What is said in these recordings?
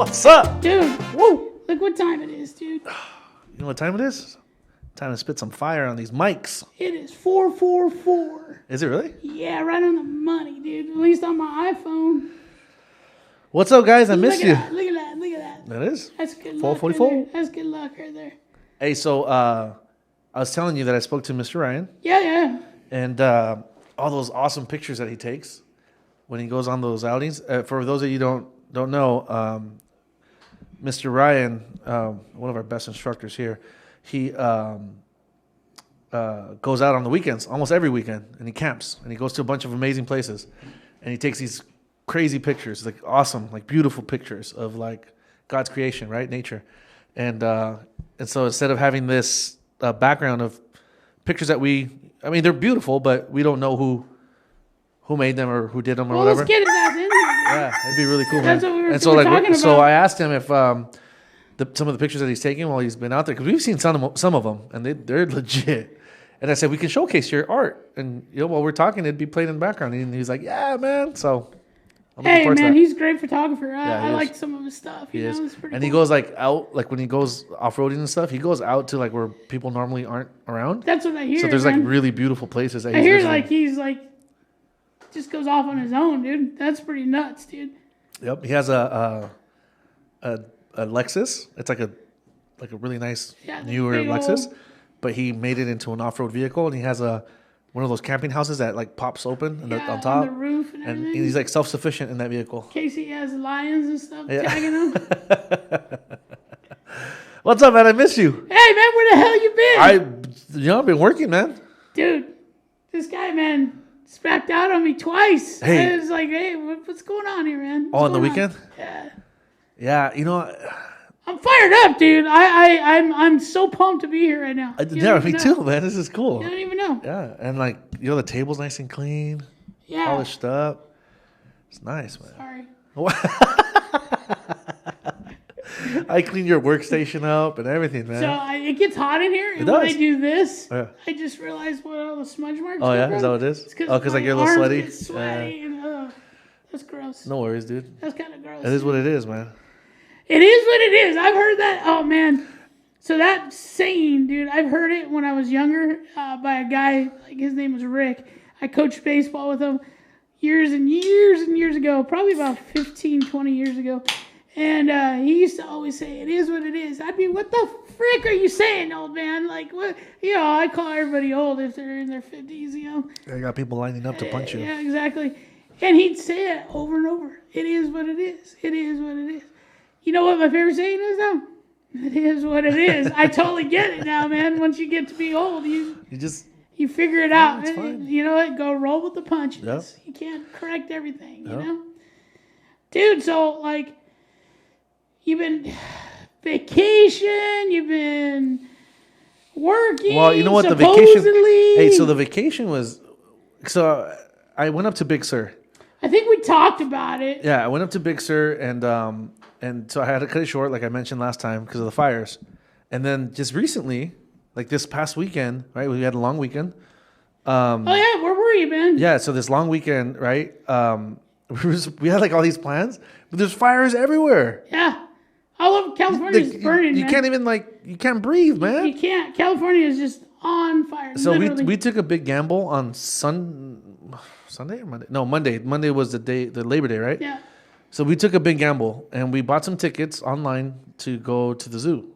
What's up? Dude, woo! Look what time it is, dude. You know what time it is? Time to spit some fire on these mics. It is 4:44. Is it really? Yeah, right on the money, dude. At least on my iPhone. What's up, guys? I missed you. Look at that. Look at that. That is? That's good luck. 4:44? Right there. That's good luck right there. Hey, so I was telling you that I spoke to Mr. Ryan. Yeah. And all those awesome pictures that he takes when he goes on those outings. For those of you who don't know, Mr. Ryan, one of our best instructors here, he goes out on the weekends, almost every weekend, and he camps, and he goes to a bunch of amazing places, and he takes these crazy pictures, like awesome, like beautiful pictures of like God's creation, right, nature, and so instead of having this background of pictures that they're beautiful, but we don't know who made them or who did them or whatever. Let's get it out there. Yeah, it'd be really cool, That's man. what we were and talking about. So I asked him if some of the pictures that he's taking while he's been out there, because we've seen some of them, and they're legit. And I said, we can showcase your art. And while we're talking, it'd be played in the background. And he's like, yeah, man. So I'm looking forward to that. He's a great photographer. Yeah, I like some of his stuff. He is. It's pretty and cool. he goes like out, like when he goes off-roading and stuff, he goes out to like where people normally aren't around. That's what I hear. So there's man. like really beautiful places that I hear visiting. like he's like just goes off on his own, dude. That's pretty nuts, dude. Yep. He has a Lexus. It's like a really nice newer Lexus, but he made it into an off-road vehicle, and he has one of those camping houses that like pops open on top, on the roof and everything. and he's like self-sufficient in that vehicle. In case he has lions and stuff tagging him. What's up, man? I miss you. Hey, man, where the hell you been? I've been working, man. Dude, this guy, man, smacked out on me twice. Hey. I was like, hey, what's going on here, man? On the weekend? Yeah. Yeah, I'm fired up, dude. I'm so pumped to be here right now. me too, man. This is cool. You don't even know. Yeah, and like the table's nice and clean, polished up. It's nice, man. Sorry. I cleaned your workstation up and everything, man. So it gets hot in here, and when I do this, I just realized what all the smudge marks are. Oh yeah, is that what it is? Because like you're a little sweaty. Sweaty and, that's gross. No worries, dude. That's kind of gross. It is what it is, man. It is what it is. I've heard that. Oh man. So that saying, dude, I've heard it when I was younger by a guy. Like his name was Rick. I coached baseball with him years and years and years ago, probably about 15, 20 years ago. And he used to always say, it is what it is. I'd be, what the frick are you saying, old man? Like, what? I call everybody old if they're in their 50s, I got people lining up to punch you. Yeah, exactly. And he'd say it over and over. It is what it is. It is what it is. You know what my favorite saying is, though? It is what it is. I totally get it now, man. Once you get to be old, you figure it out. It's fine. You know what? Go roll with the punches. Yep. You can't correct everything, you know? Dude, so, like, you've been vacation, you've been working. Well, you know what? Supposedly. The vacation. Hey, so the vacation was. So I went up to Big Sur. I think we talked about it. Yeah, I went up to Big Sur, and so I had to cut it short, like I mentioned last time, because of the fires. And then just recently, like this past weekend, right? We had a long weekend. Where were you, man? Yeah, so this long weekend, right? We had like all these plans, but there's fires everywhere. Yeah. All over California's burning, You man. can't even you can't breathe, man. You can't. California is just on fire. So literally. we took a big gamble on Sunday or Monday? No, Monday. Monday was the Labor Day, right? Yeah. So we took a big gamble, and we bought some tickets online to go to the zoo,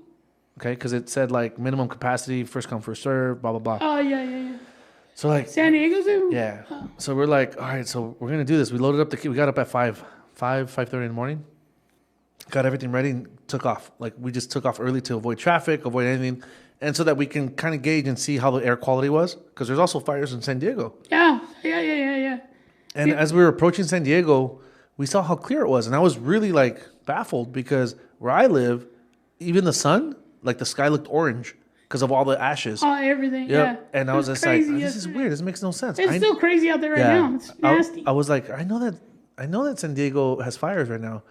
okay? Because it said like minimum capacity, first come, first serve, blah, blah, blah. Oh, yeah. So like San Diego Zoo? Yeah. Oh. So we're like, all right, so we're going to do this. We loaded up we got up at 5:30 in the morning, got everything ready, and took off. Like we just took off early to avoid traffic, avoid anything, and so that we can kind of gauge and see how the air quality was, because there's also fires in San Diego. Yeah. And as we were approaching San Diego, we saw how clear it was, and I was really like baffled, because where I live, even the sun, like the sky looked orange because of all the ashes. Oh, everything. Yep. Yeah. And I was just like, this is weird. This makes no sense. It's still crazy out there right now. It's nasty. I was like, I know that San Diego has fires right now.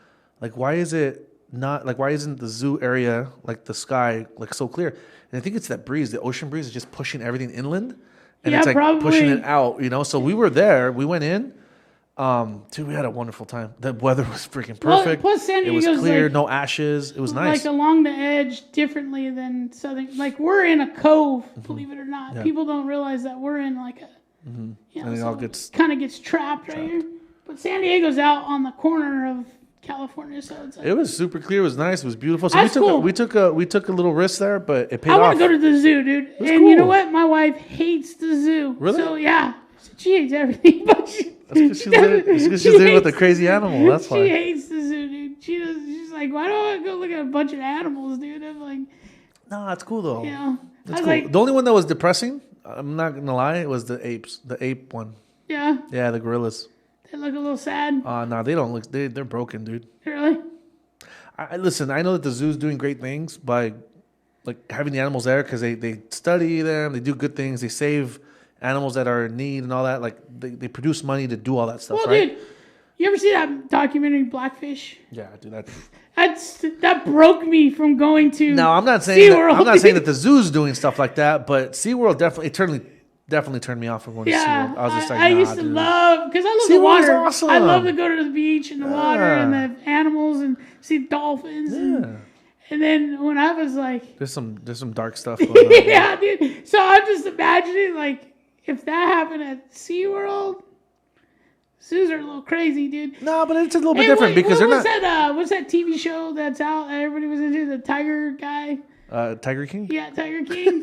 Like, why is it not, like, why isn't the zoo area, like the sky, like so clear? And I think it's that breeze, the ocean breeze is just pushing everything inland. And it's like probably pushing it out, So we were there. We went in. Dude, we had a wonderful time. The weather was freaking Well, perfect. plus San It was Diego's clear, like, no ashes. It was nice. like along the edge differently than southern. Like we're in a cove, believe it or not. Mm-hmm. Yeah. People don't realize that we're in like a, And it so all gets kind of gets trapped right here. But San Diego's out on the corner of California, so it's like It was super clear. It was nice. It was beautiful. So That's cool. we took a little risk there, but it paid I off. want to go to the zoo, dude. And cool. you know what? My wife hates the zoo. Really? So yeah, she hates everything. But That's because she's there with the crazy animal. That's She why. hates the zoo, dude. She's like, why do I want to go look at a bunch of animals, dude? I'm like, No, it's cool though. you know, I It's was cool. like, The only one that was depressing, I'm not gonna lie, it was the apes. The ape one. yeah, Yeah, the gorillas. they look a little sad. No, they don't look. They're broken, dude. Really? I listen. I know that the zoo's doing great things by like having the animals there because they study them. They do good things. They save animals that are in need and all that. Like they produce money to do all that stuff, Well, right? dude, you ever see that documentary Blackfish? Yeah, dude. That broke me from going to. No, I'm not saying that, SeaWorld, I'm not saying dude. that the zoo's doing stuff like that, but SeaWorld definitely turned me off from going to Yeah, SeaWorld. I was just like, I nah, used to dude. love because I love the SeaWorld's water. awesome. I love to go to the beach and the water and Yeah. the animals and see dolphins. Yeah. And then when I was like, There's some dark stuff going on. yeah, dude. So I'm just imagining like if that happened at SeaWorld, zoos are a little crazy, dude. No, but it's a little bit Hey, different because they're what's not. that? What's that TV show that's out that everybody was into? The Tiger guy. Tiger King. Yeah, Tiger King.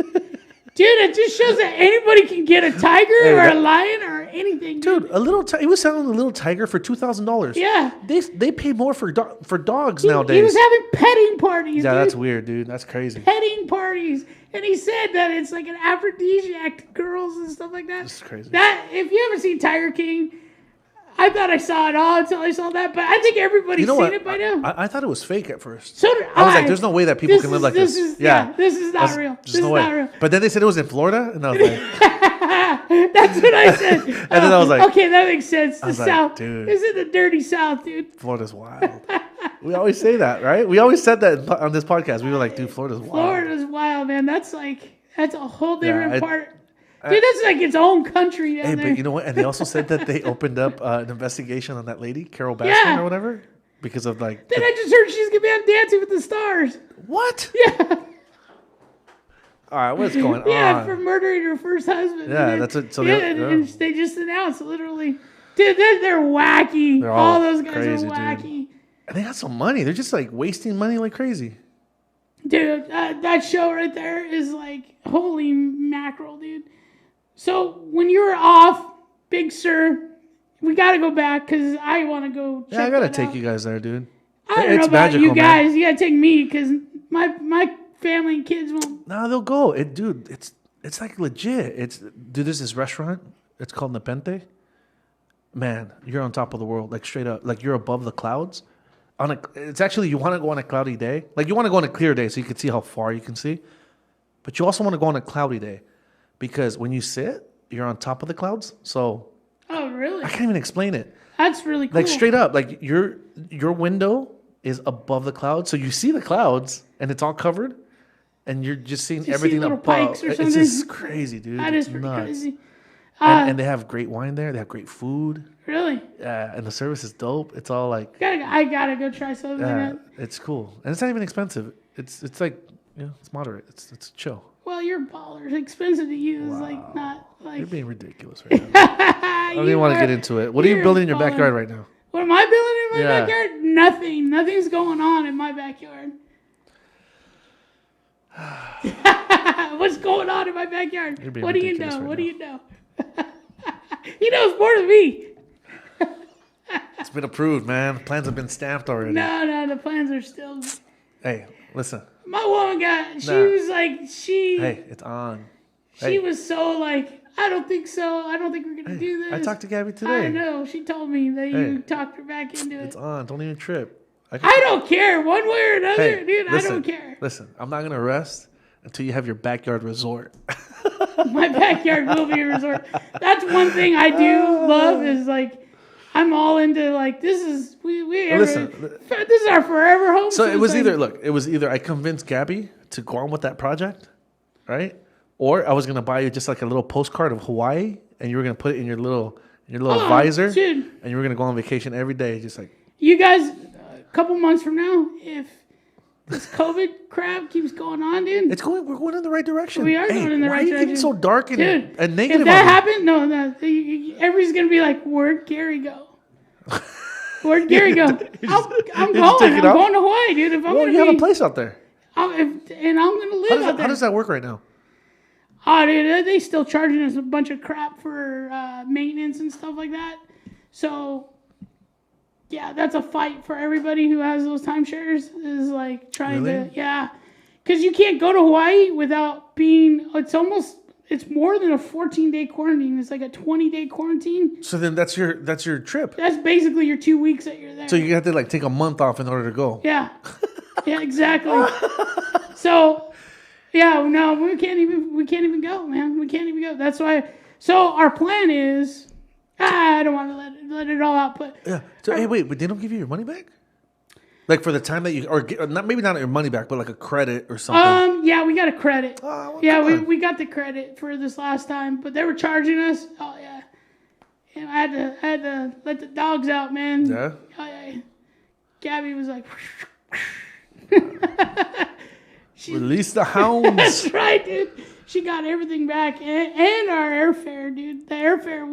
Dude, it just shows that anybody can get a tiger or a lion or anything. Dude, he was selling a little tiger for $2,000. Yeah. They pay more for dogs He nowadays. was having petting parties, Yeah, dude. that's weird, dude. That's crazy. Petting parties. And he said that it's like an aphrodisiac to girls and stuff like that. That's crazy. That, if you ever seen Tiger King, I thought I saw it all until I saw that, but I think everybody's You know seen what? it by now. I thought it was fake at first. So did I was like, "There's no way that people can live like this." This is not real. There's This no is way. not real. But then they said it was in Florida, and I was like, That's what I said. And then I was like- okay, that makes sense. The was like, South. dude. This is the dirty South, dude. "Florida's wild." We always say that, right? We always said that on this podcast. We were like, "Dude, Florida's wild." Florida's wild, man. That's a whole different it- part. Dude, that's like its own country down Hey, there. but you know what? And they also said that they opened up an investigation on that lady, Carol Baskin Yeah. or whatever, because of like. Then I just heard she's gonna be on Dancing with the Stars. What? Yeah, All right, what's going yeah, on? for murdering her first husband. Yeah, And that's it. So yeah, they- and they just announced literally, dude, they're wacky. They're all all those guys crazy, are dude. wacky. And they got some money. They're just like wasting money like crazy. Dude, that show right there is like holy mackerel, dude. So when you were off, Big Sur, we got to go back because I want to go. Yeah, I check gotta that take out. you guys there, dude. I don't know It's about you magical, man. guys. You got to take me because my family and kids won't. No, they'll go. Dude, it's like legit. Dude, there's this restaurant. It's called Nepente. Man, you're on top of the world, like straight up, like you're above the clouds. It's actually you want to go on a cloudy day, like you want to go on a clear day so you can see how far you can see, but you also want to go on a cloudy day because when you sit, you're on top of the clouds. So Oh, really? I can't even explain it. That's really cool. Like straight up, like your window is above the clouds, so you see the clouds and it's all covered, and you're just seeing You see everything little above. pikes or It's something? just crazy, dude. That It's is pretty nuts. crazy. And they have great wine there. They have great food. Really? And the service is dope. It's all like, I gotta go try something like that. it's cool, and it's not even expensive. It's like, it's moderate. It's chill. Well, your ballers expensive to use, like not like. You're being ridiculous right now. I don't even want to get into it. What are you you're building in your baller. backyard right now? What am I building in my Yeah. backyard? Nothing. Nothing's going on in my backyard. What's going on in my backyard? You're being What do you ridiculous know? right What do now. you know? He knows more than me. It's been approved, man. Plans have been stamped already. No, the plans are still. Hey, listen. My woman got. She Nah. was like, Hey, it's on. She Hey. was so like, I don't think so. I don't think we're gonna do this. I talked to Gabby today. I know. She told me that Hey. you talked her back into It's it. on. Don't even trip. I don't care one way or another, Hey, dude. listen, I don't care. Listen, I'm not gonna rest until you have your backyard resort. My backyard will be a resort. That's one thing I do love is like I'm all into like this is Listen. this is our forever home. So it it's was like- either I convinced Gabby to go on with that project, right? Or I was gonna buy you just like a little postcard of Hawaii, and you were gonna put it in your little Oh, visor. dude. and you were gonna go on vacation every day, just like You guys, a couple months from now, if this COVID crap keeps going on, dude. we're going in the right direction. We are going in the right Why are you direction. getting so dark and, Dude, and negative? if that happened, no, everybody's going to be like, where'd Gary go? Where'd Gary go? I'm going to Hawaii, dude. If I'm you have a place out there. And I'm going to live out there. How does that work right now? Oh, dude, they still charging us a bunch of crap for maintenance and stuff like that. So, yeah, that's a fight for everybody who has those timeshares. Is like trying to, because you can't go to Hawaii without being. It's more than a 14-day quarantine. It's like a 20-day quarantine. So then that's your trip. That's basically your 2 weeks that you're there. So you have to like take a month off in order to go. Yeah, yeah, exactly. So, yeah, no, we can't even go, man. We can't even go. That's why. So our plan is. I don't want to let it all out, but yeah. So hey, wait, but they don't give you your money back? Like for the time that or not, maybe not your money back, but like a credit or something. Yeah, we got a credit. Oh, well, we got the credit for this last time, but they were charging us. Oh yeah, and I had to let the dogs out, man. Yeah. Oh yeah. Gabby was like, release the hounds. That's right, dude. She got everything back and our airfare, dude. The airfare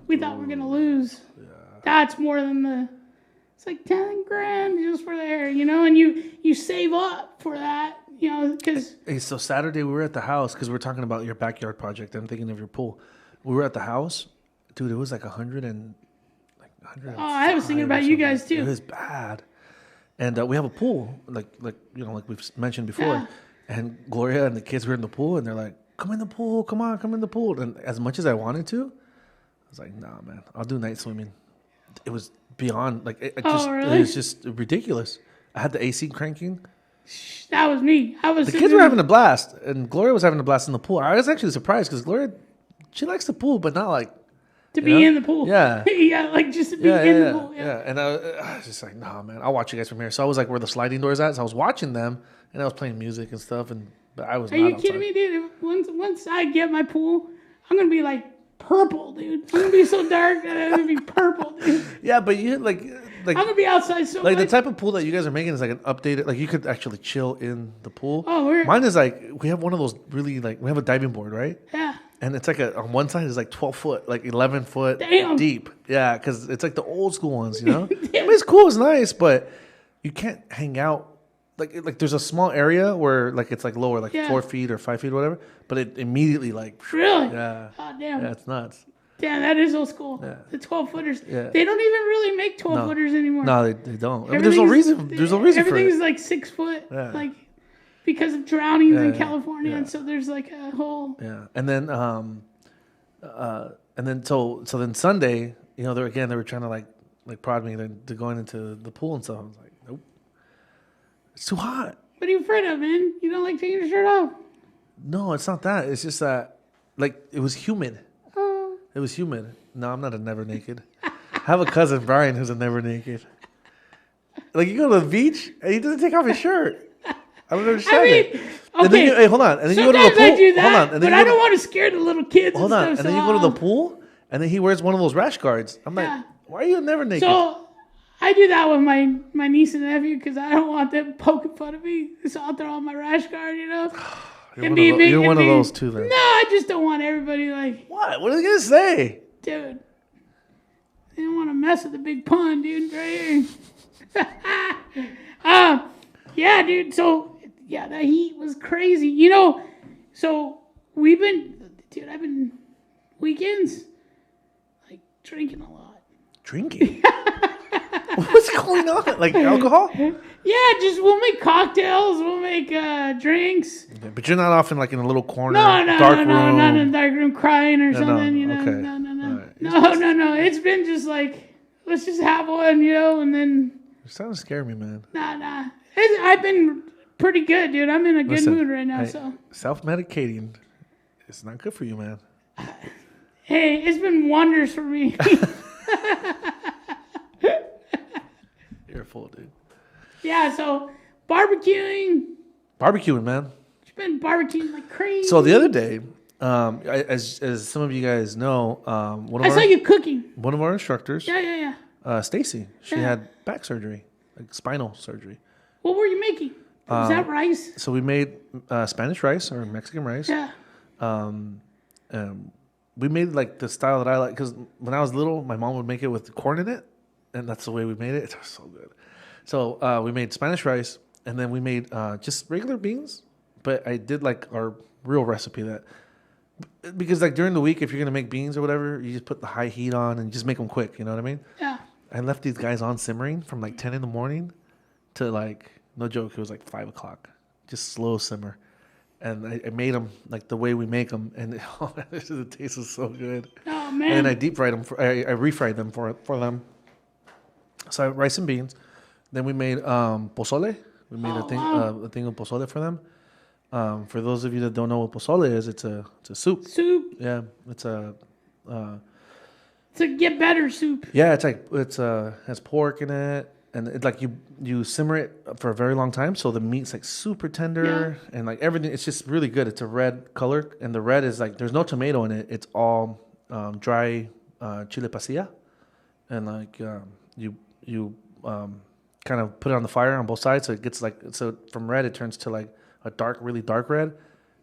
we thought we were gonna lose. Yeah. That's more than it's like 10 grand just for the air, and you save up for that, because. Hey, so Saturday we were at the house because we're talking about your backyard project. I'm thinking of your pool. We were at the house, dude. It was like 100 and like 100. Oh, I was thinking about you guys too. It was bad, and we have a pool, like we've mentioned before. Yeah. And Gloria and the kids were in the pool, and they're like, "Come in the pool, come on, come in the pool." And as much as I wanted to, I was like, "Nah, man, I'll do night swimming." It was beyond really? It was just ridiculous. I had the AC cranking. That was me. The kids were having a blast, and Gloria was having a blast in the pool. I was actually surprised because Gloria, she likes the pool, but not like to be in the pool. Yeah, yeah, like just to be in the pool. Yeah, and I was just like, "Nah, man, I'll watch you guys from here." So I was like, where the sliding doors at? So I was watching them. And I was playing music and stuff, but I was. Are you kidding me, dude? Once I get my pool, I'm gonna be like purple, dude. I'm gonna be so dark that I'm gonna be purple, dude. Yeah, but you like I'm gonna be outside so like much. The type of pool that you guys are making is like an updated. Like you could actually chill in the pool. Oh, mine is like we have one of those really like we have a diving board, right? Yeah. And it's like on one side is like 12 foot, like 11 foot Damn. deep. Yeah, because it's like the old school ones, I mean, it's cool, it's nice, but you can't hang out. Like there's a small area where like it's like lower, like 4 feet or 5 feet or whatever, but it immediately like really, yeah, oh damn, yeah, it's nuts. Damn, that is old school. Yeah. The 12 footers. Yeah. They don't even really make 12 footers anymore. No, they don't. I mean, there's no reason. There's no reason for it. Everything's like 6 foot, like because of drownings in California, and so there's like a whole. Yeah, and then so then Sunday, they were trying to like prod me to going into the pool and stuff. I was like, nope. It's too hot. What are you afraid of, man? You don't like taking your shirt off? No, it's not that. It's just that, it was humid. It was humid. No, I'm not a never naked. I have a cousin, Brian, who's a never naked. Like, you go to the beach, and he doesn't take off his shirt. I don't understand it. Okay. And then hey, hold on. And then you go to the pool. I do that, hold on. And then but I don't want to scare the little kids. Hold on. And then you go to the pool, and then he wears one of those rash guards. I'm like, why are you never naked? So I do that with my niece and nephew because I don't want them poking fun of me. So I'll throw on my rash guard, You're one of those too, then. No, I just don't want everybody like. What? What are they gonna say? Dude, they don't want to mess with the big pun, dude. Right here. Yeah, dude. So that heat was crazy. So I've been weekends like drinking a lot. Drinking? What's going on? Like alcohol? Yeah, we'll make cocktails, we'll make drinks. Okay, but you're not often like in a little corner, dark room. No, not in a dark room crying or something. Okay. No. Right. No. It's been just like let's just have one, and then. You're starting to scare me, man. Nah. I've been pretty good, dude. I'm in a good mood right now. So self-medicating, it's not good for you, man. Hey, it's been wonders for me. You're a fool, dude. Yeah, so barbecuing, man. It's been barbecuing like crazy. So the other day, As some of you guys know, I saw you cooking. one of our instructors, Yeah. Stacy, she Yeah. had back surgery, like spinal surgery. What were you making? Was that rice? So we made Spanish rice or Mexican rice. Yeah. We made like the style that I like because when I was little, my mom would make it with corn in it, and that's the way we made it. It was so good. So we made Spanish rice, and then we made just regular beans. But I did like our real recipe that because like during the week, if you're gonna make beans or whatever, you just put the high heat on and you just make them quick. You know what I mean? Yeah. I left these guys on simmering from like 10 in the morning to like no joke, it was like 5 o'clock, just slow simmer. And I made them like the way we make them, and the taste was so good. Oh man. And then I deep fried them. I refried them for them. So rice and beans. Then we made pozole. We made a thing of pozole for them. For those of you that don't know what pozole is, it's a soup. Soup. Yeah, it's a It's a get better soup. yeah, it's like has pork in it, and it's like you simmer it for a very long time, so the meat's like super tender and like everything. It's just really good. It's a red color, and the red is like there's no tomato in it. It's all dry chile pasilla, and like you kind of put it on the fire on both sides, so it gets like from red it turns to like a really dark red,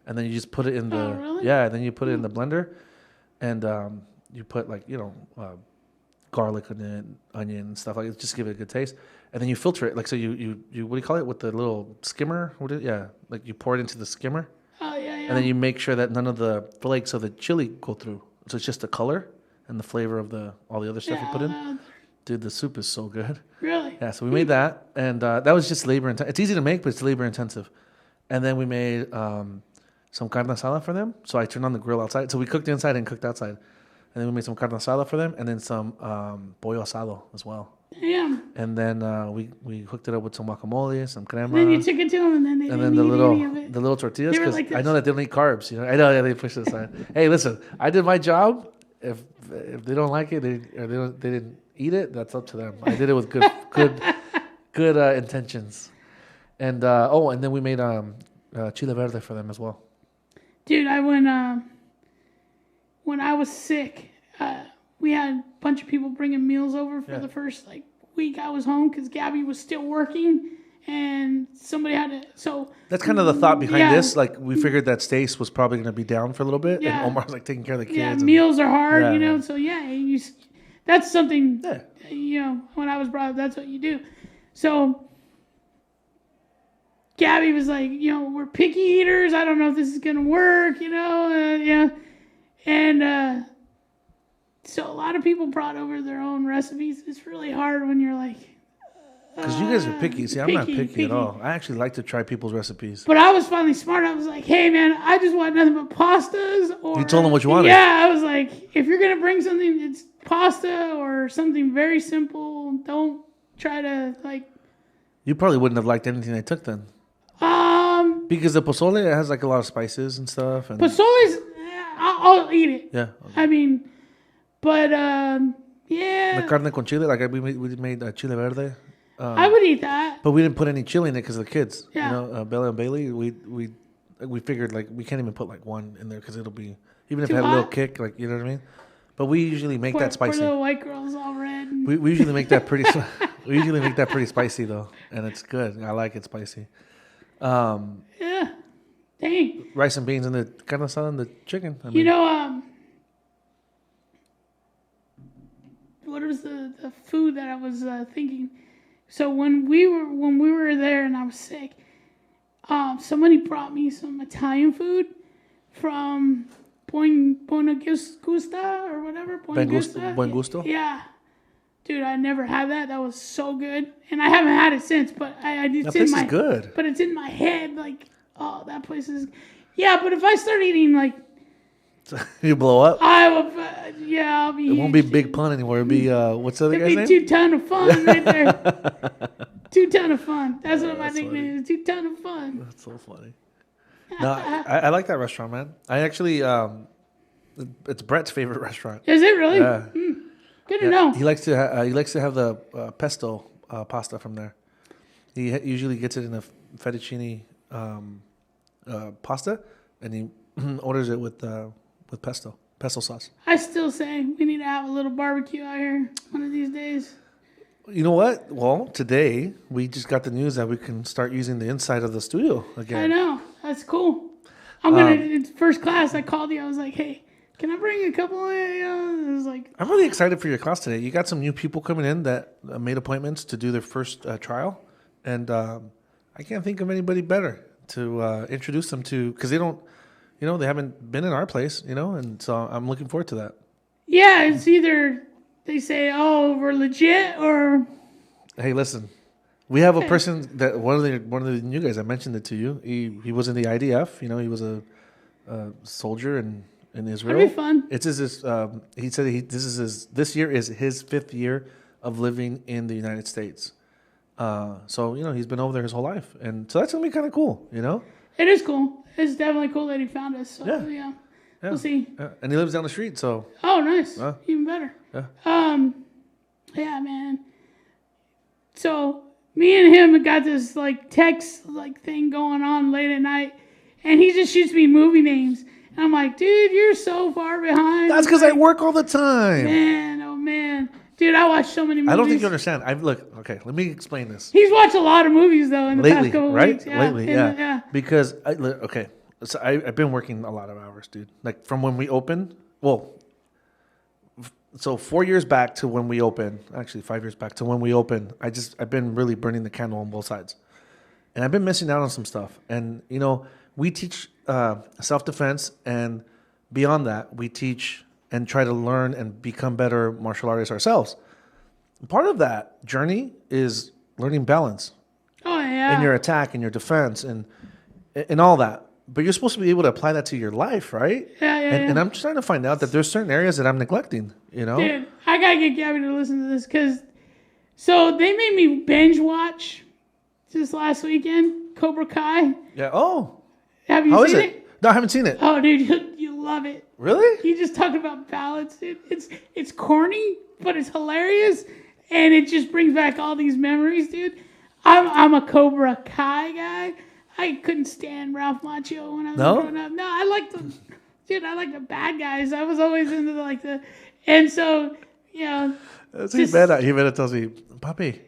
and then you just put it in the really? then you put it in the blender, and you put like garlic in it, onion and stuff like it, just give it a good taste, and then you filter it like so you what do you call it with the little skimmer? Like you pour it into the skimmer, and then you make sure that none of the flakes of the chili go through, so it's just the color and the flavor of all the other stuff you put in. Dude, the soup is so good. Really? Yeah, so we made that, and that was just labor intensive. It's easy to make, but it's labor intensive. And then we made some carne asada for them. So I turned on the grill outside. So we cooked inside and cooked outside. And then we made some carne asada for them, and then some pollo asado as well. Damn. And then we hooked it up with some guacamole, some crema. Then you took it to them, and then they didn't the eat little any of it. the little tortillas, They were because like I this. know that they don't eat carbs. I know they push it aside. Hey, listen, I did my job. If they don't like it, they didn't eat it. That's up to them. I did it with good intentions. And and then we made chile verde for them as well. Dude, when I was sick, we had a bunch of people bringing meals over for the first week I was home because Gabby was still working, and somebody had to. So that's kind of the thought behind this. Like we figured that Stace was probably going to be down for a little bit, and Omar's like taking care of the kids. Yeah, and meals are hard, So that's something. Yeah. When I was brought up, that's what you do. So Gabby was like, we're picky eaters. I don't know if this is going to work, And so a lot of people brought over their own recipes. It's really hard when you're like... Because you guys are picky. See, I'm not picky at all. I actually like to try people's recipes. But I was finally smart. I was like, hey, man, I just want nothing but pastas. Or, you told them what you wanted. Yeah, I was like, if you're going to bring something, it's pasta or something very simple. Don't try to, You probably wouldn't have liked anything they took then. Because the pozole, it has, a lot of spices and stuff. And Pozole's, I'll eat it. Yeah. Okay. I mean, but, yeah. The carne con chile, we made chile verde. I would eat that. But we didn't put any chili in it because of the kids. Yeah. Bella and Bailey, we figured we can't even put one in there because it'll be even if Too it had a hot? little kick, you know what I mean. But we usually make that spicy. For the white girls all red. We usually make that pretty. We usually make that pretty spicy though, and it's good. I like it spicy. Yeah. Dang. Rice and beans and the carne asada and the chicken. I mean, what was the food that I was thinking? So when we were there and I was sick, somebody brought me some Italian food from Buona Gusta or whatever. Buen gusto. Yeah. Dude, I never had that. That was so good, and I haven't had it since. But That place is good. But it's in my head, that place is. Yeah, but if I start eating you blow up. I will. I'll be. It won't be Big Pun anymore. It'll be what's the other guy's name? It'll be 2 ton of fun right there. 2 ton of fun. That's what my nickname is. 2 ton of fun. That's so funny. No, I like that restaurant, man. I actually, it's Brett's favorite restaurant. Is it really? Yeah. Good to know. He likes to have the pesto pasta from there. He usually gets it in a fettuccine pasta, and he orders it with pesto sauce. I still say we need to have a little barbecue out here one of these days. You know what? Well, today we just got the news that we can start using the inside of the studio again. I know. That's cool. I'm gonna. It's first class. I called you. I was like, hey, can I bring a couple of? It was like. I'm really excited for your class today. You got some new people coming in that made appointments to do their first trial, and I can't think of anybody better to introduce them to, because they don't, they haven't been in our place, and so I'm looking forward to that. Yeah, it's either they say, "Oh, we're legit," or. Hey, listen. We have a person that one of the new guys. I mentioned it to you. He was in the IDF. He was a soldier in Israel. That'd be fun. It's he said this year is his 5th year of living in the United States. So he's been over there his whole life, and so that's gonna be kind of cool. It is cool. It's definitely cool that he found us. So, yeah. We'll see. Yeah. And he lives down the street. So. Oh, nice. Even better. Yeah. Yeah, man. So. Me and him got this text thing going on late at night, and he just shoots me movie names. And I'm like, dude, you're so far behind. That's because I work all the time. Man, oh man, dude, I watch so many movies. I don't think you understand. Okay, let me explain this. He's watched a lot of movies though in the past couple right? weeks. Yeah, lately, yeah. Because so I've been working a lot of hours, dude. Like from when we opened. Well. So 4 years back to when we opened, actually 5 years back to when we opened, I've been really burning the candle on both sides. And I've been missing out on some stuff. And, we teach self-defense, and beyond that, we teach and try to learn and become better martial artists ourselves. Part of that journey is learning balance. Oh, yeah. In your attack, in your defense, and all that. But you're supposed to be able to apply that to your life, right? Yeah. And I'm trying to find out that there's certain areas that I'm neglecting, Dude, I gotta get Gabby to listen to this, because so they made me binge watch this last weekend, Cobra Kai. Yeah. Oh. Have you seen it? No, I haven't seen it. Oh, dude, you love it. Really? You just talking about balance, dude. It's corny, but it's hilarious, and it just brings back all these memories, dude. I'm a Cobra Kai guy. I couldn't stand Ralph Macchio when I was growing up. No, I like the bad guys. I was always into and so, He better tells me, Papi,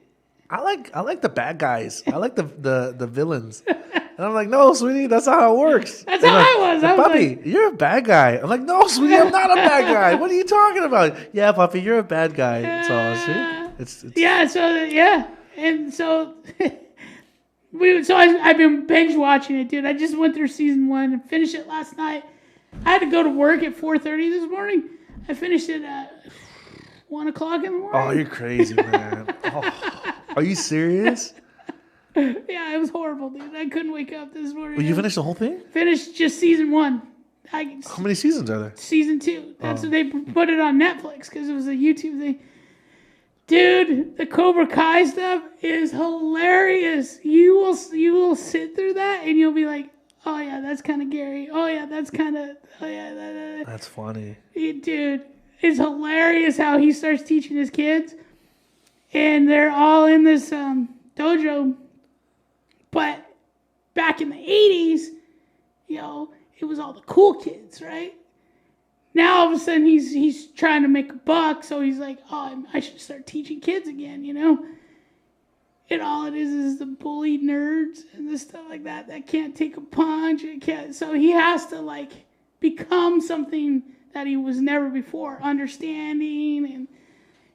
I like the bad guys. I like the villains. And I'm like, no, sweetie, that's not how it works. That's how I was. Papi, you're a bad guy. I'm like, no, sweetie, I'm not a bad guy. What are you talking about? Yeah, Papi, you're a bad guy. And so I've been binge watching it, dude. I just went through season 1 and finished it last night. I had to go to work at 4:30 this morning. I finished it at 1 o'clock in the morning. Oh, you're crazy, man. Are you serious? Yeah, it was horrible, dude. I couldn't wake up this morning. Well, you finished the whole thing? Finished just season 1. How many seasons are there? Season 2. That's what they put it on Netflix because it was a YouTube thing. Dude, the Cobra Kai stuff is hilarious. You will sit through that and you'll be like, oh yeah, that's kind of Gary. Oh yeah, that's kind of. Oh yeah, that's funny. Dude, it's hilarious how he starts teaching his kids, and they're all in this dojo. But back in the 80s, it was all the cool kids, right? Now all of a sudden he's trying to make a buck, so he's like, oh, I should start teaching kids again, And all it is the bullied nerds and the stuff like that can't take a punch. So he has to become something that he was never before, understanding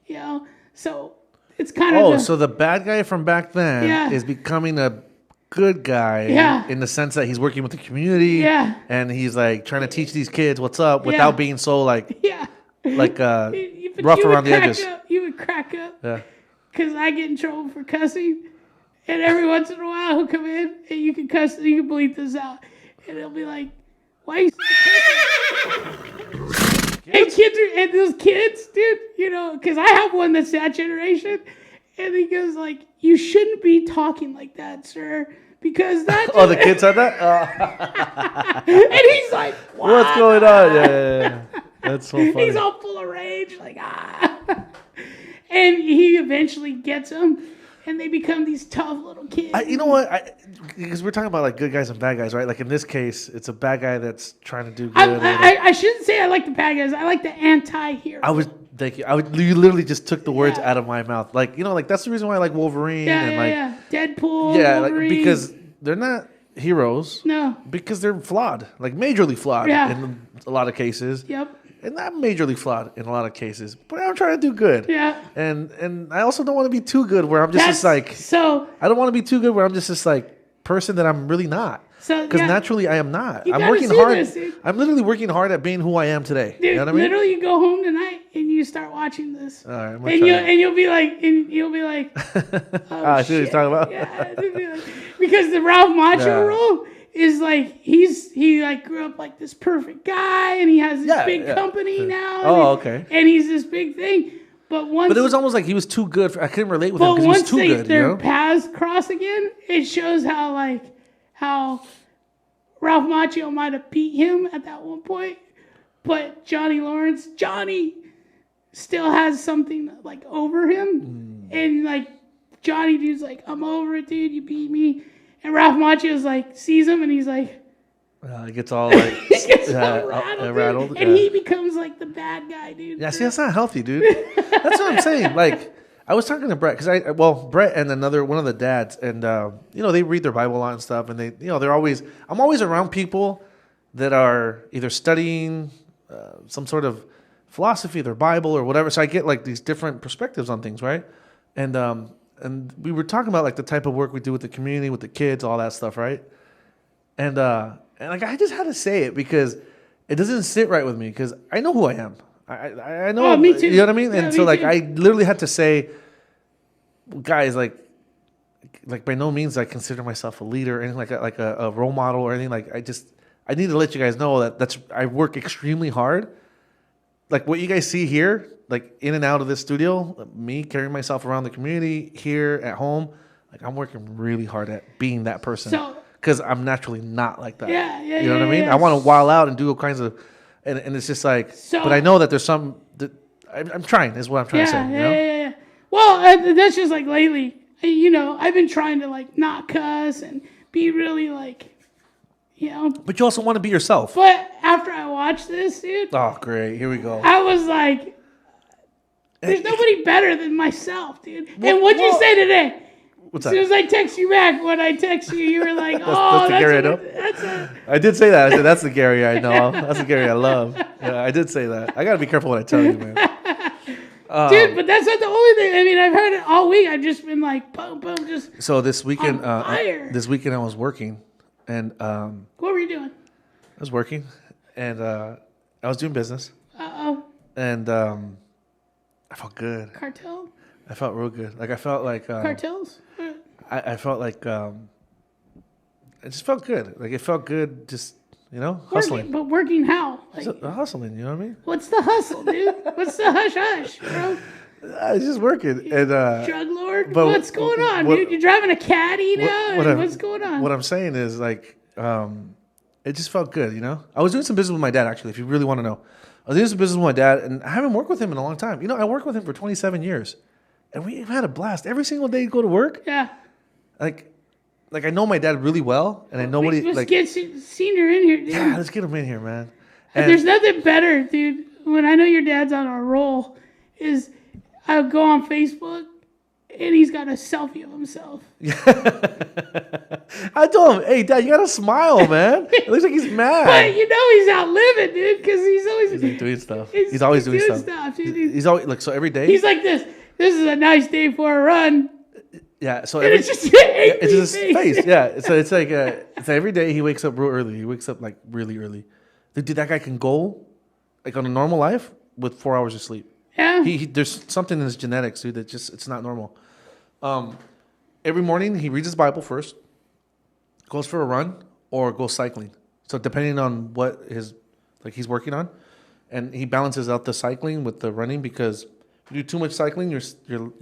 and so it's kind of. So the bad guy from back then is becoming a good guy in the sense that he's working with the community and he's trying to teach these kids what's up without being so rough around the edges. You would crack up because I get in trouble for cussing, and every once in a while he'll come in and you can bleep this out, and he'll be like, why are you and those kids, dude, because I have one that's that generation, and he goes you shouldn't be talking like that, sir. Because that. Oh, the kid said that? And he's like, what? What's going on? Yeah. That's so funny. He's all full of rage, And he eventually gets him. and they become these tough little kids. You know what? Because we're talking about like good guys and bad guys, right? Like in this case, it's a bad guy that's trying to do good. I shouldn't say I like the bad guys. I like the anti-hero. Thank you. You literally just took the words out of my mouth. Like, like that's the reason why I like Wolverine Deadpool. Yeah, Wolverine. like, because they're not heroes. No. Because they're flawed, like majorly flawed in a lot of cases. Yep. And not majorly flawed in a lot of cases, but I'm trying to do good. Yeah. And I also don't want to be too good where I'm just I don't want to be too good where I'm just this like person that I'm really not. Because naturally I am not. I'm working hard. I'm literally working hard at being who I am today. Dude, you know what I mean? Literally, you go home tonight and you start watching this. All right, and you'll be like, oh, I see what you're talking about. Yeah, because the Ralph Macchio role is like he like grew up like this perfect guy, and he has this big company now. Oh, okay. And he's this big thing. But it was almost like he was too good. I couldn't relate with him because he was too good. But once their paths cross again, it shows how Ralph Macchio might have beat him at that one point, but Johnny still has something like over him, and like Johnny dude's like, I'm over it, dude. You beat me, and Ralph Macchio's like sees him and he's like, he gets all like rattled, and he becomes like the bad guy, dude. Yeah, see, that's not healthy, dude. That's what I'm saying. Like, I was talking to Brett because Brett and one of the dads, and they read their Bible a lot and stuff, and I'm always around people that are either studying some sort of philosophy, their Bible or whatever. So I get like these different perspectives on things, right? And we were talking about like the type of work we do with the community, with the kids, all that stuff, right? And like I just had to say it because it doesn't sit right with me because I know who I am. I know. Oh, me too. You know what I mean? Yeah, and so like I literally had to say, guys, like by no means I consider myself a leader or anything like a role model or anything. Like I need to let you guys know that I work extremely hard. Like what you guys see here, like in and out of this studio, me carrying myself around the community here at home, like I'm working really hard at being that person. Because I'm naturally not like that. You know what I mean? I want to wild out and do all kinds of, and it's just like, but I know that there's some that I'm trying. Is what I'm trying to say. Yeah. Well, that's just like lately. I've been trying to like not cuss and be really like, But you also want to be yourself. But after I watched this, dude. Oh, great! Here we go. I was like, there's nobody better than myself, dude. And what'd you say today? What's as soon as I text you back, when I text you, you were like, that's the Gary I know. I did say that. I said, that's the Gary I know. That's the Gary I love. Yeah, I did say that. I got to be careful what I tell you, man. Dude, but that's not the only thing. I mean, I've heard it all week. I've just been like, boom, boom, just So this weekend, this weekend I was working. And what were you doing? I was working. And I was doing business. Uh-oh. And I felt good. Cartel? I felt real good. Like I felt like cartels. I felt like it just felt good. Like it felt good, just hustling. But working how? Like, hustling. You know what I mean? What's the hustle, dude? What's the hush hush, bro? I was just working. And drug lord. What's going on, dude? You're driving a caddy now. What's going on? What I'm saying is like it just felt good. I was doing some business with my dad actually. If you really want to know, I was doing some business with my dad, and I haven't worked with him in a long time. I worked with him for 27 years. And we've had a blast every single day. You go to work. Yeah. Like I know my dad really well, and I know what he let's like. Get Senior in here, dude. Yeah, let's get him in here, man. And there's nothing better, dude. When I know your dad's on a roll, is I'll go on Facebook, and he's got a selfie of himself. I told him, "Hey, Dad, you gotta smile, man. It looks like he's mad." But he's out living, dude, because he's always doing stuff. He's always doing stuff. Dude. He's always so every day. He's like this. This is a nice day for a run. Yeah, so it's just his face. Yeah, so it's like so every day he wakes up real early. He wakes up like really early. Dude, that guy can go like on a normal life with 4 hours of sleep. Yeah. He there's something in his genetics, dude, that just it's not normal. Every morning he reads his Bible first, goes for a run, or goes cycling. So depending on what he's working on, and he balances out the cycling with the running because. If you do too much cycling, you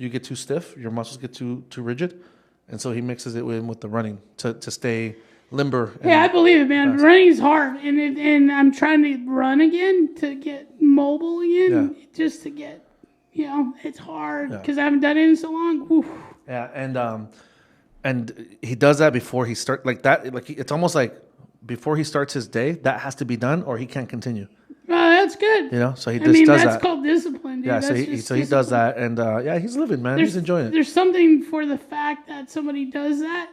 get too stiff. Your muscles get too rigid, and so he mixes it with the running to stay limber. Yeah, I believe it, man. Fast. Running's hard, and I'm trying to run again to get mobile again, just to get, it's hard because I haven't done it in so long. Oof. Yeah, and he does that before he start like that. Like it's almost like before he starts his day, that has to be done, or he can't continue. That's good. You know, so he I just mean, does that's that. called discipline, dude. Yeah, That's so he just does discipline. that, and yeah, he's living, man. He's enjoying it. There's something for the fact that somebody does that,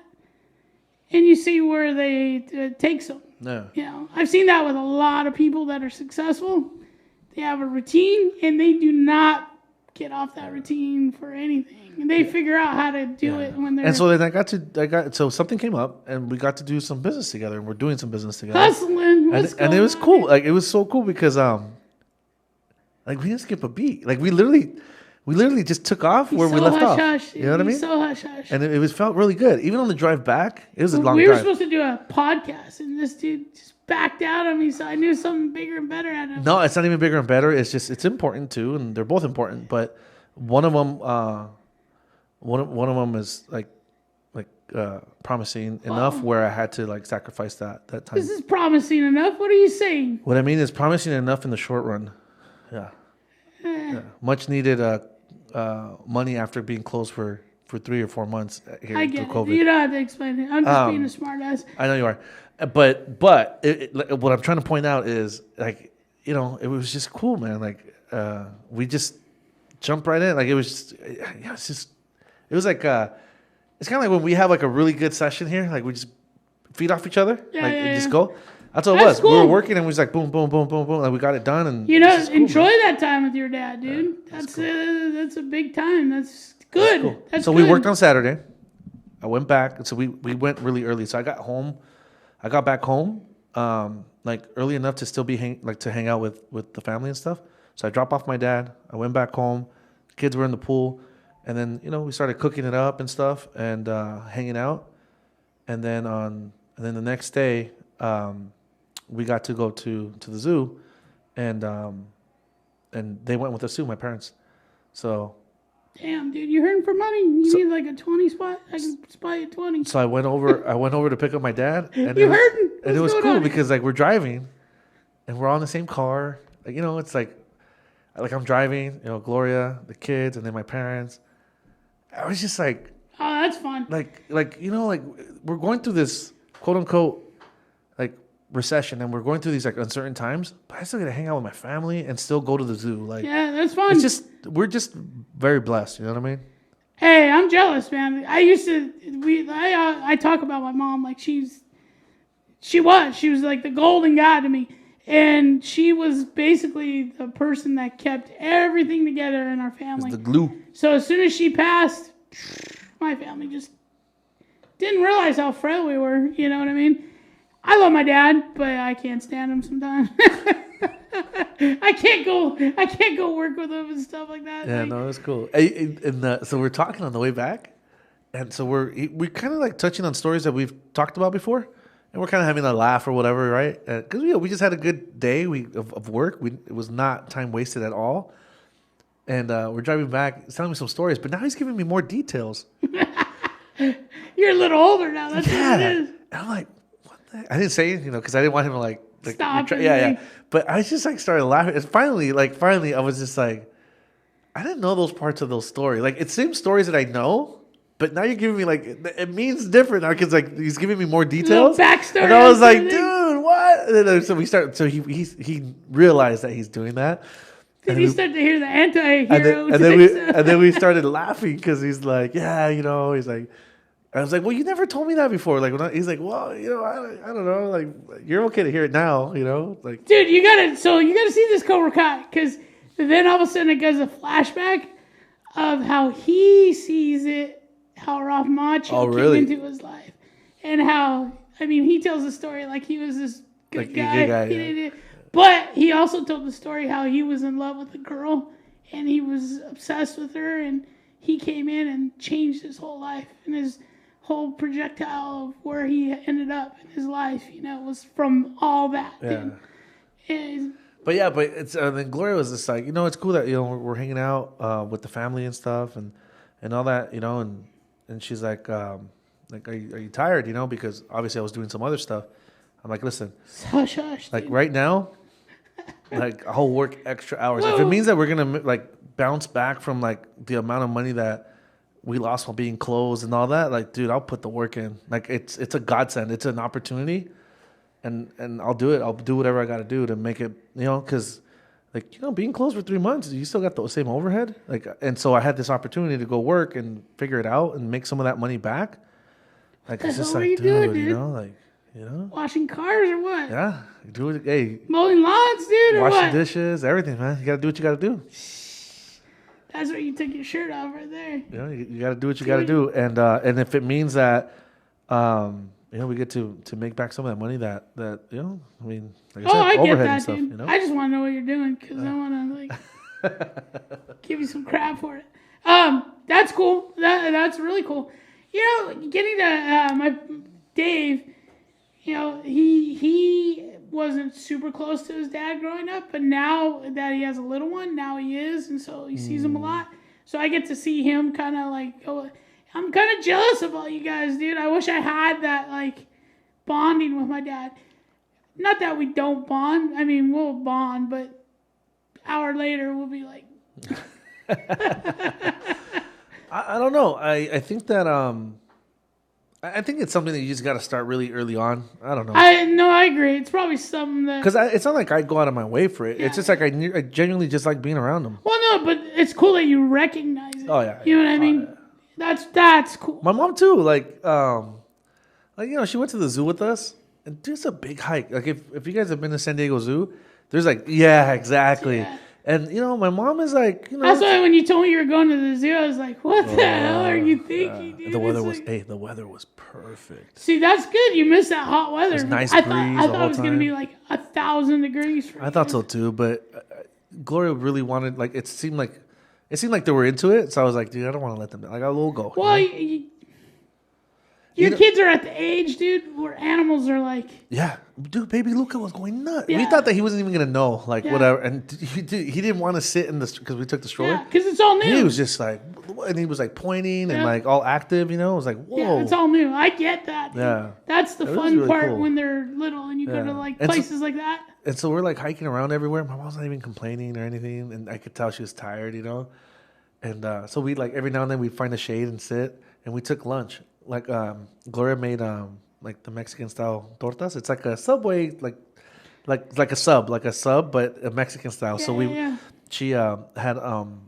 and you see where it takes them. Yeah. You know, I've seen that with a lot of people that are successful. They have a routine, and they do not get off that routine for anything. And they figure out how to do it when they're... And so then so something came up, and we got to do some business together, and we're doing some business together. hustling. And it was cool. Like, it was so cool because, like, we didn't skip a beat. Like, we literally just took off where we left off. Hush, you know what I mean? So hush hush. And it felt really good. Even on the drive back, it was a long We were drive. supposed to do a podcast, and this dude just backed out on me, so I knew something bigger and better had to... No, it's not even bigger and better. It's just, it's important too, and they're both important. But one of them, one of them is like promising enough where I had to like sacrifice that time. This is promising enough. What are you saying? What I mean is promising enough in the short run. Yeah. Much needed money after being closed for 3 or 4 months here I through get it. COVID. You don't have to explain it. I'm just being a smart ass. I know you are, but what I'm trying to point out is, like, you know, it was just cool, man. Like, we just jumped right in. Like, it was just, it was like it's kind of like when we have like a really good session here. Like, we just feed off each other, and just go. That's what it was. Cool. We were working, and we was like boom, boom, boom, boom, boom. Like, we got it done, and You know, it's just cool, enjoy man. that time with your dad, dude. That's a big time. That's good. That's cool. That's so good. we worked on Saturday. I went back, and so we went really early. So I got back home like early enough to still be hang out with the family and stuff. So I dropped off my dad. I went back home. The kids were in the pool, and then, you know, we started cooking it up and stuff, and hanging out. And then the next day, we got to go to the zoo, and they went with us too, my parents. So. Damn, dude, you hurting for money? You need like a 20 spot? I can spot you 20. So I went over to pick up my dad, and You hurting? and it was What's cool going on? because, like, we're driving, and we're all in the same car. Like, you know, it's like I'm driving, you know, Gloria, the kids, and then my parents. I was just like, Oh, that's fun. like you know, like, we're going through this quote unquote like recession, and we're going through these like uncertain times, but I still get to hang out with my family and still go to the zoo. Like, Yeah, that's fun. it's just, we're just very blessed. You know what I mean? Hey, I'm jealous, man. I talk about my mom like she was like the golden god to me. And she was basically the person that kept everything together in our family. It's the glue. So as soon as she passed, my family just didn't realize how frail we were. You know what I mean? I love my dad, but I can't stand him sometimes. I can't go work with him and stuff like that. Yeah, Like, no, it's cool. So we're talking on the way back, and so we're kind of like touching on stories that we've talked about before, and we're kind of having a laugh or whatever, right? Because we just had a good day of work. It was not time wasted at all, and we're driving back. He's telling me some stories, but now he's giving me more details. You're a little older now. That's what it is. And I'm like, what the heck? I didn't say anything, you know, because I didn't want him to like Stop. yeah. But I just like started laughing. And finally, I was just like, I didn't know those parts of those stories. Like, it's same stories that I know, but now you're giving me like, it means different now because like he's giving me more details. Little backstory. And I was like, everything. dude, what? And then, so we start. So he realized that he's doing that. Did you start to hear the And anti-hero? then we started laughing because he's like, yeah, you know, he's like. I was like, well, you never told me that before. Like, he's like, well, you know, I don't know. Like, you're okay to hear it now, you know? Like, Dude, you gotta see this Cobra Kai, because then all of a sudden it goes a flashback of how he sees it, how Ralph Macchio really? came into his life, and how, I mean, he tells the story like he was this good Like a guy. good guy, He yeah. didn't- But he also told the story how he was in love with a girl, and he was obsessed with her, and he came in and changed his whole life, and his whole projectile of where he ended up in his life, you know, was from all that. yeah. And But it's then Gloria was just like, you know, it's cool that, you know, we're hanging out with the family and stuff and all that, you know, and she's like are you tired, you know, because obviously I was doing some other stuff. I'm like, listen, hush, hush. like Dude. right now, like I'll work extra hours. If Whoa. it means that we're gonna like bounce back from like the amount of money that we lost while being closed and all that, like, dude, I'll put the work in. Like, it's a godsend. It's an opportunity, and I'll do it. I'll do whatever I got to do to make it, because, like, being closed for 3 months, you still got the same overhead. Like, and so I had this opportunity to go work and figure it out and make some of that money back. Like, it's just like, dude? Washing cars or what? Yeah, do it. Hey, mowing lawns, dude, or washing what? dishes, everything, man. You got to do what you got to do. That's where you took your shirt off right there. You got to do what you got to do, and if it means that, we get to make back some of that money that I mean, like I said, I get overhead that, and stuff. dude. I just want to know what you're doing because I want to give you some crap for it. That's cool. That's really cool. Getting to my Dave. He wasn't super close to his dad growing up, but now that he has a little one, now he is, and so he sees him a lot. So I get to see him kind of like go. I'm kind of jealous of all you guys, dude. I wish I had that like bonding with my dad. Not that we don't bond. I mean, we'll bond, but an hour later we'll be like. I don't know. I think that I think it's something that you just got to start really early on. I don't know. I agree. It's probably something that... Because it's not like I go out of my way for it. Yeah. It's just like I genuinely just like being around them. Well, no, but it's cool that you recognize it. Oh, yeah. You know what I mean? Yeah. That's cool. My mom, too. Like, she went to the zoo with us. And there's a big hike. Like, if you guys have been to San Diego Zoo, there's like, yeah, exactly. Yeah. And, my mom is like, That's why when you told me you were going to the zoo, I was like, what the hell are you thinking, dude? The weather was perfect. See, that's good. You missed that hot weather. It was nice I thought it was going to be like 1,000 degrees. I thought so too, but Gloria really wanted, like, it seemed like they were into it. So I was like, dude, I don't want to let them, like, I will go. Well, your kids are at the age, dude, where animals are like... Yeah. Dude, baby Luca was going nuts. Yeah. We thought that he wasn't even going to know, like, whatever. And he didn't want to sit in the... Because we took the stroller. Yeah, because it's all new. He was just like... And he was, like, pointing and, like, all active, It was like, whoa. Yeah, it's all new. I get that. Dude. Yeah. That's the fun really part when they're little and you go to, like, places like that. And so we're, like, hiking around everywhere. My mom's not even complaining or anything. And I could tell she was tired, And so we, like, every now and then we'd find a shade and sit. And we took lunch. Like Gloria made like the Mexican style tortas. It's like a Subway, like a sub, but a Mexican style. Yeah, so she had kind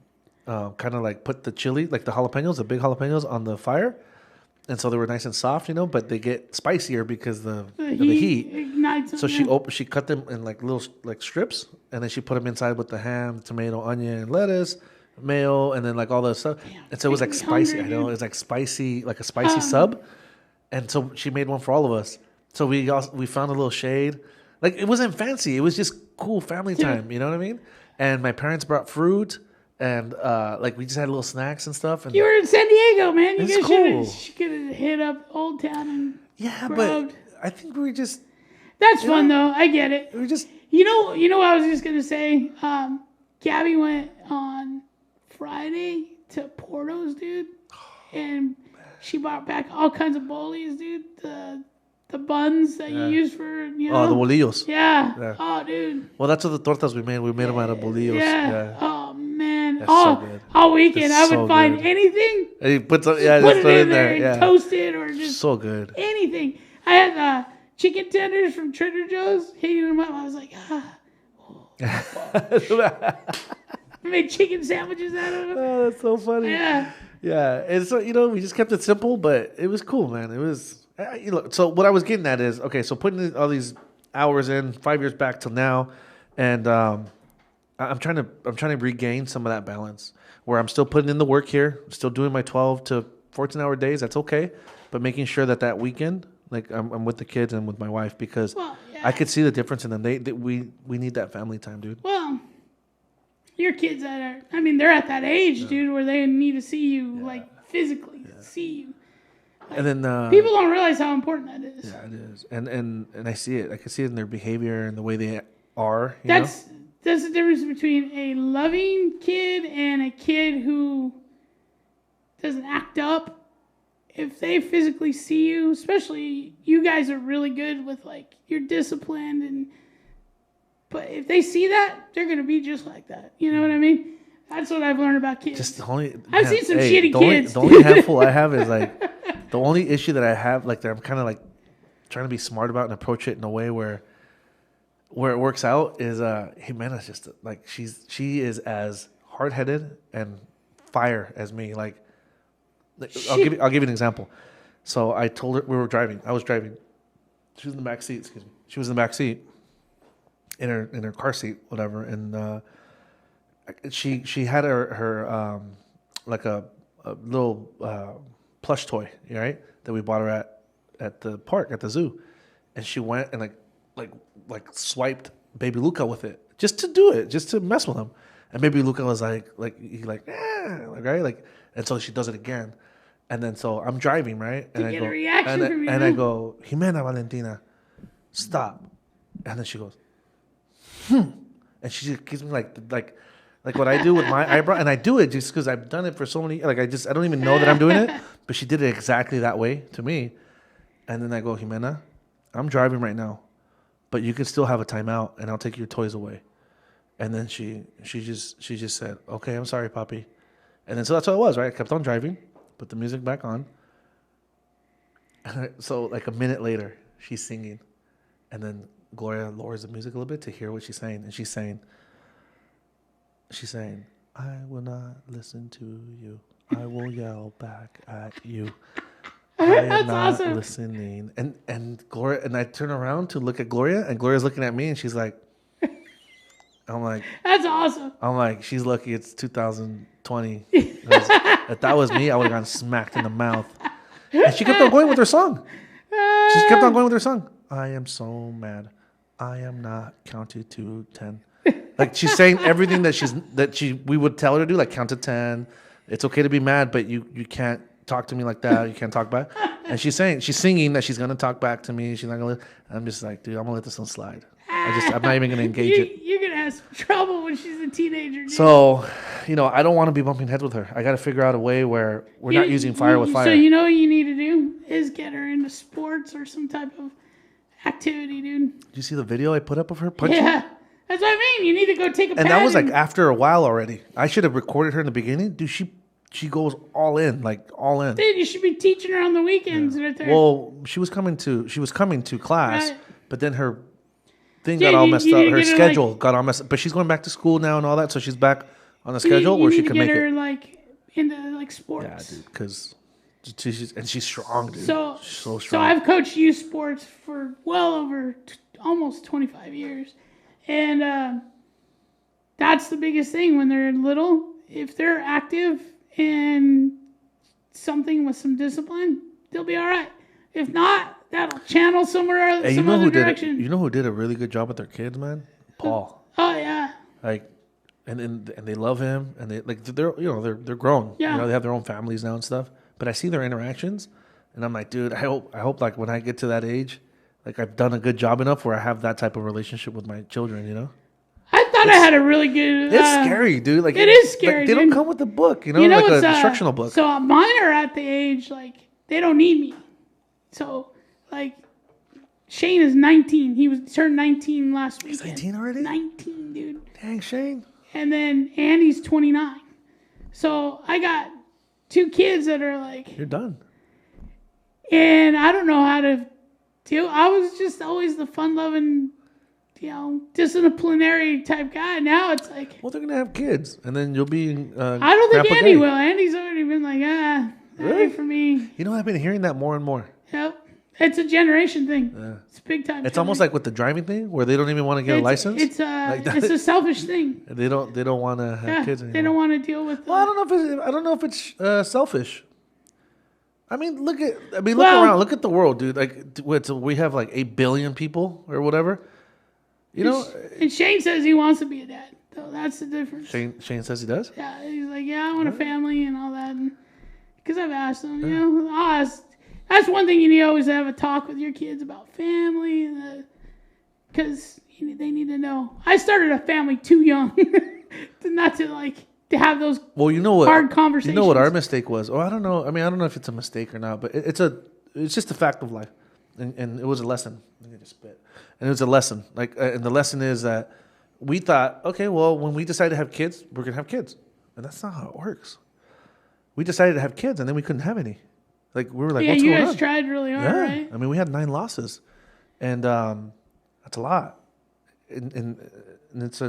of like put the chili, like the jalapenos, the big jalapenos, on the fire, and so they were nice and soft, but they get spicier because the heat ignites them. So she cut them in like little like strips, and then she put them inside with the ham, tomato, onion, lettuce. Mayo and then like all the stuff. Damn, and so it was like spicy. I know it was like spicy, like a spicy sub. And so she made one for all of us. So we found a little shade. Like it wasn't fancy. It was just cool family time. You know what I mean? And my parents brought fruit and like we just had little snacks and stuff. And you were in San Diego, man. You guys cool. should have hit up Old Town and but I think we just. That's fun though. I get it. We just. You know what I was just gonna say. Gabby went on Friday to Porto's, dude, and she brought back all kinds of bolies, dude. The buns that you use for, Oh, the bolillos. Yeah. Oh, dude. Well, that's what the tortas we made. We made them out of bolillos. Yeah. Oh, man. That's so good. All weekend I would find anything. And he puts put it in there and toast it or just so good. Anything. I had chicken tenders from Trader Joe's. Heating them up. I was like, I made chicken sandwiches out of them. Oh, that's so funny. Yeah. Yeah. And so, we just kept it simple, but it was cool, man. It was, so what I was getting at is, okay, so putting all these hours in 5 years back till now, and I'm trying to regain some of that balance where I'm still putting in the work here, still doing my 12 to 14 hour days. That's okay. But making sure that weekend, like I'm with the kids and with my wife because I could see the difference in them. We need that family time, dude. Well, your kids they're at that age, dude, where they need to see you, like, physically see you. Like, and then people don't realize how important that is. Yeah, it is. And I see it. I can see it in their behavior and the way they are. That's the difference between a loving kid and a kid who doesn't act up. If they physically see you, especially you guys are really good with, like, you're disciplined but if they see that, they're going to be just like that. You know what I mean? That's what I've learned about kids. Just the only. I've seen some shitty kids. The only handful I have is like the only issue that I have like that I'm kind of like trying to be smart about and approach it in a way where it works out is Jimena's just like she is as hard headed and fire as me. Like I'll give you an example. So I told her I was driving. She was in the back seat. Excuse me. She was in the back seat, in her car seat, whatever. And she had her like a little plush toy, right? That we bought her at the park at the zoo, and she went and like swiped Baby Luca with it just to do it, just to mess with him. And Baby Luca was like right, like, and so she does it again. And then so I'm driving, right? And to get a reaction from you. And I go, Jimena Valentina, stop. And then she goes, and she just gives me like what I do with my eyebrow. And I do it just because I've done it for so many, like I don't even know that I'm doing it. But she did it exactly that way to me. And then I go, Jimena, I'm driving right now, but you can still have a timeout and I'll take your toys away. And then she just said, okay, I'm sorry, Papi. And then so that's what it was, right? I kept on driving. Put the music back on. And so like a minute later, she's singing. And then Gloria lowers the music a little bit to hear what she's saying. And she's saying, I will not listen to you. I will yell back at you. I am not listening. And Gloria, and I turn around to look at Gloria, and Gloria's looking at me, and she's like, I'm like, that's awesome. I'm like, she's lucky it's 2020. If that was me, I would have gotten smacked in the mouth. And she kept on going with her song. She just kept on going with her song. I am so mad. I am not counted to 10. Like she's saying everything that we would tell her to do, like count to 10. It's okay to be mad, but you can't talk to me like that. You can't talk back. And she's singing that she's gonna talk back to me. She's not gonna. I'm just like, dude, I'm gonna let this one slide. I'm not even gonna engage it. You're gonna have some trouble when she's a teenager. Dude. So, I don't want to be bumping heads with her. I got to figure out a way where we're not using fire with fire. So what you need to do is get her into sports or some type of activity, dude. Did you see the video I put up of her punching? Yeah, that's what I mean. You need to go take a. And that was like after a while already. I should have recorded her in the beginning. Dude, she goes all in, like all in. Dude, you should be teaching her on the weekends right there. Well, she was coming to class, right. But then her thing got all messed up. Her schedule got all messed up. But she's going back to school now and all that, so she's back on the schedule where she can make it. You need to get her into sports. Yeah, dude, because she's strong, dude. So, she's so strong. So I've coached youth sports for well over almost 25 years. And that's the biggest thing when they're little. If they're active and something with some discipline, they'll be all right. If not, that'll channel somewhere other direction. You know who did a really good job with their kids, man? Paul. Oh yeah. Like, and they love him, and they're grown. Yeah. They have their own families now and stuff. But I see their interactions, and I'm like, dude, I hope like when I get to that age, like I've done a good job enough where I have that type of relationship with my children. I thought I had a really good. It's scary, dude. Like it is scary. Like, they don't come with a book, like an instructional book. So mine are at the age like they don't need me. So like Shane is 19. He turned 19 last week. He's 19 already? 19, dude. Dang, Shane. And then Andy's 29. So I got 2 kids that are like. You're done. And I don't know how to deal. I was just always the fun-loving, disciplinary type guy. Now it's like. Well, they're gonna have kids, and then you'll be. I don't think Andy will. Andy's already been like, really? For me. I've been hearing that more and more. Yep. It's a generation thing. Yeah. It's big time. It's almost like with the driving thing, where they don't even want to get a license. It's a selfish thing. They don't want to have kids anymore. They don't want to deal with. Well, I don't know if it's selfish. I mean, look around. Look at the world, dude. Like, we have like 8 billion people or whatever. And Shane says he wants to be a dad. So that's the difference. Shane says he does? Yeah, he's like, I want a family and all that. Because I've asked him, that's one thing you need to always have a talk with your kids about family. Because they need to know. I started a family too young. Not to have those hard conversations. You know what our mistake was? I don't know. I don't know if it's a mistake or not, but it's just a fact of life. And it was a lesson. Let me just spit. And it was a lesson. And the lesson is that we thought, okay, well, when we decide to have kids, we're going to have kids. And that's not how it works. We decided to have kids, and then we couldn't have any. Like, we were like, Yeah, what's you going guys on? tried really hard, right? I mean, we had 9 losses. And that's a lot. And there's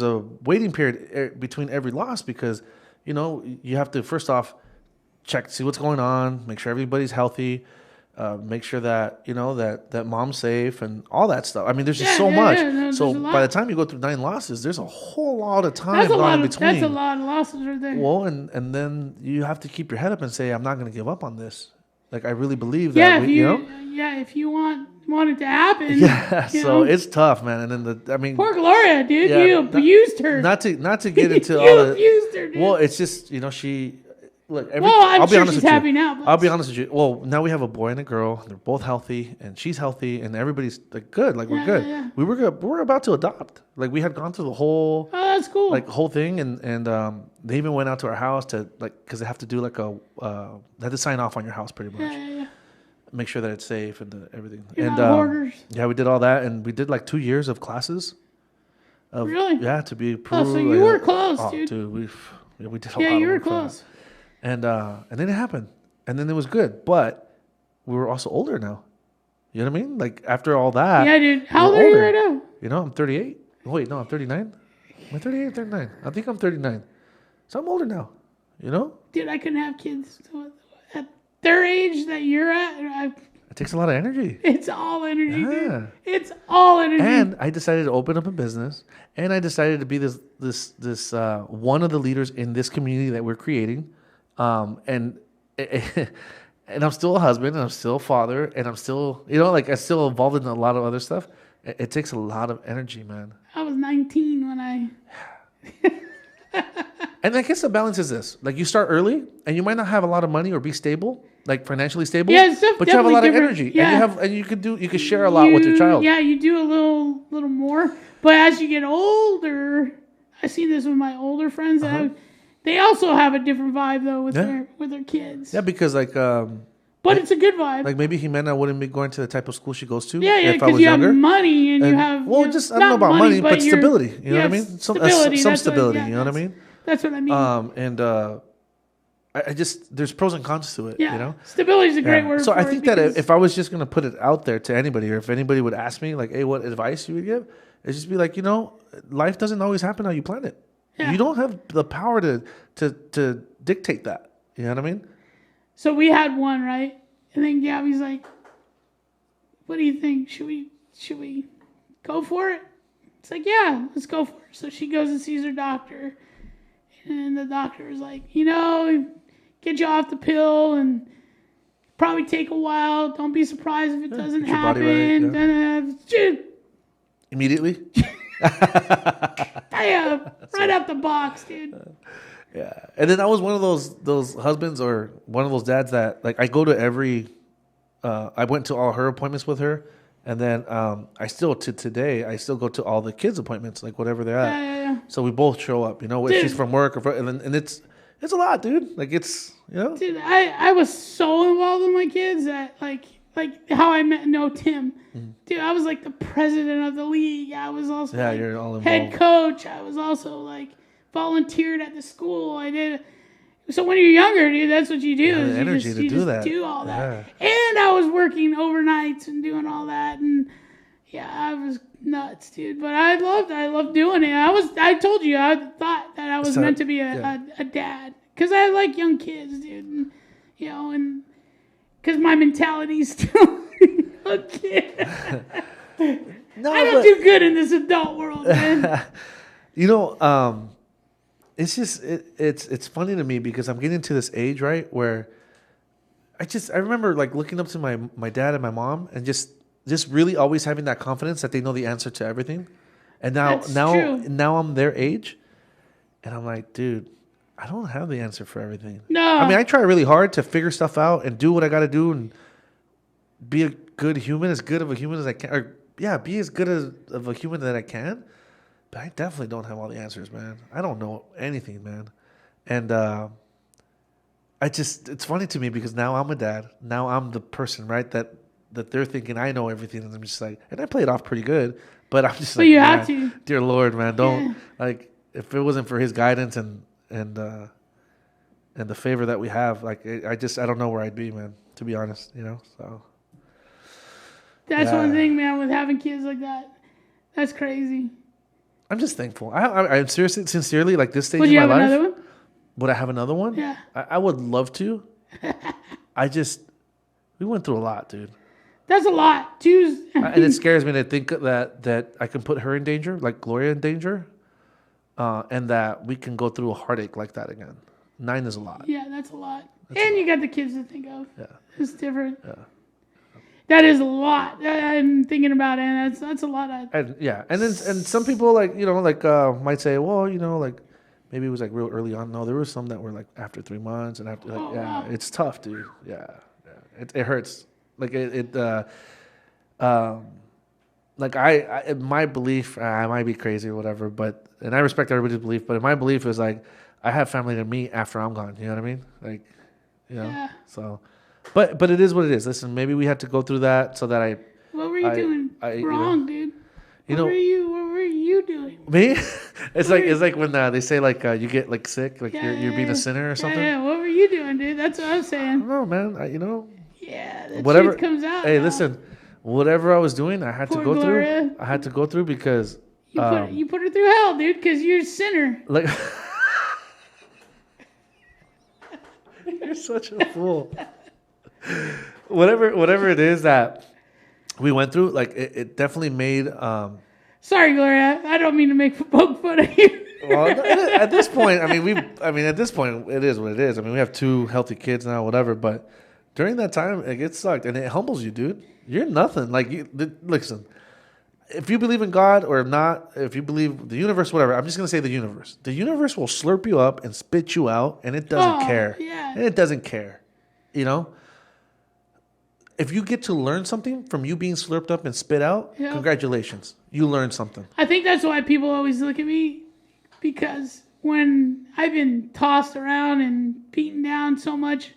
a waiting period between every loss because, you know, you have to first off check, see what's going on, make sure everybody's healthy, make sure that, you know, that mom's safe and all that stuff. I mean, there's just so much. No, So there's a lot. by the time you go through 9 losses, there's a whole lot of time That's a gone lot in of between. that's a lot of losses right there. Well, and then you have to keep your head up and say, I'm not going to give up on this. Like, I really believe Yeah, that, if you know? if you want it to happen. Yeah, you so know? it's tough, man. And then Poor Gloria, dude. Yeah, You abused her. not to get into You all the. abused her, dude. Well, it's just, you know, she. Look, I'm I'll be sure honest she's with happy you. now. But I'll be honest with you. Well, now we have a boy and a girl. They're both healthy, and she's healthy, and everybody's like good. Like we're good. Yeah. We were good. We were about to adopt. Like we had gone through the whole. Oh, that's cool. Like whole thing, and they even went out to our house to because they have to do like they have to sign off on your house pretty much. Yeah. Make sure that it's safe and everything. You're and not hoarders. yeah, we did all that, and we did like 2 years of classes. Really? Yeah, to be approved. Oh, so you were close, dude. Dude, we did a lot. Yeah, you of were work for that. close. And then it happened, and then it was good, but we were also older now. You know what I mean? Like after all that. Yeah, dude. How old we're are you older. right now? You know, I'm 38. Wait, no, I'm 39. Am I 38 or 39? I think I'm 39. So I'm older now. You know? Dude, I couldn't have kids at their age that you're at. It takes a lot of energy. It's all energy, Yeah. dude. It's all energy. And I decided to open up a business, and I decided to be this one of the leaders in this community that we're creating, and I'm still a husband, and I'm still a father, and I'm still, you know, like I'm still involved in a lot of other stuff. It takes a lot of energy, man. I was 19 when I. And I guess the balance is this: like you start early, and you might not have a lot of money or be stable, like financially stable. Yeah, it's but you have a lot of definitely energy, different. and you can share a lot with your child. Yeah, you do a little more. But as you get older, I see this with my older friends. They also have a different vibe though with their kids. Yeah, because but it's a good vibe. like maybe Jimena wouldn't be going to the type of school she goes to. Yeah, if I because was you younger. have money and you have. Well, you know, just I don't know about money, but you're- stability. You know what I mean? Stability. Some that's stability. What, you know what I mean? That's what I mean. And I just there's pros and cons to it. Yeah, You know. stability is a great word. So for I it think that because- if I was just gonna put it out there to anybody, or if anybody would ask me like, "Hey, what advice you would give?" It's just be like, you know, life doesn't always happen how you plan it. Yeah. You don't have the power to dictate that. You know what I mean? So we had one, right? And then Gabby's like, "What do you think? Should we go for it?" It's like, "Yeah, let's go for it." So she goes and sees her doctor, and the doctor is like, "You know, get you off the pill and probably take a while. Don't be surprised if it doesn't get your body happen." right, Immediately. Damn, right out the box, dude. Yeah, and then I was one of those husbands or one of those dads that like I go to every. I went to all her appointments with her, and then I still to today I still go to all the kids' appointments, like whatever they're at. Yeah. So we both show up, you know, if Dude. she's from work and it's a lot, dude. Like it's Dude, I was so involved with my kids that like how I know Tim. Dude, I was like the president of the league. I was also you're all involved. head coach. I was also like volunteered at the school. I did. So when you're younger, dude, that's what you do. the is you energy just, to you do just that. do all that. Yeah. And I was working overnights and doing all that, and yeah, I was nuts, dude. But I loved doing it. I told you, I thought that I was meant to be a dad because I like young kids, dude. And, you know, and because my mentality's still a kid. No, I don't do good in this adult world, man. You know, it's just it's funny to me because I'm getting to this age, right, where I remember like looking up to my dad and my mom and just really always having that confidence that they know the answer to everything. And That's true. now I'm their age, and I'm like, dude, I don't have the answer for everything. No. I mean, I try really hard to figure stuff out and do what I got to do and be a good human, as good of a human as I can, or be as good of a human that I can. But I definitely don't have all the answers, man. I don't know anything, man. And it's funny to me because now I'm a dad. Now I'm the person, right, that they're thinking I know everything, and I'm just like, and I play it off pretty good, but I'm just But like, you have man, to. dear Lord, man, don't like if it wasn't for his guidance and the favor that we have, like I don't know where I'd be, man. To be honest, So That's one thing, man. With having kids like that, that's crazy. I'm just thankful. I'm seriously, sincerely, like this stage Would in you my have life. another one? Would I have another one? Yeah. I would love to. We went through a lot, dude. That's a lot. Choose. And it scares me to think that I can put her in danger, like Gloria in danger, and that we can go through a heartache like that again. 9 is a lot. Yeah, that's a lot. And you got the kids to think of. Yeah. It's different. Yeah. That is a lot. I'm thinking about it, and that's a lot. And some people might say, well, like maybe it was like real early on. No, there were some that were like after 3 months and after wow. It's tough, dude. Yeah. It hurts. Like like my belief, I might be crazy or whatever, and I respect everybody's belief, but my belief is like I have family to meet after I'm gone. You know what I mean? Like, Yeah. So. But it is what it is. Listen, maybe we had to go through that so that What were you doing wrong, dude? What were you doing? Me? It's like when they say like you get like sick, like you're being a sinner or something. Yeah, what were you doing, dude? That's what I'm saying. No, man. Yeah, the whatever truth comes out. Hey, now. listen, whatever I was doing, I had Poor to go Gloria. through. I had to go through because you put her through hell, dude, because you're a sinner. like you're such a fool. Whatever it is that we went through, like it definitely made. Sorry, Gloria. I don't mean to poke fun at you. Well, at this point, at this point, it is what it is. I mean, we have 2 healthy kids now, whatever. But during that time, it sucked, and it humbles you, dude. You're nothing. Like, listen, if you believe in God or not, if you believe the universe, whatever. I'm just gonna say the universe. The universe will slurp you up and spit you out, and it doesn't care. Yeah. And it doesn't care. If you get to learn something from you being slurped up and spit out, congratulations. You learned something. I think that's why people always look at me, because when I've been tossed around and beaten down so much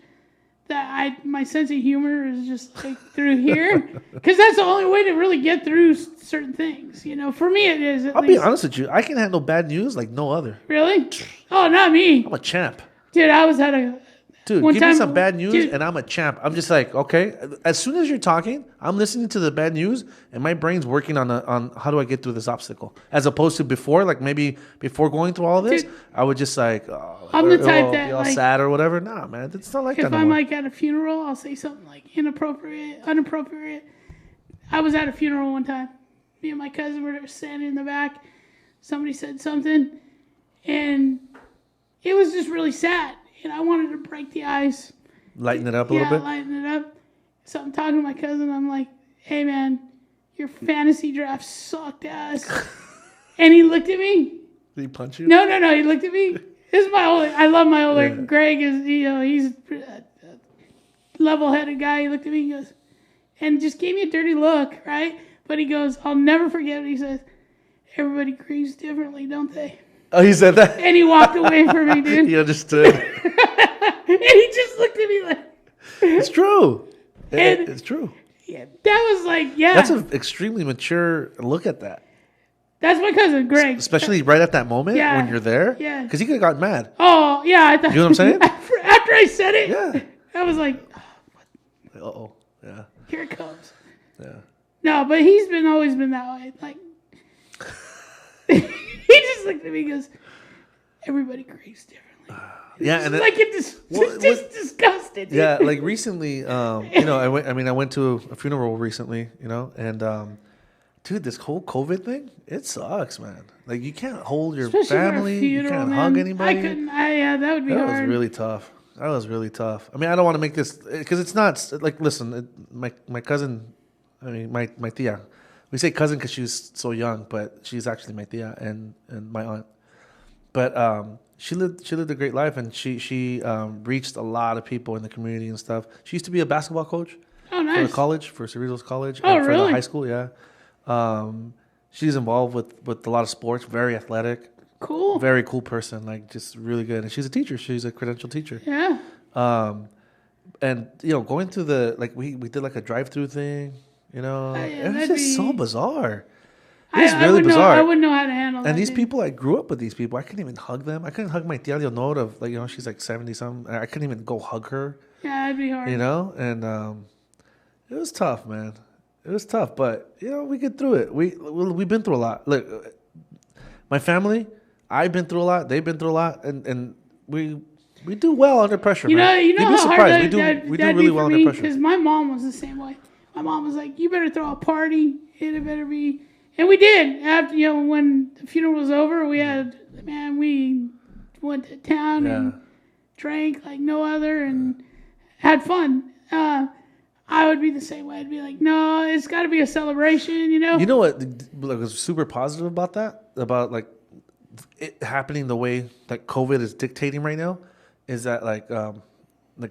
that my sense of humor is just like through here, because that's the only way to really get through certain things. For me it is. I'll be honest with you. I can handle bad news like no other. Really? Oh, not me. I'm a champ. Dude, I was at a... Dude, give me some bad news and I'm a champ. I'm just like, okay. As soon as you're talking, I'm listening to the bad news and my brain's working on how do I get through this obstacle. As opposed to before, like maybe before going through all of this, I would just like, I'm the type that be all sad or whatever. Nah, man, it's not like that no If I'm more. like at a funeral, I'll say something like inappropriate. I was at a funeral one time. Me and my cousin were standing in the back. Somebody said something and it was just really sad. And I wanted to break the ice. Lighten it up a little bit? Yeah, lighten it up. So I'm talking to my cousin. I'm like, hey, man, your fantasy draft sucked ass. And he looked at me. Did he punch you? No. He looked at me. This is my older. I love my older. Yeah. Greg is, he's a level-headed guy. He looked at me and goes, and just gave me a dirty look, right? But he goes, I'll never forget what he says. Everybody grieves differently, don't they? Oh, he said that? And he walked away from me, dude. He understood. And he just looked at me like... It's true. It's true. Yeah, that was like, yeah. That's an extremely mature look at that. That's my cousin, Greg. Especially right at that moment when you're there. Yeah. Because he could have gotten mad. Oh, yeah. I thought, you know what I'm saying? After I said it, yeah. I was like, uh-oh. Yeah. Here it comes. Yeah. No, but he's always been that way. Like, he just looked at me and goes, everybody grieves differently. Yeah, and like just disgusted. Dude. Yeah, like recently, I went to a funeral recently, and dude, this whole COVID thing, it sucks, man. Like you can't hold your family, you can't hug anybody. I couldn't. That would be hard. That was really tough. That was really tough. I mean, I don't want to make this because it's not like listen, my cousin, my tia. We say cousin because she was so young, but she's actually my tia and my aunt. But she lived a great life, and she reached a lot of people in the community and stuff. She used to be a basketball coach for the college, for Cerritos College, and for the high school. Yeah, she's involved with a lot of sports. Very athletic, cool, very cool person. Like just really good. And she's a teacher. She's a credentialed teacher. Yeah. And going through we did like a drive-through thing. It was just so bizarre. It's really bizarre. I wouldn't know how to handle that. And these dude. people, I grew up with these people. I couldn't even hug them. I couldn't hug my tia Leonor of like, she's like 70 something. I couldn't even go hug her, Yeah, that'd be hard. and it was tough, man. It was tough, but we get through it. We've been through a lot. Look, my family, I've been through a lot. They've been through a lot, and we do well under pressure. You know You'd be how surprised. hard We do really well under pressure. Because my mom was the same way. My mom was like, "You better throw a party. It better be," and we did. After when the funeral was over, we went to town and drank like no other and had fun. I would be the same way. I'd be like, no, it's got to be a celebration, You know what was super positive about that? About like it happening the way that COVID is dictating right now, is that like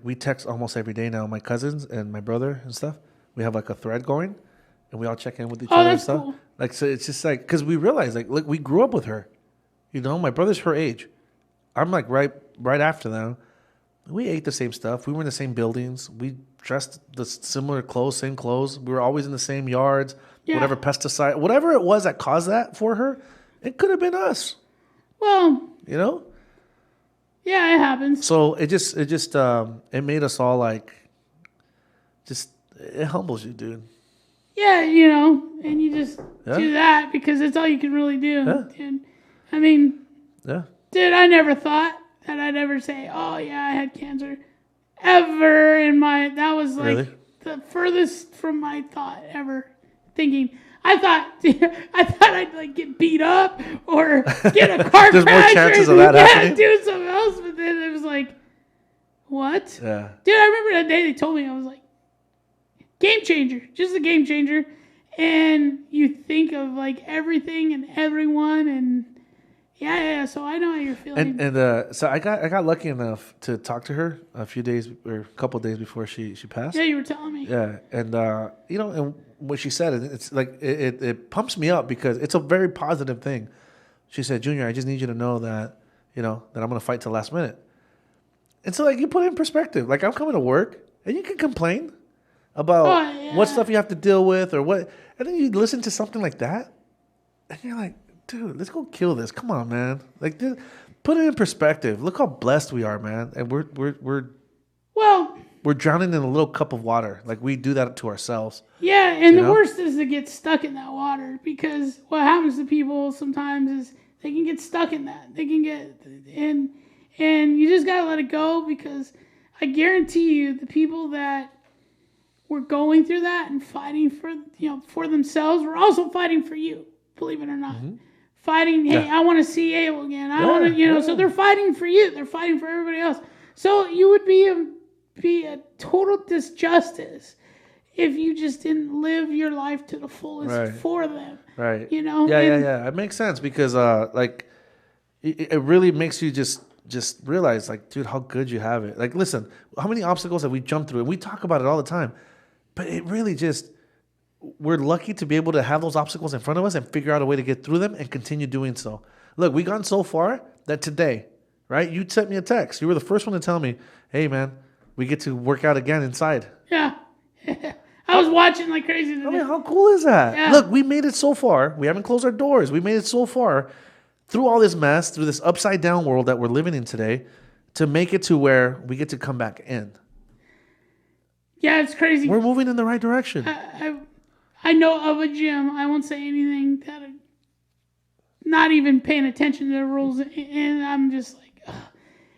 we text almost every day now. My cousins and my brother and stuff. We have like a thread going, and we all check in with each other and that's stuff. cool. Like so, it's just like because we realize like look, we grew up with her. My brother's her age. I'm like right after them. We ate the same stuff. We were in the same buildings. We dressed the similar clothes, same clothes. We were always in the same yards. Yeah. Whatever pesticide, whatever it was that caused that for her, it could have been us. Well, Yeah, it happens. So it made us all like, it humbles you, dude. Yeah, and you just do that because it's all you can really do. Yeah. Dude. I mean, Yeah. dude, I never thought that I'd ever say, "Oh yeah, I had cancer," ever in my. That was like Really? the furthest from my thought ever. Thinking, I thought I'd like get beat up or get a car There's more crash chances or of that happening? do something else. But then it was like, what? Yeah. Dude, I remember that day they told me, I was like, game changer, just a game changer. And you think of like everything and everyone and. Yeah. So I know how you're feeling. And so I got lucky enough to talk to her a couple of days before she passed. Yeah, you were telling me. Yeah, and and what she said, it's like it pumps me up because it's a very positive thing. She said, "Junior, I just need you to know that that I'm gonna fight till the last minute." And so like you put it in perspective. Like I'm coming to work and you can complain about what stuff you have to deal with or what, and then you listen to something like that, and you're like, dude, let's go kill this. Come on, man. Like, dude, put it in perspective. Look how blessed we are, man. And we're drowning in a little cup of water. Like we do that to ourselves. Yeah, and the worst is to get stuck in that water because what happens to people sometimes is they can get stuck in that. They can get and you just gotta let it go because I guarantee you the people that were going through that and fighting for themselves were also fighting for you. Believe it or not. Mm-hmm. Fighting, hey, I want to see Abel again. I want to, so they're fighting for you. They're fighting for everybody else. So you would be a total disjustice if you just didn't live your life to the fullest for them. Right. Yeah. It makes sense because like it really makes you just realize like, dude, how good you have it. Like, listen, how many obstacles have we jumped through? And we talk about it all the time, but it really we're lucky to be able to have those obstacles in front of us and figure out a way to get through them and continue doing so. Look, we've gone so far that today, right? You sent me a text. You were the first one to tell me, hey, man, we get to work out again inside. Yeah. I was watching like crazy today. I mean, how cool is that? Yeah. Look, we made it so far. We haven't closed our doors. We made it so far through all this mess, through this upside down world that we're living in today to make it to where we get to come back in. Yeah, it's crazy. We're moving in the right direction. I know of a gym. I won't say anything that not even paying attention to the rules, and I'm just like, ugh.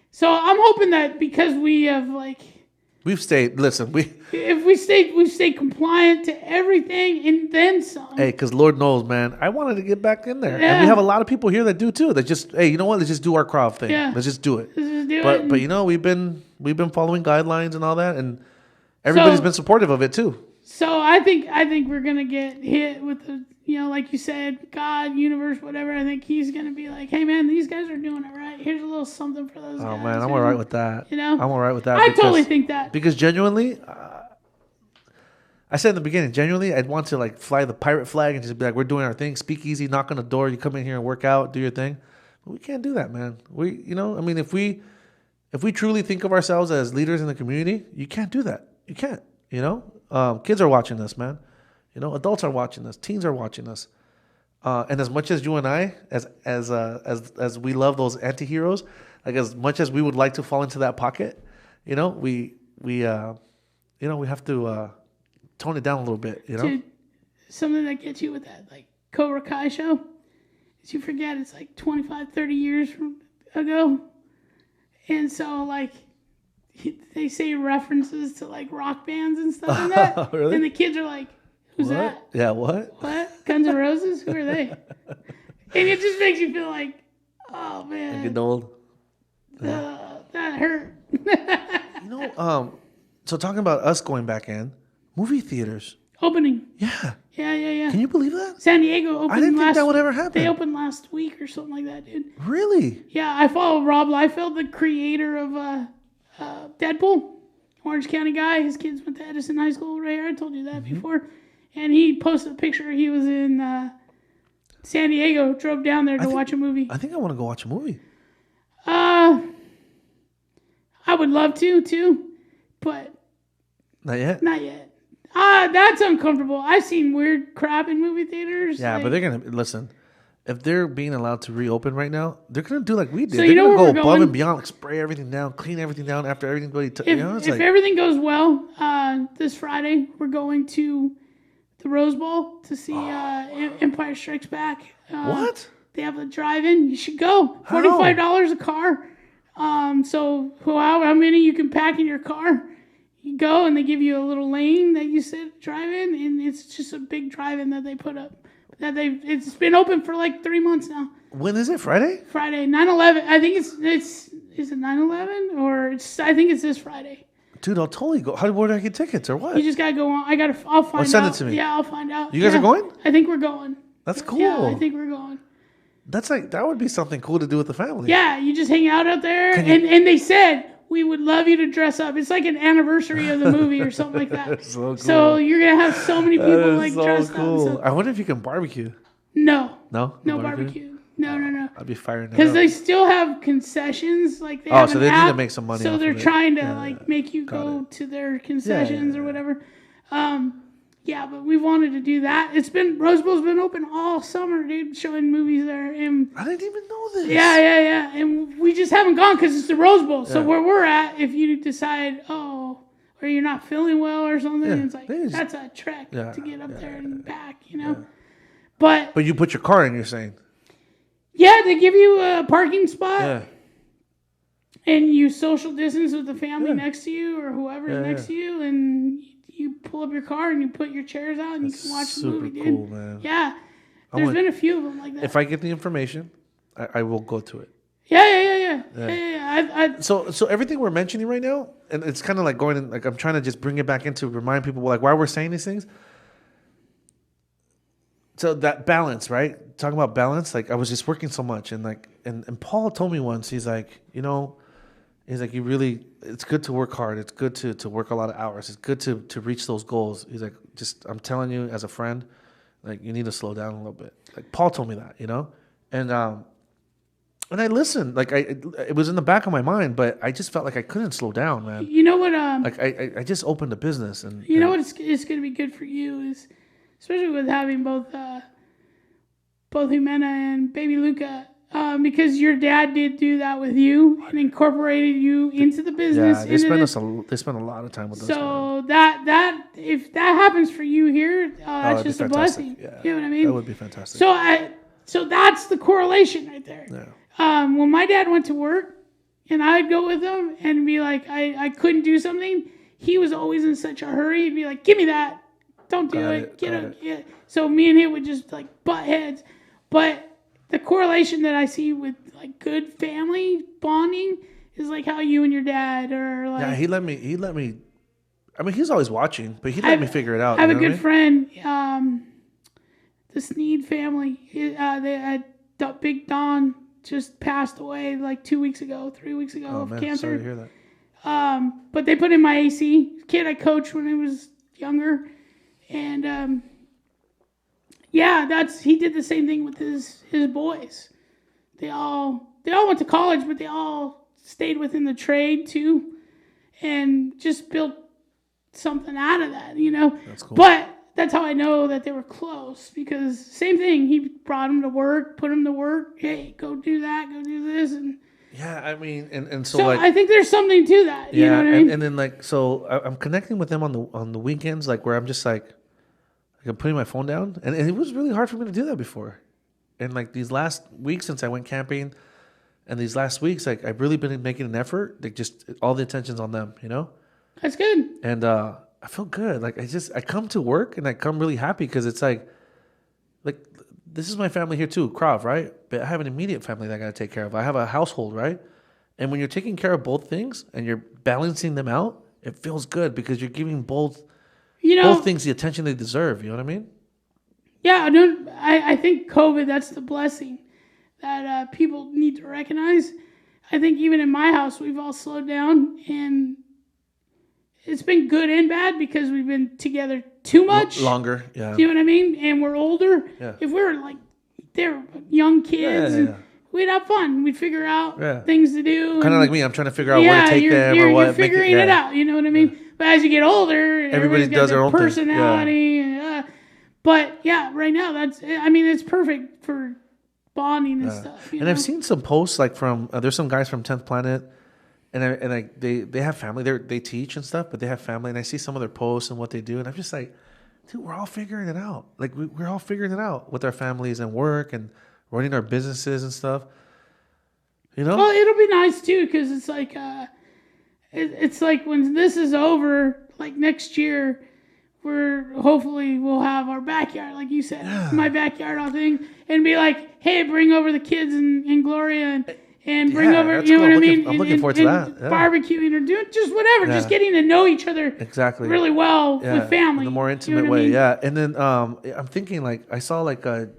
So I'm hoping that because we have like we've stayed. Listen, we've stayed compliant to everything and then some. Hey, because Lord knows, man, I wanted to get back in there, yeah. and we have a lot of people here that do too. That just, hey, you know what? Let's just do our crowd thing. Yeah. Let's just do it. Let's just do it. But we've been following guidelines and all that, and everybody's been supportive of it too. So I think we're gonna get hit with the like you said, God, universe, whatever. I think he's gonna be like, hey man, these guys are doing it right. Here's a little something for those guys. Oh man, I'm all right with that. I'm all right with that. I totally think that because genuinely, I said in the beginning, genuinely, I'd want to like fly the pirate flag and just be like, we're doing our thing. Speak easy, knock on the door. You come in here and work out, do your thing. But we can't do that, man. If we truly think of ourselves as leaders in the community, you can't do that. You can't. Kids are watching this, man. Adults are watching this. Teens are watching us. And as much as you and I, as we love those anti-heroes, like as much as we would like to fall into that pocket, you know, we have to tone it down a little bit, you know? Dude, something that gets you with that, like, Cobra Kai show, is you forget it's like 25, 30 years ago. And so, like, they say references to, like, rock bands and stuff and that. Really? And the kids are like, who's What? that? Yeah, what? What? Know, Guns N' Roses? Who are they? And it just makes you feel like, oh man, Getting old. that hurt. You know, so talking about us going back in, movie theaters. Opening. Yeah. Yeah. Can you believe that? San Diego opened. I didn't think that would ever happen. They opened last week or something like that, dude. Really? Yeah, I follow Rob Liefeld, the creator of Deadpool, Orange County guy. His kids went to Edison High School right here. I told you that before. And he posted a picture. He was in San Diego, drove down there to watch a movie. I think I want to go watch a movie. I would love to, too, but Not yet? not yet. That's uncomfortable. I've seen weird crap in movie theaters. Yeah, but they're going to, listen, if they're being allowed to reopen right now, they're going to do like we did. So they're you know going to where go we're above going? and beyond, like spray everything down, clean everything down after everybody, If everything goes well, this Friday, we're going to the Rose Bowl to see Empire Strikes Back. What? They have a drive-in. You should go. How? $45 a car. So how many you can pack in your car? You go and they give you a little lane that you drive in, and it's just a big drive-in that they put up. It's been open for like 3 months now. When is it? Friday? Friday, 9/11. I think is it 9/11 or I think it's this Friday. Dude, I'll totally go. Where do I get tickets or what? You just gotta go on. I'll find out. Send it to me. Yeah, I'll find out. You guys are going? I think we're going. That's cool. Yeah, I think we're going. That's like, that would be something cool to do with the family. Yeah, you just hang out there, and they said we would love you to dress up. It's like an anniversary of the movie or something like that. That's so cool. So you're gonna have so many people like so dressed cool. up. So. I wonder if you can barbecue. No. No? No barbecue. No. I'd be firing it Because up. they still have concessions. Like they have so an they need app, to make some money So off they're of it. trying to Yeah, make you go to their concessions Yeah. or whatever. Yeah, but we wanted to do that. Rose Bowl's been open all summer, dude, showing movies there. And I didn't even know this. yeah. And we just haven't gone because it's the Rose Bowl. So Yeah. where we're at, if you decide, or you're not feeling well or something, Yeah, it's like, that's a trek to get up there and back, you know? Yeah. But you put your car in, you're saying? Yeah, they give you a parking spot. Yeah. And you social distance with the family next to you or whoever's next to you, and you pull up your car and you put your chairs out and you can watch the movie, dude. Super cool, man. Yeah. There's been a few of them like that. If I get the information, I will go to it. Yeah. So everything we're mentioning right now, and it's kind of like going in, like I'm trying to just bring it back into remind people like why we're saying these things. So that balance, right? Talking about balance, like I was just working so much, and like and Paul told me once, he's like, it's good to work hard. It's good to work a lot of hours. It's good to reach those goals. He's like, I'm telling you as a friend, like you need to slow down a little bit. Like Paul told me that, and I listened. Like it was in the back of my mind, but I just felt like I couldn't slow down, man. You know what? Like I just opened a business, and you know what? It's going to be good for you is, especially with having both Jimena and baby Luca. Because your dad did do that with you and incorporated you into the business. Yeah, they spent a lot of time with us. So that if that happens for you here, that's just a blessing. Yeah. You know what I mean? That would be fantastic. So that's the correlation right there. Yeah. When my dad went to work, and I'd go with him and be like, I couldn't do something. He was always in such a hurry. He'd be like, "Give me that! Don't do it! Get it!" Yeah. So me and him would just like butt heads, but. The correlation that I see with like good family bonding is like how you and your dad are like. Yeah, he let me. I mean, he's always watching, but he let me figure it out. I have a good friend, the Sneed family. Big Don just passed away like 3 weeks ago of cancer. Sorry to hear that. But they put in my AC. Kid I coached when I was younger, and he did the same thing with his boys. They all went to college, but they all stayed within the trade too, and just built something out of that, That's cool. But that's how I know that they were close, because same thing. He brought him to work, put him to work. Hey, go do that, go do this, and Yeah, I mean, and so so like, I think there's something to that. You know what I mean? and then like, so I'm connecting with them on the weekends, like where I'm just like I'm putting my phone down, and it was really hard for me to do that before. And like these last weeks since I went camping, and these last weeks, like I've really been making an effort. Like just all the attention's on them, you know. That's good. And I feel good. Like I come to work and I come really happy because it's like this is my family here too, Krav, right? But I have an immediate family that I got to take care of. I have a household, right? And when you're taking care of both things and you're balancing them out, it feels good because you're giving both things the attention they deserve. You know what I mean? Yeah, I think COVID, that's the blessing that people need to recognize. I think even in my house, we've all slowed down, and it's been good and bad because we've been together too much. Longer, yeah. Do you know what I mean? And we're older. Yeah. If we were like, they're young kids, and we'd have fun. We'd figure out things to do. Kind of like me. I'm trying to figure out where to take them or what. You're figuring it out. You know what I mean? But as you get older, everybody does their own personality. But yeah, right now it's perfect for bonding and stuff. And I've seen some posts like from there's some guys from 10th Planet, and they have family. They teach and stuff, but they have family. And I see some of their posts and what they do, and I'm just like, dude, we're all figuring it out. Like we're all figuring it out with our families and work and running our businesses and stuff. You know? Well, it'll be nice too, because it's like it's like when this is over, like next year, we'll have our backyard, like you said, my backyard all thing, and be like, hey, bring over the kids and Gloria and bring over, you know what I mean? I'm looking forward to that. Yeah. Barbecuing or doing just whatever, just getting to know each other really well with family. In a more intimate way, yeah. And then I'm thinking like I saw like a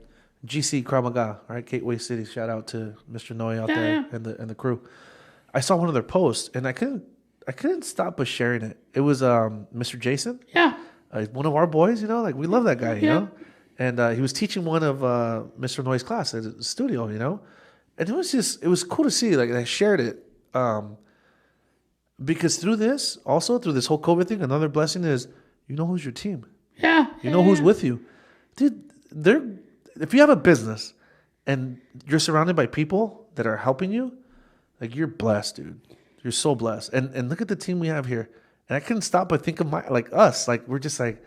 GC Krav Maga, right? Gateway City. Shout out to Mr. Noe out there and the crew. I saw one of their posts and I couldn't stop but sharing it. It was Mr. Jason. Yeah. One of our boys, you know, like we love that guy, you know, and he was teaching one of Mr. Noy's class at the studio, you know, and it was cool to see, like I shared it, because through this whole COVID thing, another blessing is, you know, who's your team, you know who's with you, dude. If you have a business and you're surrounded by people that are helping you, like you're blessed, dude. You're so blessed, and look at the team we have here. And I couldn't stop but think of us. Like, we're just like,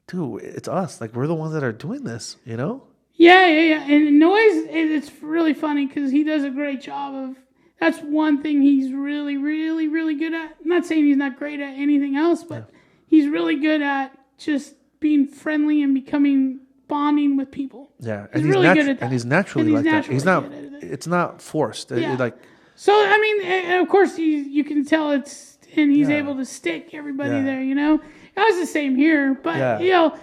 dude, it's us. Like, we're the ones that are doing this, you know? Yeah. And Noise, it's really funny because he does a great job of, that's one thing he's really, really, really good at. I'm not saying he's not great at anything else, but he's really good at just being friendly and bonding with people. Yeah. He's really good at that. And he's naturally like that. It's not forced. Yeah. So, I mean, of course, you can tell and he's able to stick everybody there, you know. That was the same here, but you know.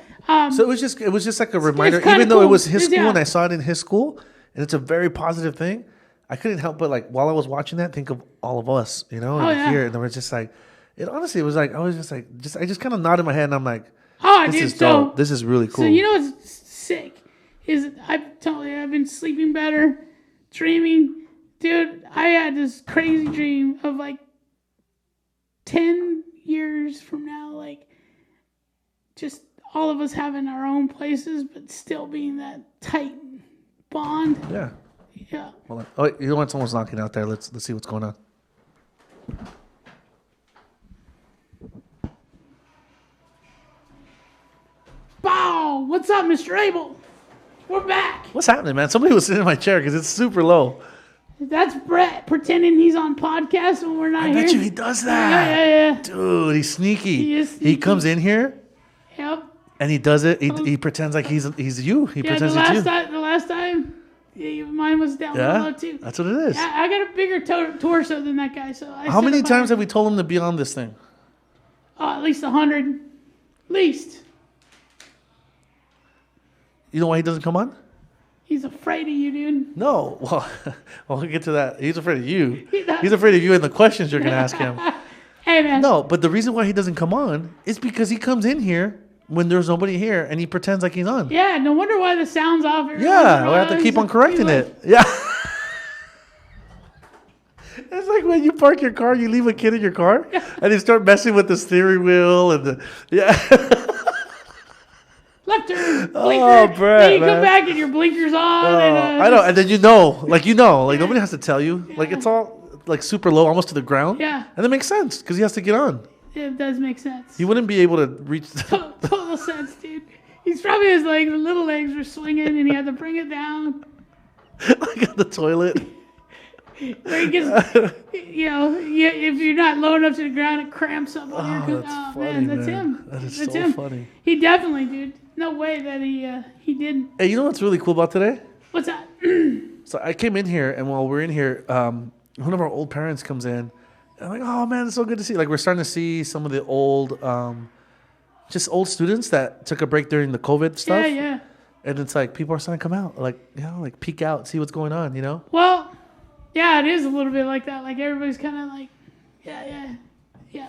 So it was just like a reminder, even though it was his school and I saw it in his school, and it's a very positive thing. I couldn't help but like while I was watching that, think of all of us, you know, here, and then we're just like, it honestly was like I was just like, I just kind of nodded my head, and I'm like, this is dope. This is really cool. So you know what's sick is I've been sleeping better, dreaming, dude. I had this crazy dream of like 10 years from now, like just all of us having our own places, but still being that tight bond. Yeah. Yeah. Well, oh, you know what? Someone's knocking out there. Let's see what's going on. Bow! What's up, Mr. Abel? We're back. What's happening, man? Somebody was sitting in my chair because it's super low. That's Brett pretending he's on podcast when we're not here. I bet you he does that. Yeah. Dude, he's sneaky. He is sneaky. He comes in here. Yep. And he does it. He pretends like he's you. He pretends it's you. The last time, mine was down below too. That's what it is. Yeah, I got a bigger torso than that guy. So how many times have we told him to be on this thing? At least 100. At least. You know why he doesn't come on? He's afraid of you, dude. No. Well, we'll get to that. He's afraid of you. He's afraid of you and the questions you're going to ask him. Hey, man. No, but the reason why he doesn't come on is because he comes in here when there's nobody here and he pretends like he's on. Yeah, no wonder why the sound's off. Yeah, we have to keep on correcting it. Yeah. It's like when you park your car, you leave a kid in your car, and they start messing with the steering wheel and left turn, blinker. Oh, Brett, then you man. come back and your blinker's on. I know, and then like nobody has to tell you. Yeah. Like it's all like super low, almost to the ground. Yeah. And that makes sense because he has to get on. It does make sense. He wouldn't be able to reach. Total sense, dude. He's probably his like the little legs were swinging and he had to bring it down. Like on the toilet. Where he gets, if you're not low enough to the ground, it cramps up on you. That's funny, man, that's man. him. That is That's so him. funny. He definitely, dude. No way that he didn't. Hey, you know what's really cool about today? What's that? So I came in here, and while we're in here, one of our old parents comes in. And I'm like, oh man, it's so good to see. Like we're starting to see some of the old, just old students that took a break during the COVID stuff. Yeah. And it's like people are starting to come out, like like peek out, see what's going on, Well, yeah, it is a little bit like that. Like everybody's kind of like, yeah.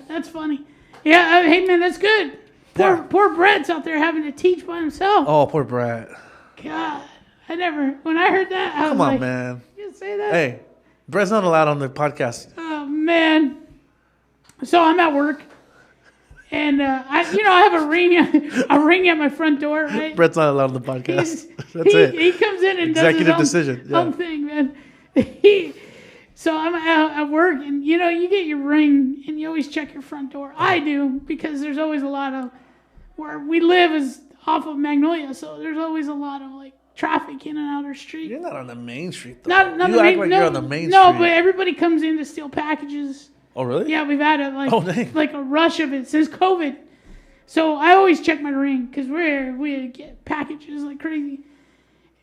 That's funny. Yeah, hey man, that's good. Poor Brett's out there having to teach by himself. Oh, poor Brett. God, when I heard that, I was Come on, like, man. You didn't say that? Hey, Brett's not allowed on the podcast. Oh man. So I'm at work. And I have a ring at my front door, right? Brett's not allowed on the podcast. He comes in and Executive does his decision. own thing, man. So I'm at work, and you get your ring, and you always check your front door. I do because there's always a lot of where we live is off of Magnolia, so there's always a lot of like traffic in and out our street. You're not on the main street, though. Not you the act main, like no, you're on the main street. No, but everybody comes in to steal packages. Oh, really? Yeah, we've had like a rush of it since COVID. So I always check my ring because we get packages like crazy.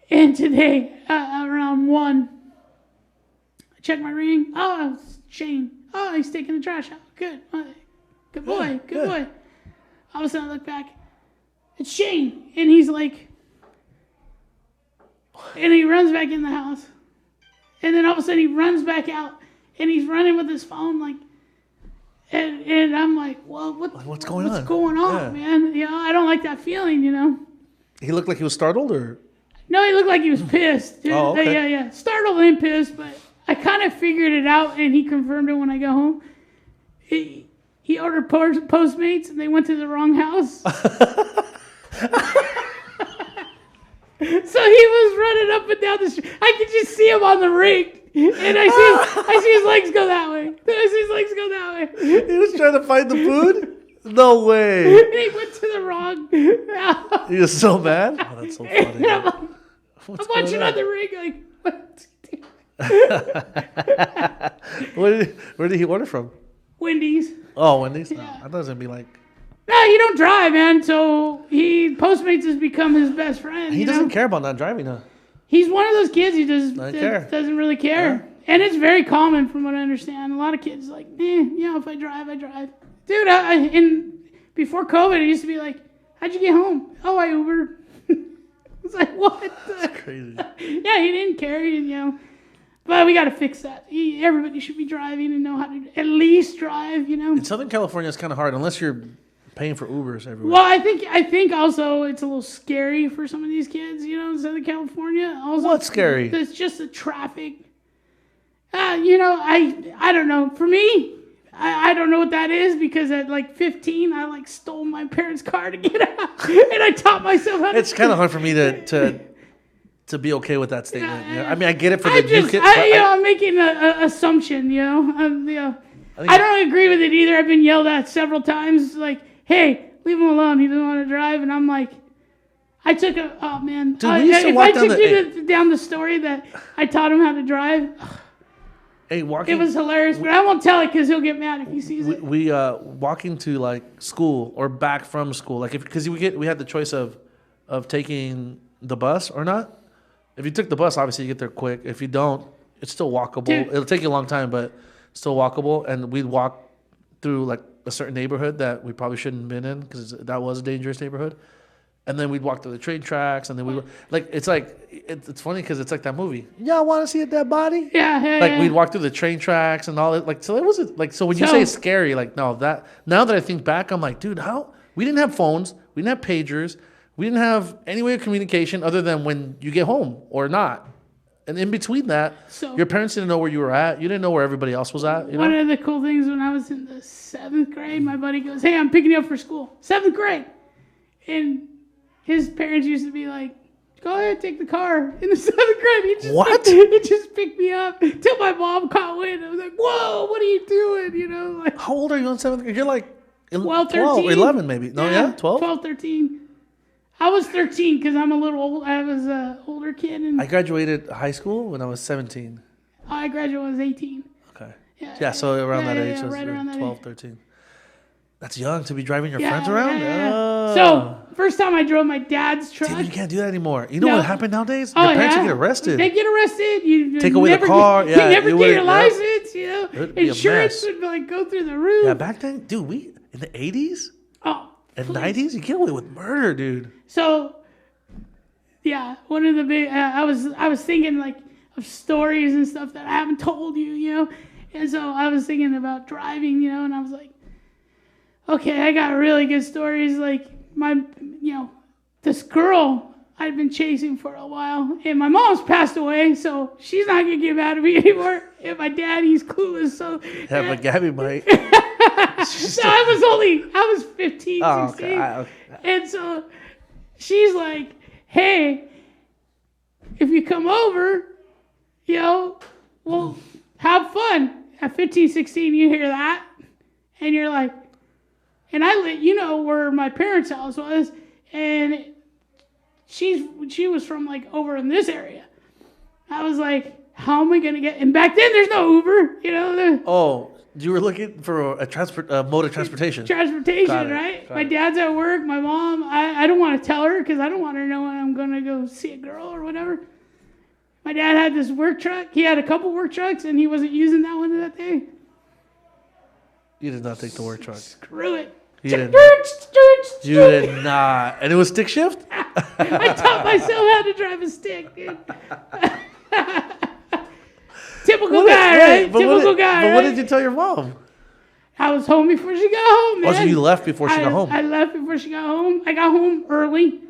And today, around 1, I check my ring. Oh, it's Shane. Oh, he's taking the trash out. Good. Good boy. Good boy. All of a sudden I look back. It's Shane. And he's like, and he runs back in the house. And then all of a sudden he runs back out. And he's running with his phone, like, and I'm like, well, what's going on, man? I don't like that feeling, He looked like he was startled, or? No, he looked like he was pissed. Dude. Oh, okay. Yeah. Startled and pissed, but I kind of figured it out, and he confirmed it when I got home. He ordered Postmates, and they went to the wrong house. So he was running up and down the street. I could just see him on the ring. And I see his legs go that way. He was trying to find the food? No way. And he went to the wrong house. He was so mad? Oh, that's so funny. And I'm watching on the ring like, what? Where did he order from? Wendy's. Oh, Wendy's? Yeah. No, I thought it was going to be like... No, you don't drive, man. So Postmates has become his best friend. He doesn't care about not driving, huh? He's one of those kids who doesn't really care. Yeah. And it's very common from what I understand. A lot of kids like, if I drive, I drive. Dude, and before COVID, it used to be like, how'd you get home? Oh, I Ubered. It's like, what? That's crazy. Yeah, he didn't care, But we got to fix that. Everybody should be driving and know how to at least drive, In Southern California, it's kind of hard unless you're paying for Ubers everywhere. Well, I think also it's a little scary for some of these kids, in Southern California. Also, what's scary? It's just the traffic. I don't know. For me, I don't know what that is because at like 15, I like stole my parents' car to get out, and I taught myself how to. It's kind of hard for me to be okay with that statement. I mean, I get it for the new kids. I'm making an assumption. I don't agree with it either. I've been yelled at several times, like, "Hey, leave him alone. He doesn't want to drive." And I'm like, I took oh man, dude, we used to walk down the story that I taught him how to drive. Hey, it was hilarious, but I won't tell it because he'll get mad if he sees it. We walking to like school or back from school, like because we had the choice of taking the bus or not. If you took the bus, obviously you get there quick. If you don't, it's still walkable. Dude. It'll take you a long time, but still walkable. And we'd walk through like a certain neighborhood that we probably shouldn't have been in because that was a dangerous neighborhood. And then we'd walk to the train tracks, and then we were like, it's funny because it's like that movie. Y'all want to see a dead body? Yeah. We'd walk through the train tracks and all that. Like, so it wasn't like, so when you say it's scary, like, no, that now that I think back, I'm like, dude, how we didn't have phones, we didn't have pagers, we didn't have any way of communication other than when you get home or not. And in between that, your parents didn't know where you were at. You didn't know where everybody else was at. One of the cool things when I was in the 7th grade, my buddy goes, "Hey, I'm picking you up for school." 7th grade, and his parents used to be like, go ahead, take the car. In the 7th grade, he just picked me up till my mom caught wind. I was like, whoa, what are you doing? You know, like, How old are you in 7th grade? You're like 12, 13. 11 maybe. No, yeah? 12? 12, 13. I was 13 because I'm a little old. I was an older kid. And I graduated high school when I was 17. I graduated when I was 18. Okay. Yeah, So around that age. Yeah, So right around that 12, age. 13. That's young to be driving your friends around? Yeah. Oh. So, first time I drove my dad's truck. Dude, you can't do that anymore. You know No. what happened nowadays? Your parents would get arrested. They get arrested. You Take away the never car. Get, Yeah, you never you get would- your yeah. license. You know, It would be a insurance mess. would like go through the roof. Yeah, back then, dude, we in the 80s Oh, and please. 90s, you get away with murder, dude. So, yeah, one of the big. I was thinking like of stories and stuff that I haven't told you, you know, and so I was thinking about driving, you know, and I was like, okay, I got really good stories. Like this girl I'd been chasing for a while, and my mom's passed away, so she's not gonna get mad at me anymore. And my dad, he's clueless, so Yeah, but Gabby might. so I was 15, 16. Okay. And so she's like, hey, if you come over, you know, well, have fun. At 15, 16, you hear that, and you're like, and I let you know where my parents' house was, and she was from like over in this area. I was like, how am I gonna get? And back then, there's no Uber, you know. Oh, you were looking for a mode of transportation. Transportation, right? Got My it. dad's at work. My mom, I don't want to tell her because I don't want her to know when I'm gonna go see a girl or whatever. My dad had this work truck. He had a couple work trucks, and he wasn't using that one that day. You did not take the work truck. Screw it. You did not. And it was stick shift? I taught myself how to drive a stick, dude. Typical guy, right? Typical guy, But what right? did you tell your mom? I was home before she got home, man. Oh, so you left before she got home? I left before she got home. I got home early.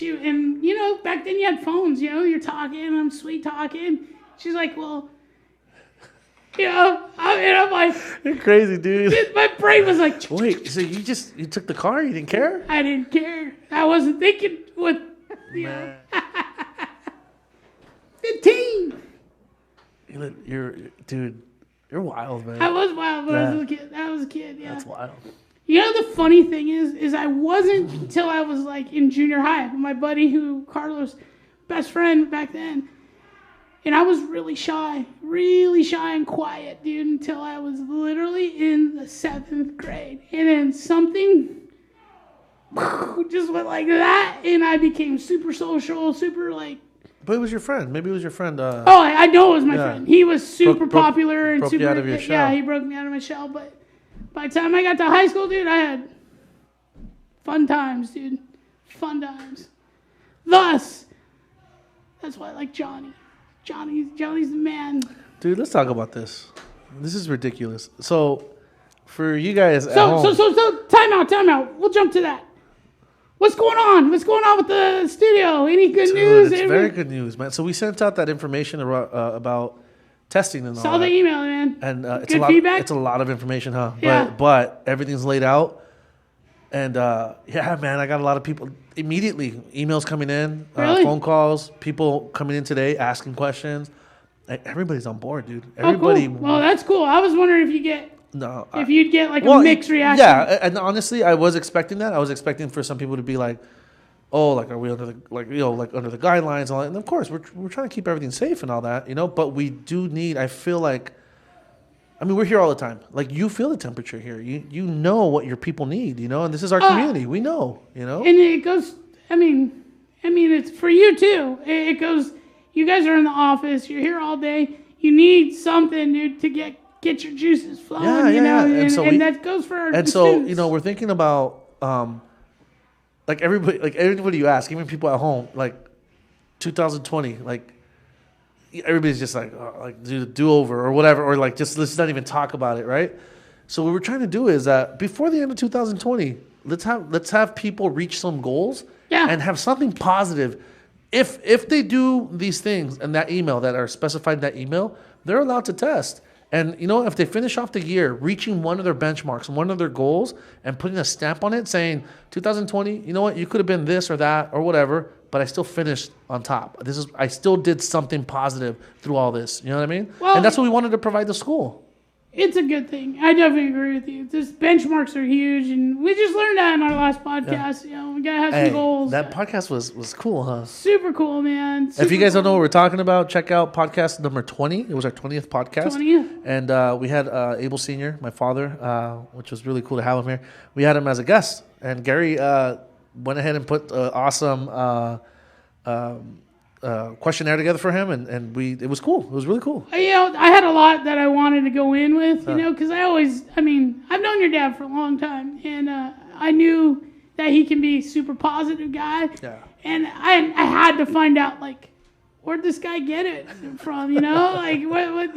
And you know, back then you had phones, you know, you're talking, I'm sweet talking. She's like, well, you know, I'm like, You're crazy, dude. my brain was like, Wait, so you took the car? You didn't care? I didn't care. I wasn't thinking what, you know. 15. You're wild, man. I was wild, but Yeah. I was a kid, yeah. That's wild. You know, the funny thing is I wasn't until I was like in junior high. My buddy Carlos, best friend back then, and I was really shy and quiet, dude, until I was literally in the 7th grade. And then something just went like that, and I became super social, super like. But it was your friend. Maybe it was your friend. Oh, I know it was my Yeah. friend. He was super Broke popular and you super. out of your Yeah, shell. he broke me out of my shell. But by the time I got to high school, dude, I had fun times, dude. Fun times. Thus, that's why I like Johnny. Johnny's the man. Dude, let's talk about this. This is ridiculous. So, for you guys at So home. time out. We'll jump to that. What's going on? What's going on with the studio? Any good Dude, news? it's very good news, man. So we sent out that information about testing and all Saw the that. email, man. And it's Good a lot. feedback? It's a lot of information, huh? Yeah. But everything's laid out. And yeah, man, I got a lot of people immediately. Emails coming in, Really? phone calls, people coming in today asking questions. Everybody's on board, dude. Oh, Everybody. cool. Well, that's cool. I was wondering if you'd get like a mixed reaction. Yeah, and honestly, I was expecting that. I was expecting for some people to be like, "Oh, like are we under the under the guidelines and all that?" And of course, we're trying to keep everything safe and all that, you know. But we do need. I feel like, I mean, we're here all the time. Like you feel the temperature here. You know what your people need, you know. And this is our community. We know, you know. And it goes. I mean, it's for you too. It goes. You guys are in the office. You're here all day. You need something, dude, to get your juices flowing. You know, yeah. and that goes for our And the so students. you know, we're thinking about like everybody you ask, even people at home, like 2020, like everybody's just like do over or whatever, or like just let's not even talk about it, right? So what we're trying to do is that before the end of 2020, let's have people reach some goals and have something positive. If they do these things in that email that are specified in that email, they're allowed to test. And you know, if they finish off the year reaching one of their benchmarks, one of their goals, and putting a stamp on it saying 2020, you know what, you could have been this or that or whatever, but I still finished on top. I still did something positive through all this. You know what I mean? Well, and that's what we wanted to provide the school. It's a good thing. I definitely agree with you. This benchmarks are huge, and we just learned that in our last podcast. You know, we gotta have some goals. That podcast was cool, huh? Super cool, man. If you guys don't know what we're talking about, check out podcast number 20. It was our 20th podcast. 20th. And we had Abel Senior, my father, which was really cool to have him here. We had him as a guest. And Gary went ahead and put an awesome questionnaire together for him, and it was cool. It was really cool. You know, I had a lot that I wanted to go in with, you know, because I've known your dad for a long time, and I knew that he can be a super positive guy. Yeah. And I had to find out, like, where'd this guy get it from, you know? Like, what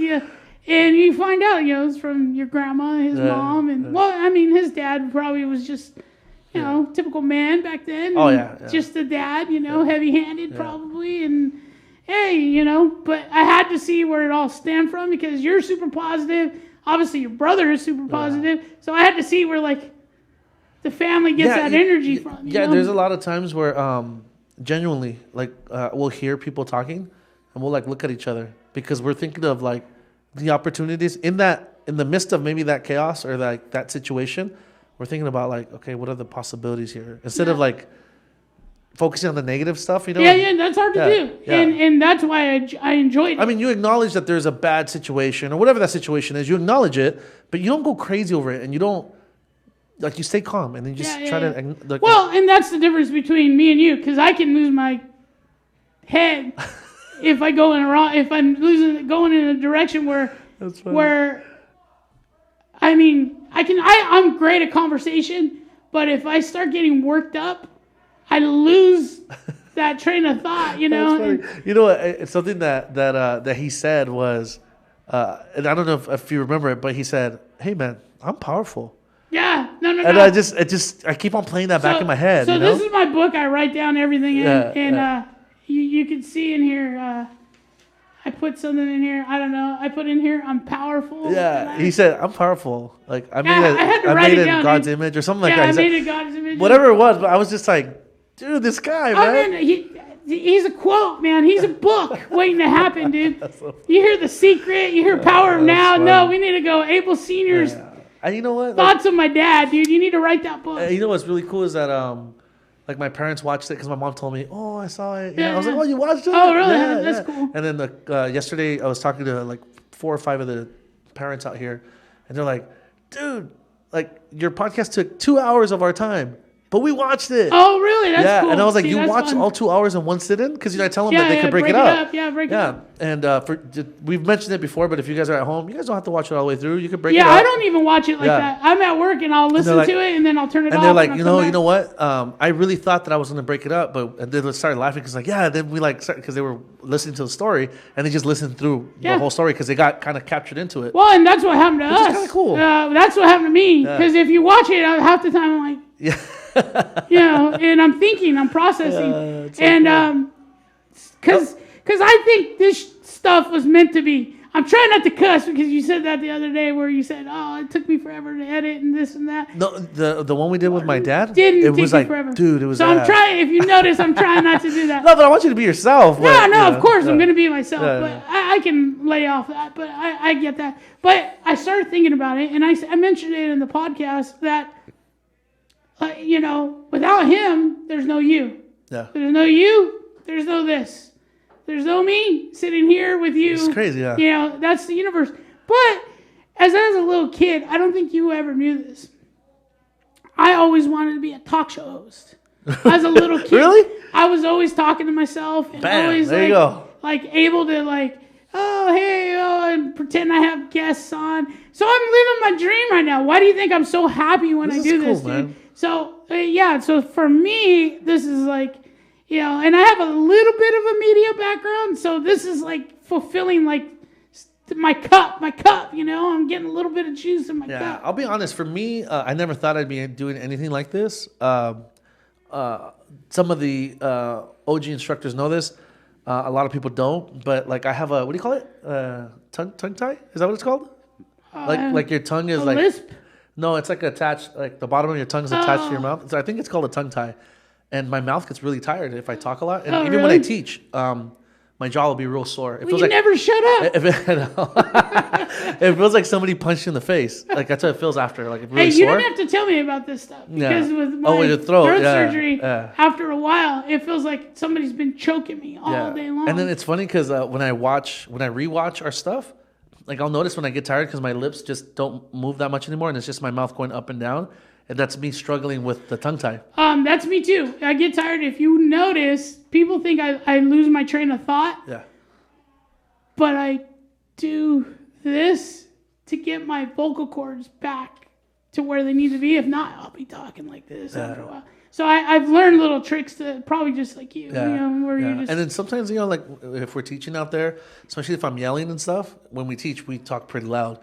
and you find out, you know, it's from your grandma, his mom, and, well, I mean, his dad probably was just, you know, typical man back then. Oh, yeah. Just the dad, you know, heavy-handed probably. And, hey, you know, but I had to see where it all stemmed from because you're super positive. Obviously, your brother is super positive. So I had to see where, like, the family gets that energy from. You know? There's a lot of times where genuinely, like, we'll hear people talking and we'll, like, look at each other because we're thinking of, like, the opportunities in the midst of maybe that chaos or, like, that situation. We're thinking about, like, okay, what are the possibilities here? Instead of, like, focusing on the negative stuff, you know? Yeah, that's hard to do. Yeah. And that's why I enjoyed it. I mean, you acknowledge that there's a bad situation or whatever that situation is. You acknowledge it, but you don't go crazy over it, and you don't, like, you stay calm, and then you just try to... Like, well, and that's the difference between me and you, because I can lose my head if I go if I'm going in a direction where I mean, I'm great at conversation, but if I start getting worked up, I lose that train of thought, you know. You know, it's something that he said was, and I don't know if you remember it, but he said, "Hey, man, I'm powerful." Yeah, no. And I keep on playing that back in my head. So you know? This is my book. I write down everything in, and you can see in here. I put something in here. I don't know. I put in here, I'm powerful. Yeah, he said, I'm powerful. Like, I made it in God's image or something like that. I made it in God's image. Whatever it was, but I was just like, dude, this guy, man. I mean, he's a quote, man. He's a book waiting to happen, dude. You hear The Secret. You hear Power of Now. Funny. No, we need to go. Abel Senior's And you know what? thoughts of my dad, dude. You need to write that book. You know what's really cool is that, like, my parents watched it because my mom told me, "Oh, I saw it." Yeah. I was like, "Oh, you watched it?" Oh, really? That's cool. And then yesterday, I was talking to like 4 or 5 of the parents out here, and they're like, "Dude, like, your podcast took 2 hours of our time, but we watched it." Oh, really? That's cool. And I was like, See, "You watched all 2 hours in one sitting?" Because I tell them that they could break it up. Break it up. And we've mentioned it before, but if you guys are at home, you guys don't have to watch it all the way through. You could break it up. Yeah, I don't even watch it like that. I'm at work and I'll listen to it and then I'll turn it off. And they're like, you know what? I really thought that I was going to break it up, and then they started laughing because then we because they were listening to the story and they just listened through the whole story because they got kind of captured into it. Well, and that's what happened to us. Which is kind of cool. That's what happened to me because if you watch it, half the time I'm like, you know, and I'm thinking, I'm processing, and because I think this stuff was meant to be. I'm trying not to cuss because you said that the other day where you said, "Oh, it took me forever to edit and this and that." No, the one we did with my dad didn't. It was like, forever. Dude, it was. So I'm trying. If you notice, I'm trying not to do that. No, but I want you to be yourself. No, of course I'm going to be myself. But I can lay off that. But I get that. But I started thinking about it, and I mentioned it in the podcast that, you know, without him, there's no you. Yeah. There's no you. There's no this. There's no me sitting here with you. It's crazy, yeah. You know, that's the universe. But as a little kid, I don't think you ever knew this. I always wanted to be a talk show host. As a little kid. Really? I was always talking to myself and always there you go. like able to and pretend I have guests on. So I'm living my dream right now. Why do you think I'm so happy when I do this, man. dude? So so for me, this is like, you know, and I have a little bit of a media background, so this is like fulfilling like my cup, you know. I'm getting a little bit of juice in my cup. Yeah, I'll be honest. For me, I never thought I'd be doing anything like this. Some of the OG instructors know this. A lot of people don't, but like I have a, what do you call it? Tongue tie? Is that what it's called? Like your tongue is A like lisp? no, it's like attached. Like the bottom of your tongue is attached to your mouth. So I think it's called a tongue tie. And my mouth gets really tired if I talk a lot. And even when I really? teach, my jaw will be real sore. It Well, you never shut up. It feels like somebody punched you in the face. Like that's how it feels after. Like really Hey, you sore. don't have to tell me about this stuff because with my Oh, with your throat, surgery, yeah. after a while, it feels like somebody's been choking me all day long. And then it's funny because when I rewatch our stuff, like I'll notice when I get tired because my lips just don't move that much anymore, and it's just my mouth going up and down, and that's me struggling with the tongue tie. That's me too. I get tired. If you notice, people think I lose my train of thought. Yeah. But I do this to get my vocal cords back to where they need to be. If not, I'll be talking like this after a while. So I've learned little tricks to probably just like you, where you just... And then sometimes, like if we're teaching out there, especially if I'm yelling and stuff, when we teach, we talk pretty loud.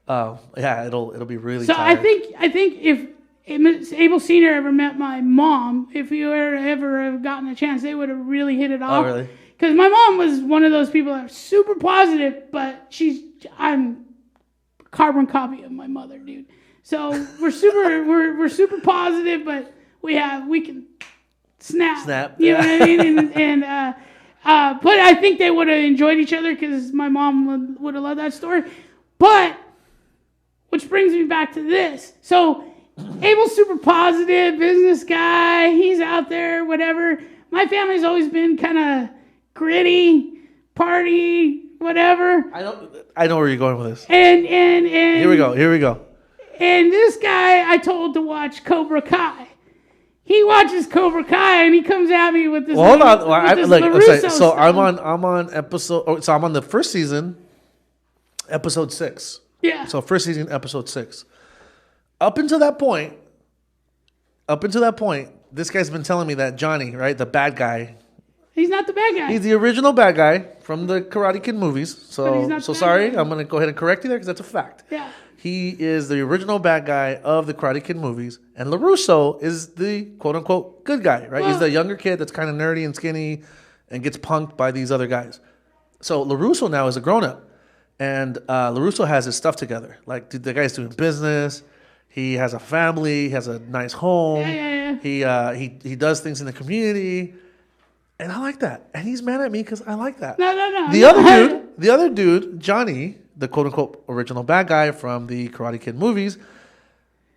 It'll be really tired. I think if Abel Senior ever met my mom, if you ever have gotten a chance, they would have really hit it off. Oh, really? Because my mom was one of those people that are super positive, but I'm a carbon copy of my mother, dude. So we're super positive, but we can snap. You know what I mean? But I think they would have enjoyed each other because my mom would have loved that story. But which brings me back to this. So Abel's super positive, business guy. He's out there, whatever. My family's always been kind of gritty, party, whatever. I know where you're going with this. And Here we go. And this guy I told to watch Cobra Kai. He watches Cobra Kai and he comes at me with this. Well, hold on. So I'm on on episode. So I'm on the first season, episode 6. Yeah. So first season, episode 6. Up until that point, this guy's been telling me that Johnny, right, the bad guy. He's not the bad guy. He's the original bad guy from the Karate Kid movies. So sorry, guy. I'm gonna go ahead and correct you there because that's a fact. Yeah. He is the original bad guy of the Karate Kid movies, and LaRusso is the quote unquote good guy, right? Well, he's the younger kid that's kind of nerdy and skinny, and gets punked by these other guys. So LaRusso now is a grown up, and LaRusso has his stuff together. Like the guy's doing business. He has a family. He has a nice home. Yeah. He does things in the community. And I like that. And he's mad at me because I like that. No. The other dude, Johnny, the quote-unquote original bad guy from the Karate Kid movies,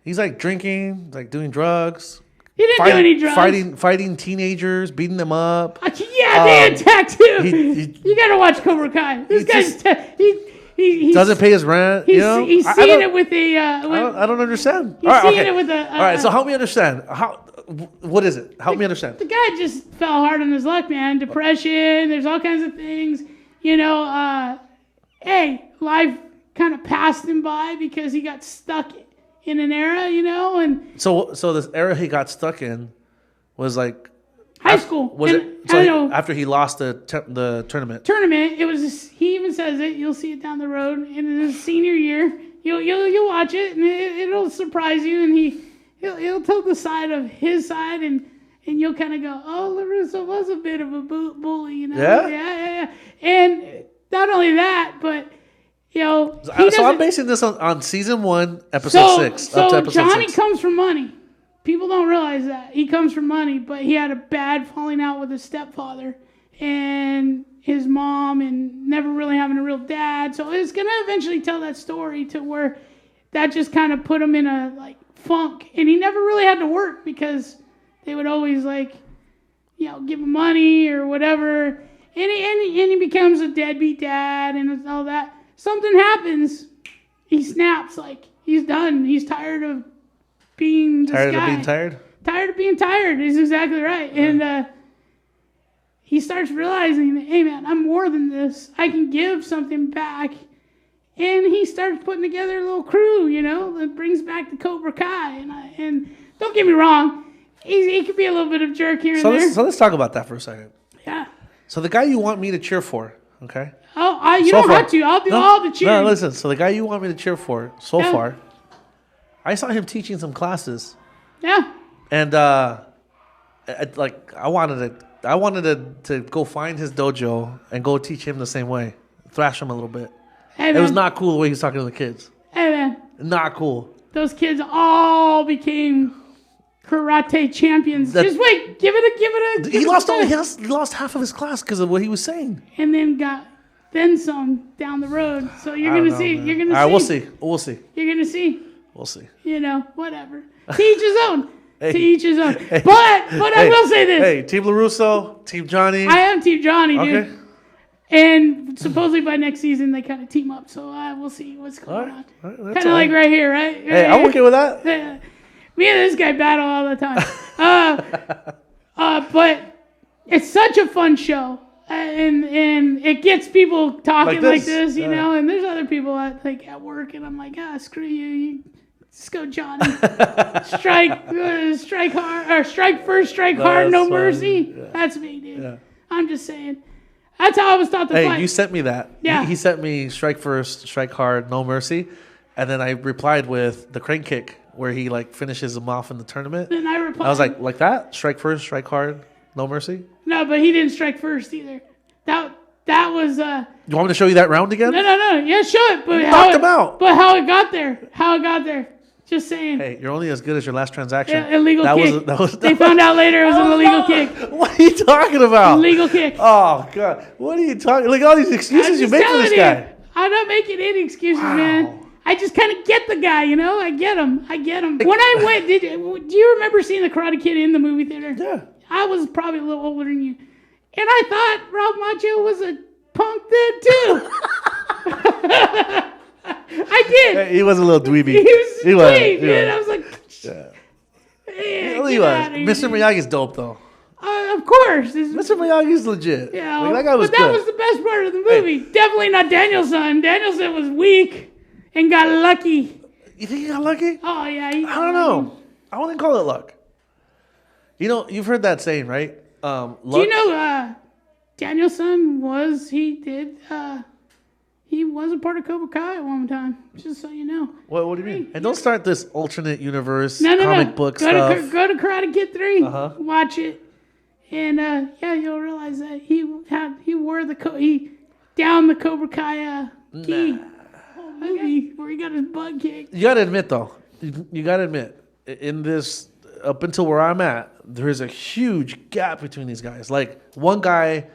he's like drinking, like doing drugs. He didn't do any drugs. Fighting teenagers, beating them up. They attacked him. You got to watch Cobra Kai. This guy's... He doesn't pay his rent. He's seeing it with a... I don't understand. He's seeing it with a... All right, so help me understand. What is it? Help me understand. The guy just fell hard on his luck, man. Depression. There's all kinds of things. Life kind of passed him by because he got stuck in an era, and... So this era he got stuck in was like... High school. After he lost the tournament. It was. He even says it. You'll see it down the road. And in his senior year, you'll watch it, and it'll surprise you. And he'll tell the side of his side, and you'll kind of go, "Oh, LaRusso was a bit of a bully, Yeah. And not only that, but So I'm basing this on season 1, episode 6, up to episode 6. So Johnny comes from money. People don't realize that. He comes from money, but he had a bad falling out with his stepfather and his mom and never really having a real dad. So it's going to eventually tell that story to where that just kind of put him in a funk. And he never really had to work because they would always give him money or whatever. And he becomes a deadbeat dad and all that. Something happens. He snaps. He's done. He's tired of being this guy. Tired of being tired is exactly right. Yeah. And he starts realizing that, hey man, I'm more than this. I can give something back. And he starts putting together a little crew, that brings back the Cobra Kai. And don't get me wrong, he could be a little bit of a jerk here and there. So let's talk about that for a second. Yeah. So the guy you want me to cheer for, okay? Oh, you don't have to. I'll do all the cheering. No, listen. So the guy you want me to cheer for far, I saw him teaching some classes. Yeah. And I wanted to go find his dojo and go teach him the same way, thrash him a little bit. Hey, it was not cool the way he was talking to the kids. Hey Not cool. Those kids all became karate champions. Just wait, give it a. He lost half of his class because of what he was saying. And then got some down the road. So you're gonna see. Man. You're gonna see. All right, we'll see. You're gonna see. We'll see. You know, whatever. To each his own. Hey. To each his own. But I will say this. Hey, Team LaRusso, Team Johnny. I am Team Johnny, dude. Okay. And supposedly by next season they kind of team up. So we'll see what's going on. Kind of like right here, right? Hey, I'm okay with that. Me and this guy battle all the time. But it's such a fun show. And it gets people talking like this, you know. And there's other people at work, and I'm like, screw you. Let's go, Johnny. Strike hard, or strike first, strike hard, no mercy. Yeah. That's me, dude. Yeah. I'm just saying. That's how I was taught to fight. Hey, you sent me that. Yeah. He sent me strike first, strike hard, no mercy, and then I replied with the crane kick where he finishes him off in the tournament. Then I replied. I was like that? Strike first, strike hard, no mercy? No, but he didn't strike first either. That was. You want me to show you that round again? No. Yeah, show it. But knocked him out. But how it got there. Just saying. Hey, you're only as good as your last transaction. Illegal kick. They found out later it was an illegal kick. What are you talking about? Illegal kick. Oh, God. What are you talking? Look at all these excuses you make for this guy. I'm not making any excuses, man. I just kind of get the guy, you know? I get him. When I went, do you remember seeing the Karate Kid in the movie theater? Yeah. I was probably a little older than you. And I thought Ralph Macchio was a punk then, too. I did. Hey, he was a little dweeby. He was a dweeb, I was like, Mr. Miyagi's dope, though. Of course. Mr. Miyagi's legit. Yeah, that guy was but that was the best part of the movie. Hey. Definitely not Danielson. Danielson was weak and got lucky. You think he got lucky? Oh, yeah. I don't know. I wouldn't call it luck. You know, you've heard that saying, right? Do you know Danielson he was a part of Cobra Kai at one time, just so you know. What do you mean? And don't start this alternate universe comic book stuff. Go to Karate Kid 3. Watch it. And you'll realize that he wore he downed the Cobra Kai gi movie where he got his butt kicked. You got to admit, though, in this, up until where I'm at, there is a huge gap between these guys. Like, one guy...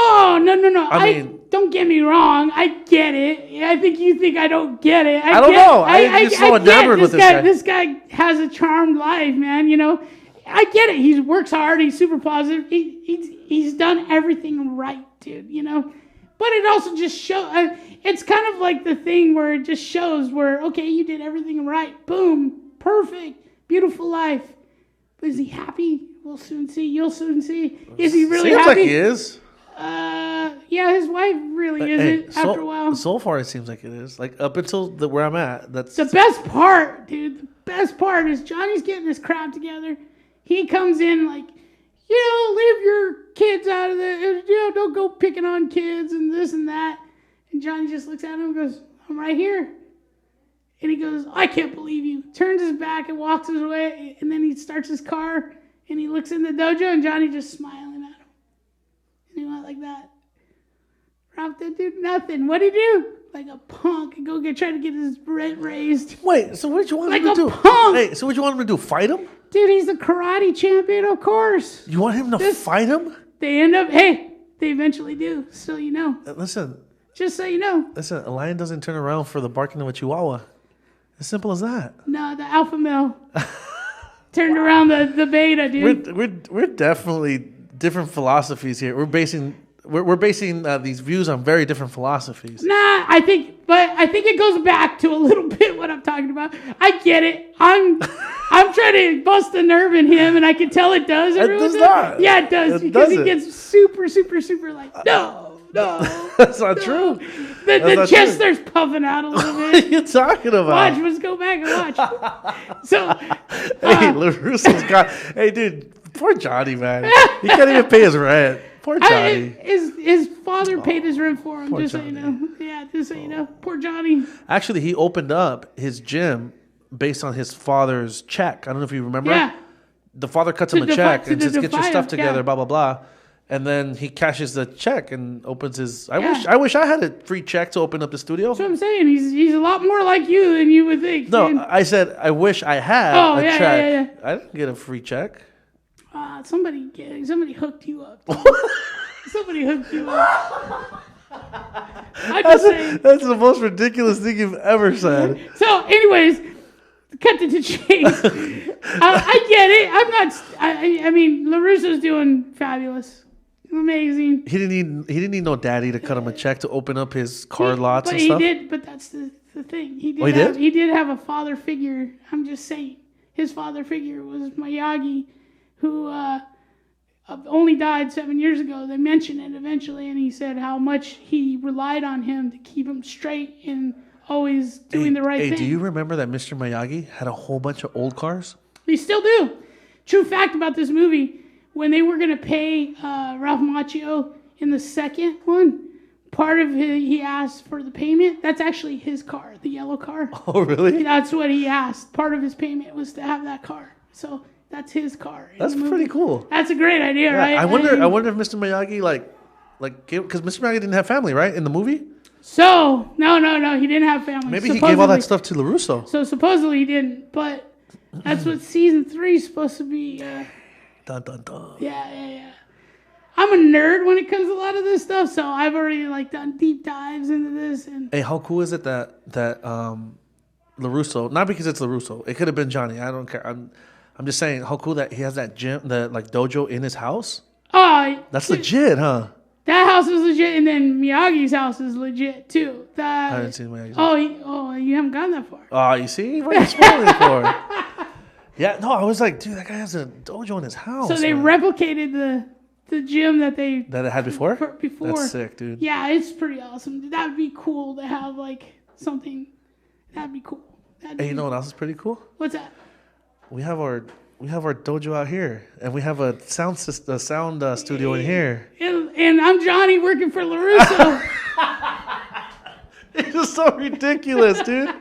Oh, no. I mean, don't get me wrong. I get it. I think you think I don't get it. I don't know. I'm so enamored with this guy. This guy has a charmed life, man. You know, I get it. He works hard. He's super positive. He's done everything right, dude. You know, but it also just shows. It's kind of like the thing where it just shows where, okay, you did everything right. Boom. Perfect. Beautiful life. But is he happy? We'll soon see. You'll soon see. Is he really happy? Seems like he is. Yeah, his wife really isn't after a while. So far, it seems like it is. Like, up until where I'm at, that's... The best part, dude, the best part is Johnny's getting his crap together. He comes in like, leave your kids out of there. Don't go picking on kids and this and that. And Johnny just looks at him and goes, I'm right here. And he goes, I can't believe you. Turns his back and walks his way. And then he starts his car and he looks in the dojo and Johnny just smiling at him. And he went like that. Ralph didn't do nothing. What'd he do? Like a punk. Try to get his rent raised. Wait, so what you want him to do? Punk. Hey, so what you want him to do? Fight him? Dude, he's the karate champion, of course. You want him to fight him? They eventually do. So you know. Listen. Just so you know. Listen, a lion doesn't turn around for the barking of a chihuahua. As simple as that. No, the alpha male turned around the beta, dude. We're definitely different philosophies here. We're basing these views on very different philosophies. Nah, I think it goes back to a little bit what I'm talking about. I get it. I'm trying to bust a nerve in him, and I can tell it does. It does not. Yeah, it does. Because he gets super, super, super like, no. That's not true. The chest starts puffing out a little bit. What are you talking about? Watch, let's go back and watch. So, hey, LaRusso's got... Hey, dude, poor Johnny, man. He can't even pay his rent. Poor Johnny. His father paid his rent for him, just Johnny. so you know. Yeah, just so you know. Poor Johnny. Actually, he opened up his gym based on his father's check. I don't know if you remember. Yeah. The father cuts him a check and says, get your stuff together, blah, blah, blah. And then he cashes the check and opens his. I wish I had a free check to open up the studio. That's what I'm saying. He's a lot more like you than you would think. No, dude. I said I wish I had a check. I didn't get a free check. Somebody hooked you up. Somebody hooked you up. I'm just saying. That's the most ridiculous thing you've ever said. So, anyways, cut to the chase. I get it. I'm not. I mean, LaRusso's doing fabulous. Amazing. He didn't need no daddy to cut him a check to open up his car lots and stuff. But he did. But that's the thing. He did. He did have a father figure. I'm just saying. His father figure was Miyagi, who only died 7 years ago. They mentioned it eventually, and he said how much he relied on him to keep him straight and always doing the right thing. Do you remember that Mr. Miyagi had a whole bunch of old cars? They still do. True fact about this movie. When they were going to pay Ralph Macchio in the second one, part of he asked for the payment. That's actually his car, the yellow car. Oh, really? That's what he asked. Part of his payment was to have that car. So that's his car. That's pretty cool. That's a great idea, right? I wonder if Mr. Miyagi because Mr. Miyagi didn't have family, right, in the movie? So no, he didn't have family. Maybe he gave all that stuff to LaRusso. So supposedly he didn't, but that's what season 3 is supposed to be. Dun, dun, dun. Yeah. I'm a nerd when it comes to a lot of this stuff, so I've already done deep dives into this. And hey, how cool is it that LaRusso? Not because it's LaRusso. It could have been Johnny. I don't care. I'm just saying how cool that he has that gym, the dojo in his house. Oh, that's legit, huh? That house is legit, and then Miyagi's house is legit too. I haven't seen Miyagi's house. You haven't gone that far. Oh, you see, what are you spoiling for? Yeah, no, I was like, dude, that guy has a dojo in his house. So they replicated the gym that it had before. That's sick, dude. Yeah, it's pretty awesome. That would be cool to have something. That'd be cool. Hey, you know what else is pretty cool? What's that? We have our dojo out here, and we have a sound studio in here. And I'm Johnny working for LaRusso. It's just so ridiculous, dude.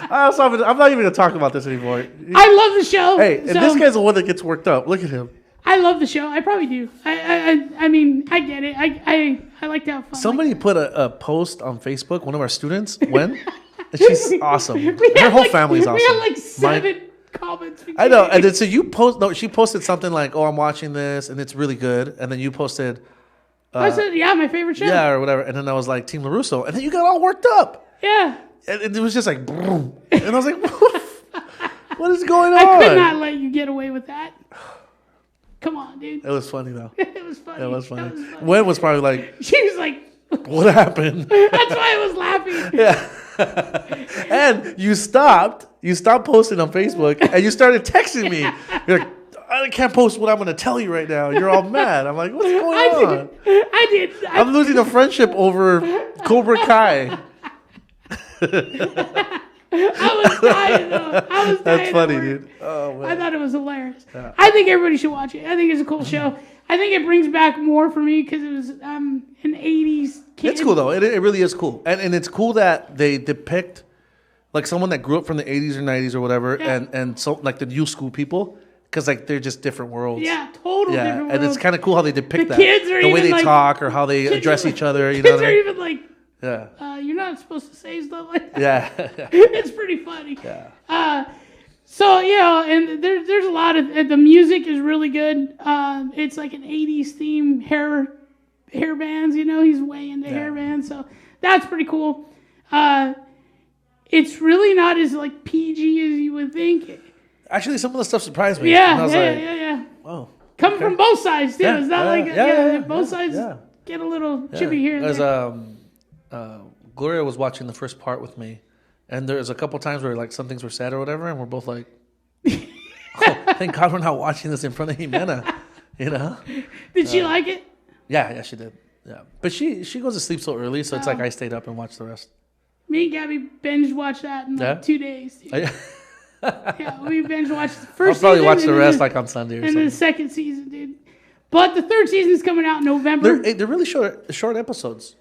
I'm not even gonna talk about this anymore. I love the show. Hey, and this guy's the one that gets worked up. Look at him. I love the show. I probably do. I mean, I get it. I like to have fun. Somebody put a post on Facebook. One of our students. When? And she's awesome. Her whole family's awesome. We had 7 comments. I know. And then so you post. No, she posted something like, "Oh, I'm watching this, and it's really good." And then you posted. I said, "Yeah, my favorite show." Yeah, or whatever. And then I was like, "Team LaRusso," and then you got all worked up. Yeah. And it was just like, boom. And I was like, "What is going on?" I could not let you get away with that. Come on, dude. It was funny though. It was funny. Gwen was probably like, she was like, "What happened?" That's why I was laughing. Yeah. And you stopped posting on Facebook, and you started texting me. You're like, "I can't post what I'm going to tell you right now." You're all mad. I'm like, "What's going on?" I did. I'm losing a friendship over Cobra Kai. I was dying though. That's funny, dude. Oh man. I thought it was hilarious. Yeah. I think everybody should watch it. I think it's a cool show. I think it brings back more for me because it was an 80s kid. It's cool though. It really is cool, and it's cool that they depict like someone that grew up from the 80s or 90s or whatever, and so like the new school people. Because they're just different worlds. Yeah, totally different worlds. And it's kind of cool how they depict the kids are the way even they talk or how they address each other. You know what I mean? Kids are even like, yeah. You're not supposed to say stuff like that. Yeah. It's pretty funny. Yeah. So and there's a lot of the music is really good. It's like an 80s theme hair bands. He's way into hair bands, so that's pretty cool. It's really not as like PG as you would think. Actually, some of the stuff surprised me. Yeah. Wow. Coming from both sides, too. It's not both sides get a little chippy here and there. Gloria was watching the first part with me, and there's a couple times where like some things were sad or whatever, and we're both like, "Oh, thank God we're not watching this in front of Jimena," Did she like it? Yeah, she did. Yeah, but she goes to sleep so early, so it's like I stayed up and watched the rest. Me and Gabby binge watched that in 2 days. Yeah, we binge watched the first season. I'll probably watch the rest like on Sunday or something. And the second season, dude. But the third season is coming out in November. They're really short episodes.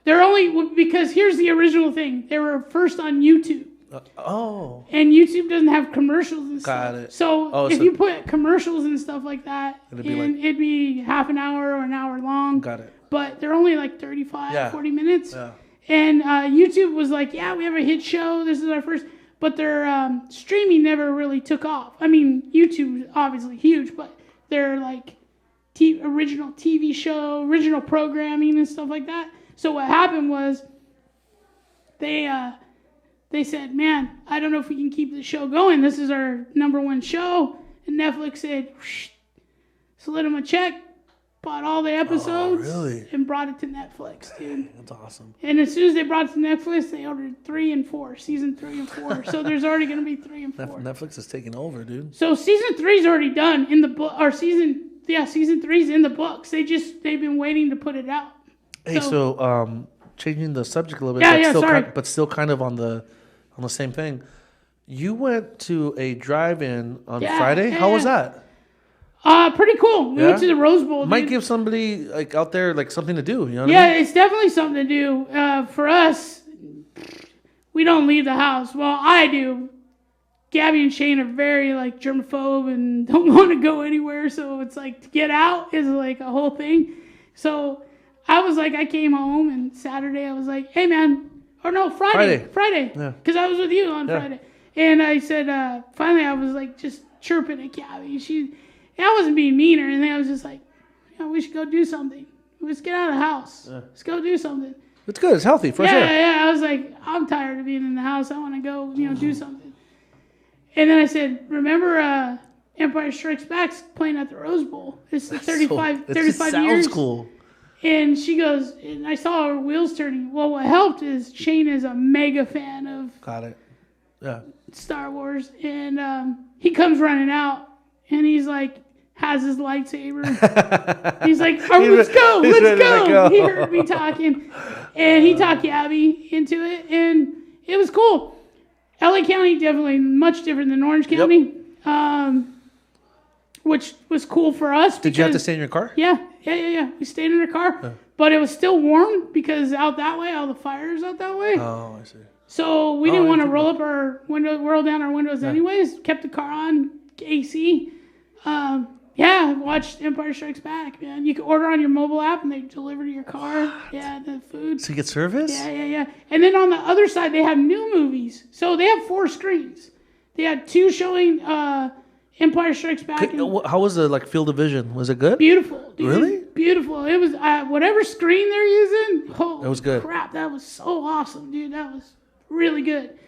They're only, because here's the original thing. They were first on YouTube. And YouTube doesn't have commercials and stuff. Got it. So if you put commercials and stuff like that, it'd be half an hour or an hour long. Got it. But they're only like 35, 40 minutes. Yeah. And YouTube was like, yeah, we have a hit show. This is our first. But their streaming never really took off. I mean, YouTube is obviously huge, but they're like original TV show, original programming and stuff like that. So what happened was they said, man, I don't know if we can keep the show going. This is our #1 show. And Netflix said, slid them a check, bought all the episodes, and brought it to Netflix, dude. That's awesome. And as soon as they brought it to Netflix, they ordered 3 and 4, season 3 and 4. So there's already going to be 3 and 4. Netflix is taking over, dude. So season 3 is already done in the book, or season 3 is in the books. They've been waiting to put it out. Hey, so changing the subject a little bit, but still kind of on the same thing. You went to a drive-in on Friday. How was that? Pretty cool. We went to the Rose Bowl. Might give somebody like out there like something to do. You know what I mean? It's definitely something to do. For us, we don't leave the house. Well, I do. Gabby and Shane are very like germaphobe and don't want to go anywhere. So it's like to get out is like a whole thing. So I was like, I came home and Saturday I was like, hey man, or no, Friday. Because I was with you on Friday. And I said, finally I was like just chirping at Gabby. I wasn't being mean or anything. I was just like, we should go do something. Let's get out of the house. Let's go do something. It's good. It's healthy for sure. Yeah. I was like, I'm tired of being in the house. I want to go, do something. And then I said, remember Empire Strikes Back's playing at the Rose Bowl. It's 35 years. Sounds cool. And she goes, and I saw her wheels turning. Well, what helped is Shane is a mega fan of Got it. Yeah. Star Wars. And he comes running out, and he's like, has his lightsaber. He's like, let's go. He heard me talking. And he talked Gabby into it, and it was cool. LA County, definitely much different than Orange County, which was cool for us. Did you have to stay in your car? Yeah. We stayed in our car, but it was still warm because out that way, all the fires out that way. Oh, I see. So we didn't want to roll down our windows anyways. Kept the car on AC. Watched Empire Strikes Back, man. You can order on your mobile app and they deliver to your car. What? Yeah, the food. So you get service? Yeah. And then on the other side, they have new movies. So they have 4 screens. They had 2 showing Empire Strikes Back. How was the field of vision? Was it good? Beautiful, dude. Really? Beautiful. It was whatever screen they're using. Holy it was good. Crap, that was so awesome, dude. That was really good.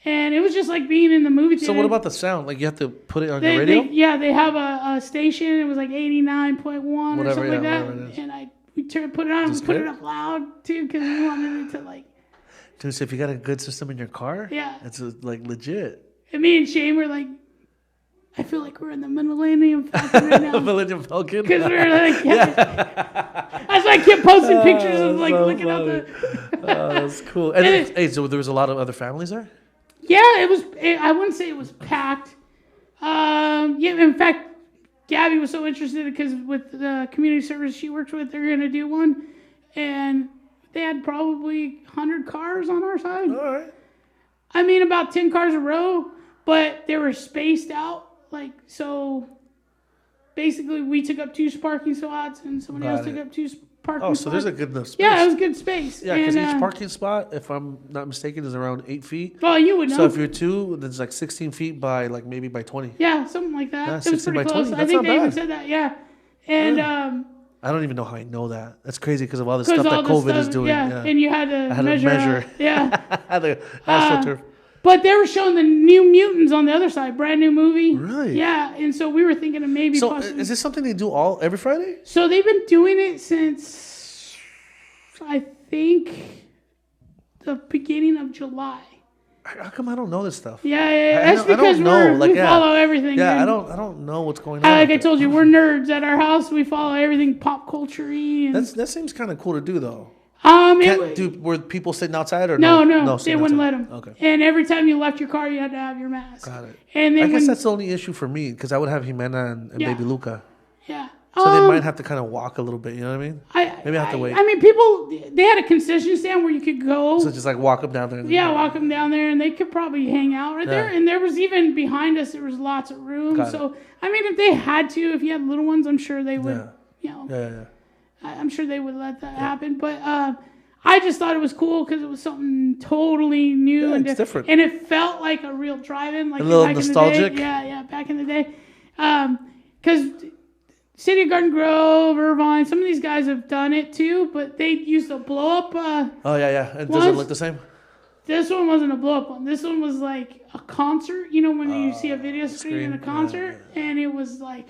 And it was just like being in the movie theater. So what about the sound? Like you have to put it on your radio? They have a station. It was like 89.1 or something like that. And we put it on and put it up loud too because we wanted it to like. Dude, so if you got a good system in your car, it's like legit. And me and Shane were like, I feel like we're in the Millennium Falcon right now. Millennium Falcon? Because we were like, that's why I kept posting pictures of like so looking out the. That's cool. And so there was a lot of other families there? Yeah, it was. I wouldn't say it was packed. In fact, Gabby was so interested because with the community service she works with, they're going to do one, and they had probably 100 cars on our side. All right. I mean, about 10 cars a row, but they were spaced out. So basically, we took up 2 parking spots, and somebody else took up 2 parking spots. Oh, so there's a good enough space. Yeah, it was good space. Yeah, because each parking spot, if I'm not mistaken, is around 8 feet. Well, you would know. So if you're 2, then it's like 16 feet by maybe by 20. Yeah, something like that. Yeah, it was pretty close. 20. I think they even said that, yeah. And I don't even know how I know that. That's crazy because of all the stuff that COVID is doing. Yeah, and you had to measure. Yeah. I had the AstroTurf. But they were showing the New Mutants on the other side, brand new movie. Really? Yeah, and so we were thinking of maybe. So is this something they do every Friday? So they've been doing it since I think the beginning of July. How come I don't know this stuff? Yeah. That's because we follow everything. Yeah, I don't know what's going on. Like I told you, we're nerds at our house. We follow everything pop culture-y. That seems kind of cool to do though. Were people sitting outside or no? They wouldn't let them. Okay. And every time you left your car, you had to have your mask. Got it. And then I guess that's the only issue for me because I would have Jimena and Baby Luca. Yeah. So they might have to kind of walk a little bit. You know what I mean? Maybe I have to wait. I mean, people, they had a concession stand where you could go. So just like walk them down there. Yeah, walk them down there, and they could probably hang out right there. And there was even behind us, there was lots of room. So, I mean, if they had to, if you had little ones, I'm sure they would, I'm sure they would let that happen. But I just thought it was cool because it was something totally new and different. And it felt like a real drive-in. Like a little nostalgic. Yeah, back in the day. Because City of Garden Grove, Irvine, some of these guys have done it too, but they used to blow up. And does it look the same? This one wasn't a blow up one. This one was like a concert. You know when you see a video screen in a concert, and it was like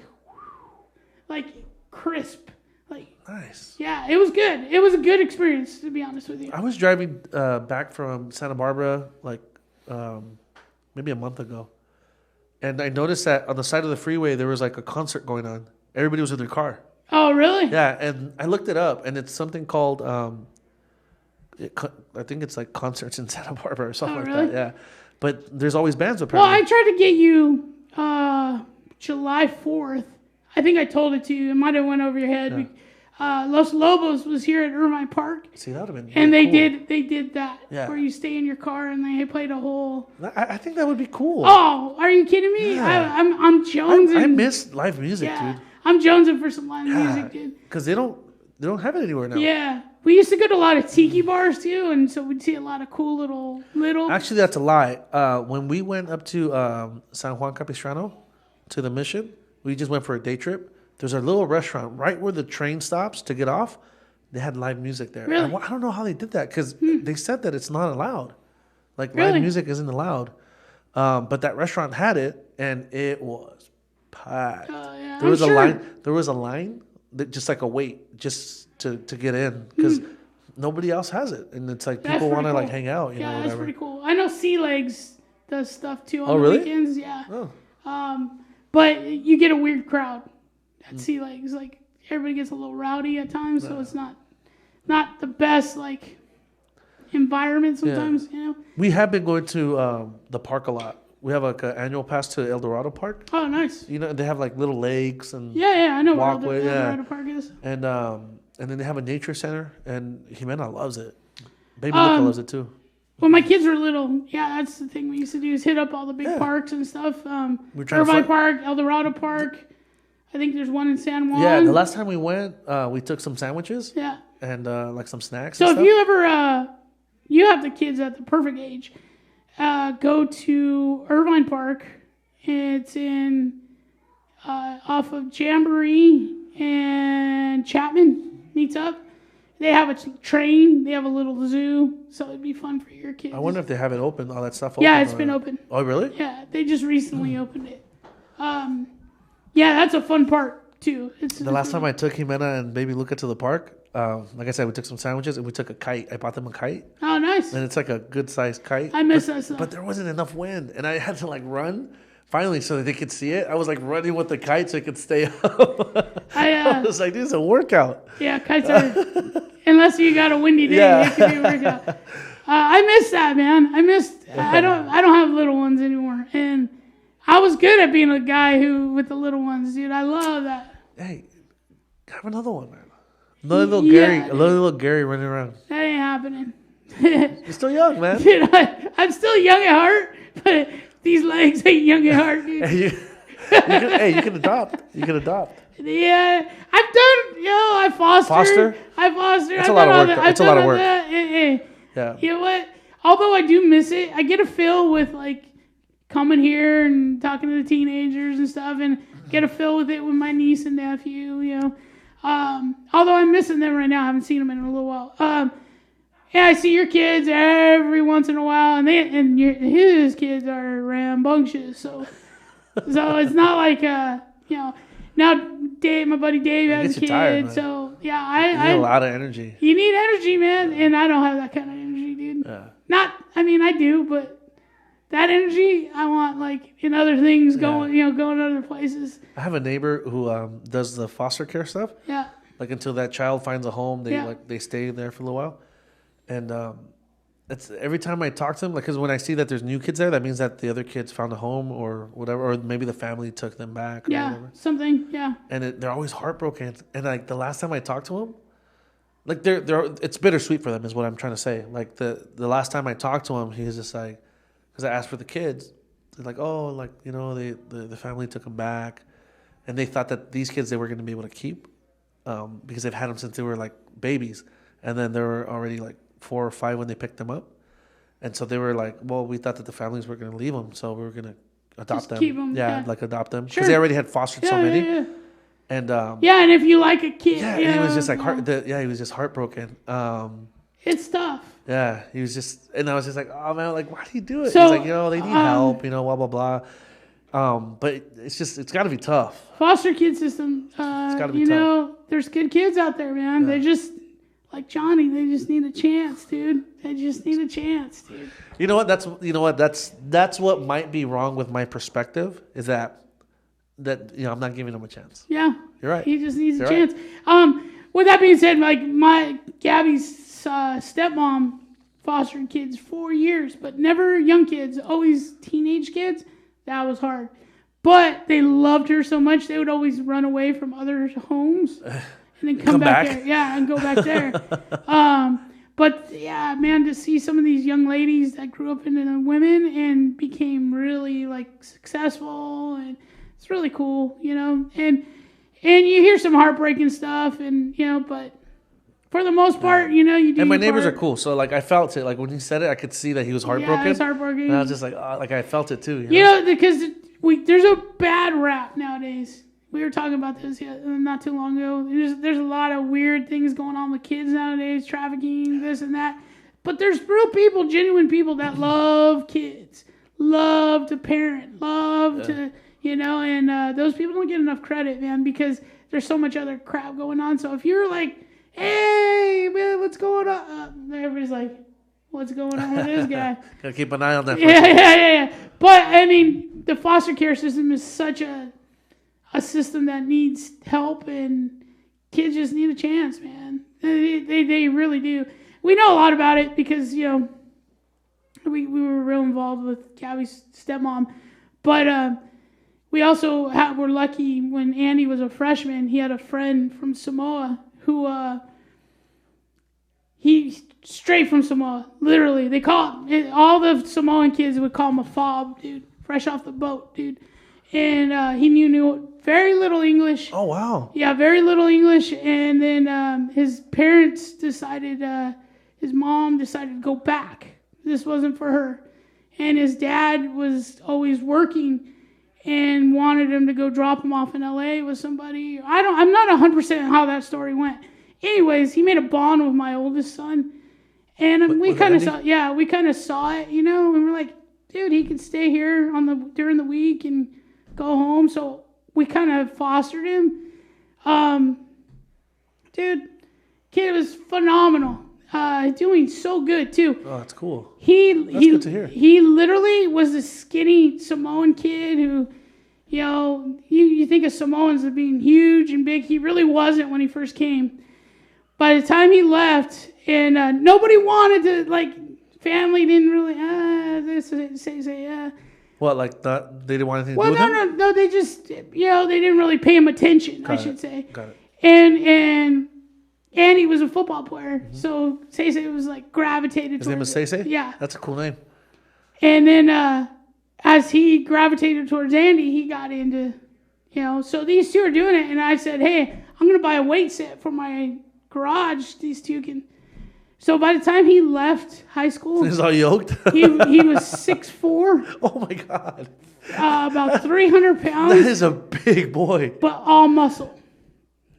crisp, like nice. Yeah, it was good. It was a good experience, to be honest with you. I was driving back from Santa Barbara maybe a month ago, and I noticed that on the side of the freeway there was like a concert going on. Everybody was in their car. Oh, really? Yeah, and I looked it up, and it's something called, I think it's like concerts in Santa Barbara or something like that. Yeah, but there's always bands apparently. Well, I tried to get you July 4th. I think I told it to you. It might have went over your head. Yeah. Los Lobos was here at Irvine Park. See, that would have been really and they cool. did that where you stay in your car and they played a whole. I think that would be cool. Oh, are you kidding me? Yeah. I'm jonesing. I miss live music, dude. I'm jonesing for some live music, dude. Because they don't have it anywhere now. Yeah, we used to go to a lot of tiki bars too, and so we'd see a lot of cool little. Actually, that's a lie. When we went up to San Juan Capistrano, to the Mission, we just went for a day trip. There's a little restaurant right where the train stops to get off. They had live music there. Really? I don't know how they did that because they said that it's not allowed. Like live music isn't allowed. But that restaurant had it, and it was packed. Yeah. There was a line, that just like a wait, just to get in because nobody else has it, and it's like people want to like hang out. You know, that's pretty cool. I know Sea Legs does stuff too on the really? weekends. Yeah. Oh. But you get a weird crowd at Sea Legs. Like everybody gets a little rowdy at times, so it's not the best like environment sometimes. You know. We have been going to the park a lot. We have like an annual pass to El Dorado Park. Oh, nice. You know, they have like little lakes and I know walkway. where El Dorado Park is. And then they have a nature center, and Jimena loves it. Baby Luca loves it too. When my kids were little, that's the thing we used to do is hit up all the big parks and stuff. Irvine Park, El Dorado Park. I think there's one in San Juan. Yeah, the last time we went, we took some sandwiches. Yeah. And like some snacks. So if you ever, you have the kids at the perfect age, go to Irvine Park. It's in off of Jamboree and Chapman meets up. They have a train. They have a little zoo. So it'd be fun for your kids. I wonder if they have it open, all that stuff open. Yeah, it's been open. Oh, really? Yeah, they just recently opened it. Yeah, that's a fun part, too. The last time I took Jimena and Baby Luca to the park, like I said, we took some sandwiches and we took a kite. I bought them a kite. Oh, nice. And it's like a good-sized kite. I miss that stuff. But there wasn't enough wind, and I had to like run. Finally, so that they could see it, I was like running with the kite so it could stay up. I was like, this is a workout. Yeah, kites are, unless you got a windy day, it could be a workout. I miss that, man. I don't have little ones anymore. And I was good at being a guy with the little ones, dude. I love that. Hey, have another one, man. Another little Gary running around. That ain't happening. You're still young, man. Dude, I'm still young at heart, but these legs ain't young at heart, dude. You can adopt. You can adopt. Yeah, I've done. I foster. It's a lot of work. It's a lot of work. Yeah. You know what? Although I do miss it, I get a feel with like coming here and talking to the teenagers and stuff, and get a feel with it with my niece and nephew. You know, although I'm missing them right now. I haven't seen them in a little while. Yeah, I see your kids every once in a while, and his kids are rambunctious. So it's not like Now Dave, my buddy Dave has kids. Tired, so yeah, I need a lot of energy. You need energy, man, and I don't have that kind of energy, dude. Yeah. I do, but that energy I want like in other things, going other places. I have a neighbor who does the foster care stuff. Yeah. Like until that child finds a home, they stay there for a little while. And it's every time I talk to them, like, because when I see that there's new kids there, that means that the other kids found a home or whatever, or maybe the family took them back. Or whatever. Something. Yeah. And they're always heartbroken. And like the last time I talked to them, like they're it's bittersweet for them, is what I'm trying to say. Like the last time I talked to him, he was just like, because I asked for the kids, they're like, oh, like the family took them back, and they thought that these kids they were going to be able to keep, because they've had them since they were like babies, and then they were already like 4 or 5 when they picked them up, and so they were like, well, we thought that the families were going to leave them, so we were going to adopt them. Keep them. Yeah, like adopt them because they already had fostered so many. Yeah. And and if you like a kid, he was just like he was just heartbroken. It's tough. Yeah, he was just, and I was just like, oh man, like why do you do it? So, he's like, they need help, blah blah blah. But it's got to be tough. Foster kid system. It's got to be tough. There's good kids out there, man. They just like Johnny. They just need a chance, dude. They just need a chance, dude. You know what? That's what might be wrong with my perspective is that I'm not giving him a chance. Yeah, you're right. He just needs a chance. With that being said, like Gabby's stepmom fostered kids 4 years, but never young kids, always teenage kids. That was hard. But they loved her so much, they would always run away from other homes and then come back there. Yeah, and go back there. But yeah, man, to see some of these young ladies that grew up into women and became really like successful, and it's really cool, and you hear some heartbreaking stuff, and but for the most part, you do. And my neighbors are cool, so like I felt it. Like when he said it, I could see that he was heartbroken. Yeah, it was heartbroken. And I was just like, I felt it too. Because there's a bad rap nowadays. We were talking about this not too long ago. There's a lot of weird things going on with kids nowadays, trafficking, this and that. But there's real people, genuine people that love kids, love to parent, love to, and those people don't get enough credit, man, because there's so much other crap going on. So if you're like, hey, man, what's going on? Everybody's like, what's going on with this guy? Gotta keep an eye on that. Yeah. But, I mean, the foster care system is such a system that needs help, and kids just need a chance, man. They really do. We know a lot about it because, we were real involved with Gabby's stepmom. But we also were lucky when Andy was a freshman. He had a friend from Samoa who he straight from Samoa, literally. They call it, all the Samoan kids would call him a fob, dude, fresh off the boat, dude. And he knew very little English. Oh, wow. Yeah, very little English. And then his parents decided, his mom decided to go back. This wasn't for her. And his dad was always working and wanted him to go drop him off in LA with somebody. I'm not 100% how that story went. Anyways, he made a bond with my oldest son. And we kind of saw it, and we were like, dude, he could stay here during the week and go home. So we kind of fostered him. Dude, kid was phenomenal. Doing so good too. Oh, that's cool. That's good to hear. He literally was a skinny Samoan kid who, you think of Samoans as being huge and big. He really wasn't when he first came. By the time he left, and nobody wanted to, family didn't really, What, like that? They didn't want anything to well, do with him? no, they just, they didn't really pay him attention, I should say. Got it. And he was a football player, so Seisei was gravitated. His name is Seisei? Yeah, that's a cool name. And then as he gravitated towards Andy, he got into, so these two are doing it. And I said, hey, I'm gonna buy a weight set for my garage. These two can. So by the time he left high school, he's all yoked. he was 6'4". Oh my God. About 300 pounds. That is a big boy. But all muscle.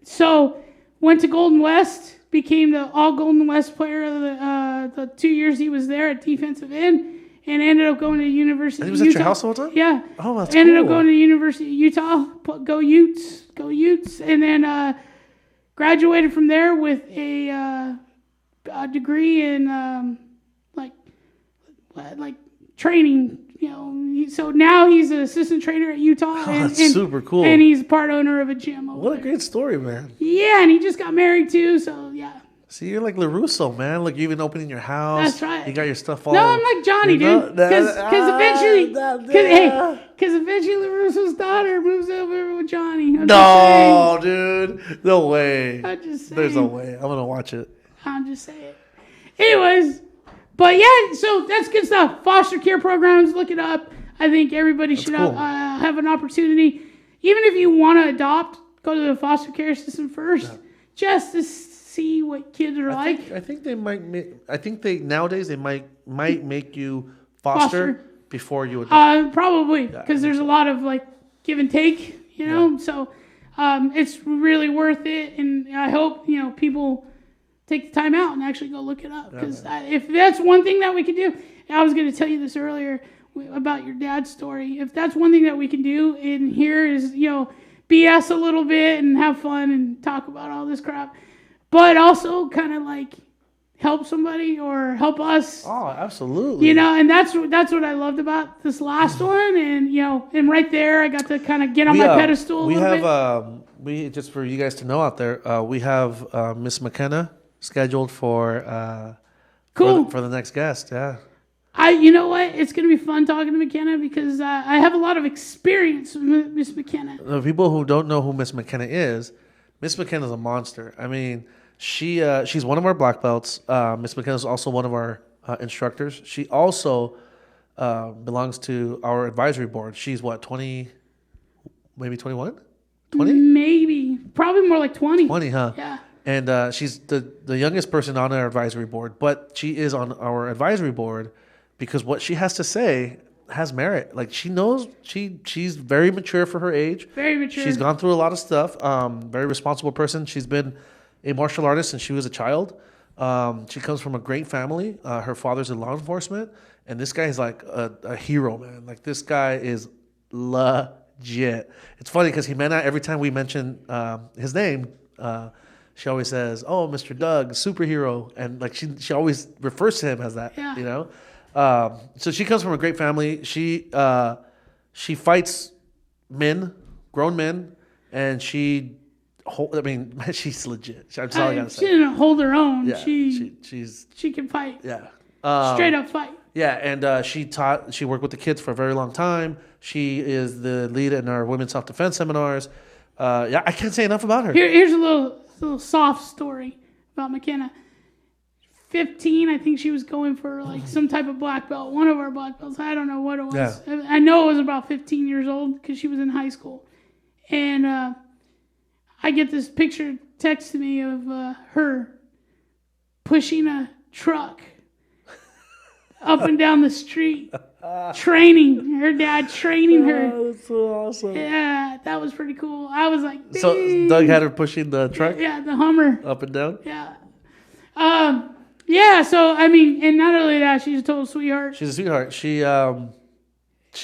So went to Golden West, became the all Golden West player of the 2 years he was there at defensive end, and ended up going to the University of Utah. And he was at your house all the time? Yeah. Oh, that's ended cool. up going to the University of Utah. Go Utes. And then graduated from there with a degree in training. So now he's an assistant trainer at Utah. That's super cool. And he's part owner of a gym. What a great story, man. Yeah, and he just got married too. So yeah. See, you're like LaRusso, man. Like, you're even opening your house. That's right. You got your stuff all... No, I'm like Johnny, dude. Because eventually LaRusso's daughter moves over with Johnny. No, dude. No way. I'm just saying. There's no way. I'm going to watch it. I'm just saying. Anyways, but yeah, so that's good stuff. Foster care programs, look it up. I think everybody should have an opportunity. Even if you want to adopt, go to the foster care system first, just to see what kids are like. I think they might. Nowadays they might make you foster before you adopt. Probably because there's a lot of like give and take, you know. So it's really worth it, and I hope people take the time out and actually go look it up, because if that's one thing that we can do, I was going to tell you this earlier about your dad's story. If that's one thing that we can do in here is BS a little bit and have fun and talk about all this crap, but also kind of like help somebody or help us. Oh, absolutely. And that's what I loved about this last one, and and right there I got to kind of get on my pedestal. We just for you guys to know out there, we have Miss McKenna scheduled for for the next guest. Yeah. You know what? It's going to be fun talking to McKenna, because I have a lot of experience with Miss McKenna. The people who don't know who Miss McKenna is a monster. I mean, she's one of our black belts. Miss McKenna is also one of our instructors. She also belongs to our advisory board. She's what, 20, maybe 21? 20? Maybe. Probably more like 20. 20, huh? Yeah. And she's the youngest person on our advisory board, but she is on our advisory board because what she has to say has merit. Like, she knows, she's very mature for her age. Very mature. She's gone through a lot of stuff. Very responsible person. She's been a martial artist since she was a child. She comes from a great family. Her father's in law enforcement, and this guy is like a hero, man. Like, this guy is legit. It's funny because Jimena, every time we mention his name, she always says, "Oh, Mr. Doug, superhero," and like she always refers to him as that. Yeah. So she comes from a great family. She fights grown men, and she's legit. That's all I gotta say. She didn't hold her own. Yeah, she can fight. Yeah, straight up fight. Yeah, and she worked with the kids for a very long time. She is the lead in our women's self-defense seminars. I can't say enough about her. Here's a little soft story about McKenna. 15, I think she was going for like some type of black belt, one of our black belts. I don't know what it was. Yeah. I know it was about 15 years old because she was in high school. And I get this picture text to me of her pushing a truck up and down the street, training her dad, training her. Oh, that's so awesome. Yeah, that was pretty cool. I was like, dang. So Doug had her pushing the truck? Yeah, the Hummer. Up and down? Yeah. Yeah, so, I mean, and not only that, she's a total sweetheart. She's a sweetheart. She's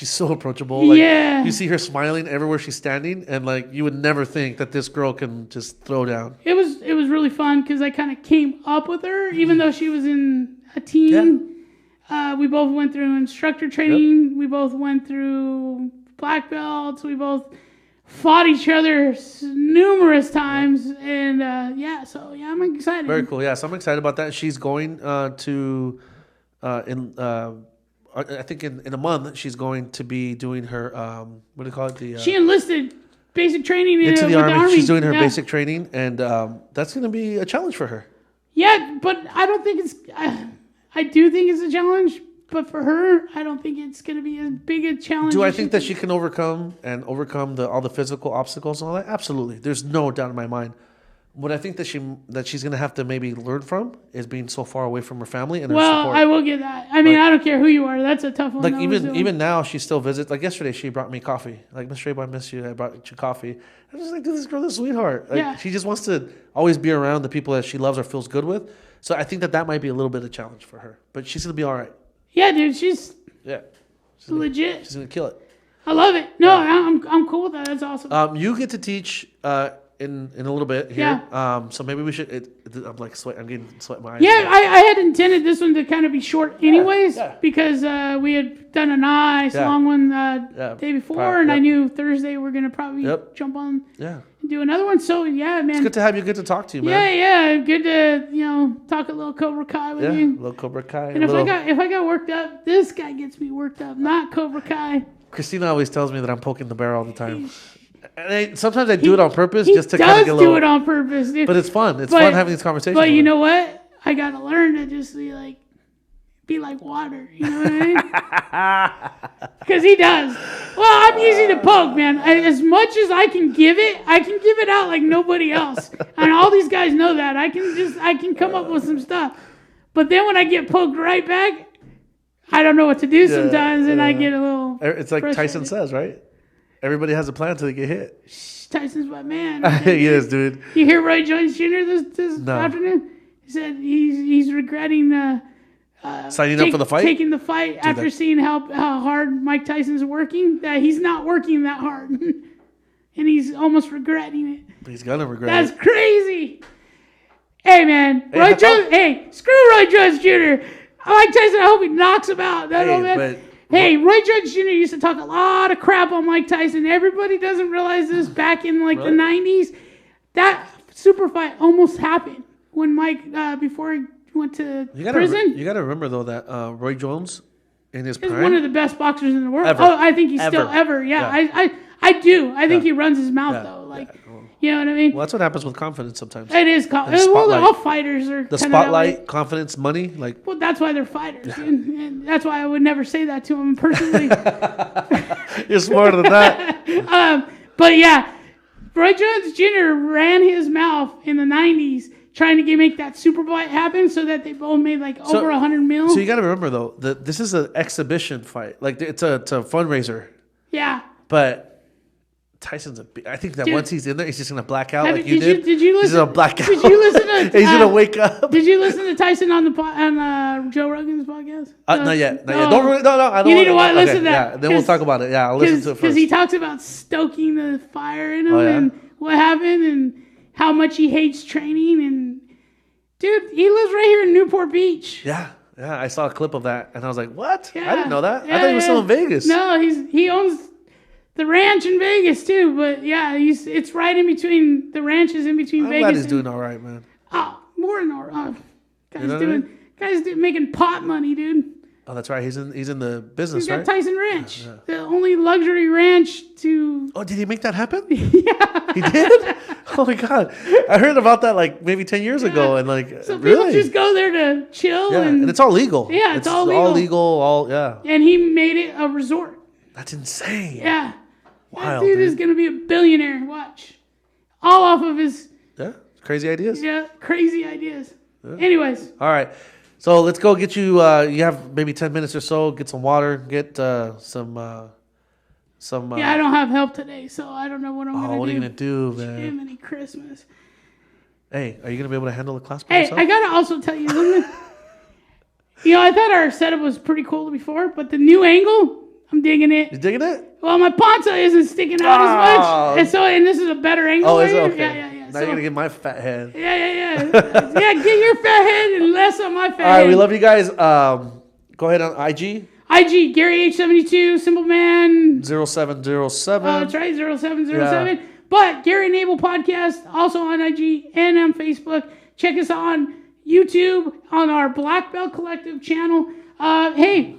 so approachable. Like, yeah. You see her smiling everywhere she's standing, and like you would never think that this girl can just throw down. It was really fun because I kind of came up with her, even though she was in a team. Yeah. We both went through instructor training. Yep. We both went through black belts. We both fought each other numerous times, and I'm excited. Very cool. Yeah, so I'm excited about that. She's going I think in a month she's going to be doing her what do you call it? She enlisted basic training into the Army. She's doing her yeah. basic training, and that's going to be a challenge for her. Yeah, but I don't think it's. I do think it's a challenge, but for her, I don't think it's going to be as big a challenge. Do I think that she can overcome all the physical obstacles and all that? Absolutely. There's no doubt in my mind. What I think that she's going to have to maybe learn from is being so far away from her family and her support. Well, I will get that. I mean, I don't care who you are. That's a tough one. Like even now, she still visits. Like yesterday, she brought me coffee. Like, Miss Rabe, I miss you. I brought you coffee. I was just like, dude, this girl is a sweetheart. Like, yeah. She just wants to always be around the people that she loves or feels good with. So I think that might be a little bit of a challenge for her. But she's going to be all right. Yeah, dude, she's legit. She's going to kill it. I love it. No, yeah. I'm cool with that. That's awesome. You get to teach in a little bit here. Yeah. So maybe we should. I'm like sweat. I'm getting sweat in my eyes. Yeah, I had intended this one to kind of be short, anyways, because we had done a nice long one day before, and I knew Thursday we're gonna probably jump on. Yeah. do another one. So yeah, man. It's good to have you. Good to talk to you, man. Yeah. Good to talk a little Cobra Kai with you. A little Cobra Kai. And if I got worked up, this guy gets me worked up, not Cobra Kai. Christina always tells me that I'm poking the bear all the time. And sometimes I do it on purpose just to kind of get a little. He does do it on purpose, dude. But it's fun. It's fun having these conversations. But you know what? I gotta learn to just be like water. You know what I mean? Because he does. Well, I'm easy to poke, man. As much as I can give it out like nobody else. And all these guys know that. I can come up with some stuff. But then when I get poked right back, I don't know what to do sometimes, and I get a little. It's like Tyson says, right? Everybody has a plan until they get hit. Tyson's my man. He is, dude. You hear Roy Jones Jr. this afternoon? He said he's regretting signing up for the fight? Taking the fight after seeing how hard Mike Tyson's working. That he's not working that hard. And he's almost regretting it. He's going to regret it. That's crazy. Hey, man. Roy Jones. Hey, screw Roy Jones Jr. Mike Tyson, I hope he knocks him out. Roy Jones Jr. used to talk a lot of crap on Mike Tyson. Everybody doesn't realize this. Back in the 90s, that super fight almost happened when Mike, before he went to prison. You got to remember, though, that Roy Jones in his prime. Is one of the best boxers in the world. Ever. Oh, I think he's still ever. Yeah. I do. I think he runs his mouth, though. You know what I mean? Well, that's what happens with confidence sometimes. It is confidence. All fighters are the spotlight, confidence, money. Well, that's why they're fighters. And that's why I would never say that to them personally. You're smarter than that. But yeah, Roy Jones Jr. ran his mouth in the 90s trying to make that super fight happen so that they both made over $100 million. So you got to remember, though, that this is an exhibition fight. It's a fundraiser. Yeah. But Tyson's I think that once he's in there, he's just gonna black out like you did. Did you listen? He's gonna black out. Did you listen to? He's gonna wake up. Did you listen to Tyson on Joe Rogan's podcast? Not yet. Don't really. No. I don't. You need to listen to that. Yeah, then we'll talk about it. Yeah, I'll listen to it first. Because he talks about stoking the fire in him and what happened and how much he hates training and dude, he lives right here in Newport Beach. Yeah, I saw a clip of that and I was like, what? Yeah. I didn't know that. I thought he was still in Vegas. No, he owns the ranch in Vegas too, but it's right in between. The ranch is in between Vegas. I'm glad he's doing all right, man. Oh, more than all right. Guys making pot money, dude. Oh, that's right. He's in the business, He's got Tyson Ranch, the only luxury ranch to. Oh, did he make that happen? Yeah, he did. Oh my God, I heard about that maybe 10 years ago, and so really? People just go there to chill, and it's all legal. Yeah, it's all legal. And he made it a resort. That's insane. Yeah. Wild, that dude is going to be a billionaire. Watch. All off of his... Yeah, crazy ideas. Yeah, crazy ideas. Yeah. Anyways. All right. So let's go get you... you have maybe 10 minutes or so. Get some water. Get some... I don't have help today, so I don't know what I'm going to do. What are you going to do, man? Jiminy Christmas. Hey, are you going to be able to handle the class by yourself? I got to also tell you something. I thought our setup was pretty cool before, but the new angle... I'm digging it. You digging it? Well, my poncho isn't sticking out as much. And this is a better angle. Oh, is it? Okay. Yeah. Now you're going to get my fat head. Yeah. Get your fat head and less on my fat head. All right, we love you guys. Go ahead on IG. IG, Gary H72, Simple Man. 0707. That's right, 0707. Yeah. But Gary and Abel Podcast, also on IG and on Facebook. Check us on YouTube, on our Blackbelt Collective channel. Hey,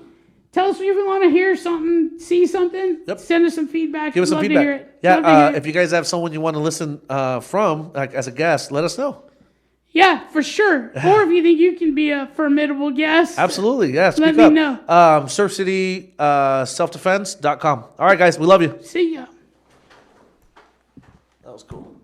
tell us if you want to hear something, see something. Yep. Send us some feedback. Give us some feedback. To hear it. Yeah, if you guys have someone you want to listen from, as a guest, let us know. Yeah, for sure. Or if you think you can be a formidable guest. Absolutely, yeah. Let me know. SurfCitySelfDefense.com. All right, guys, we love you. See ya. That was cool.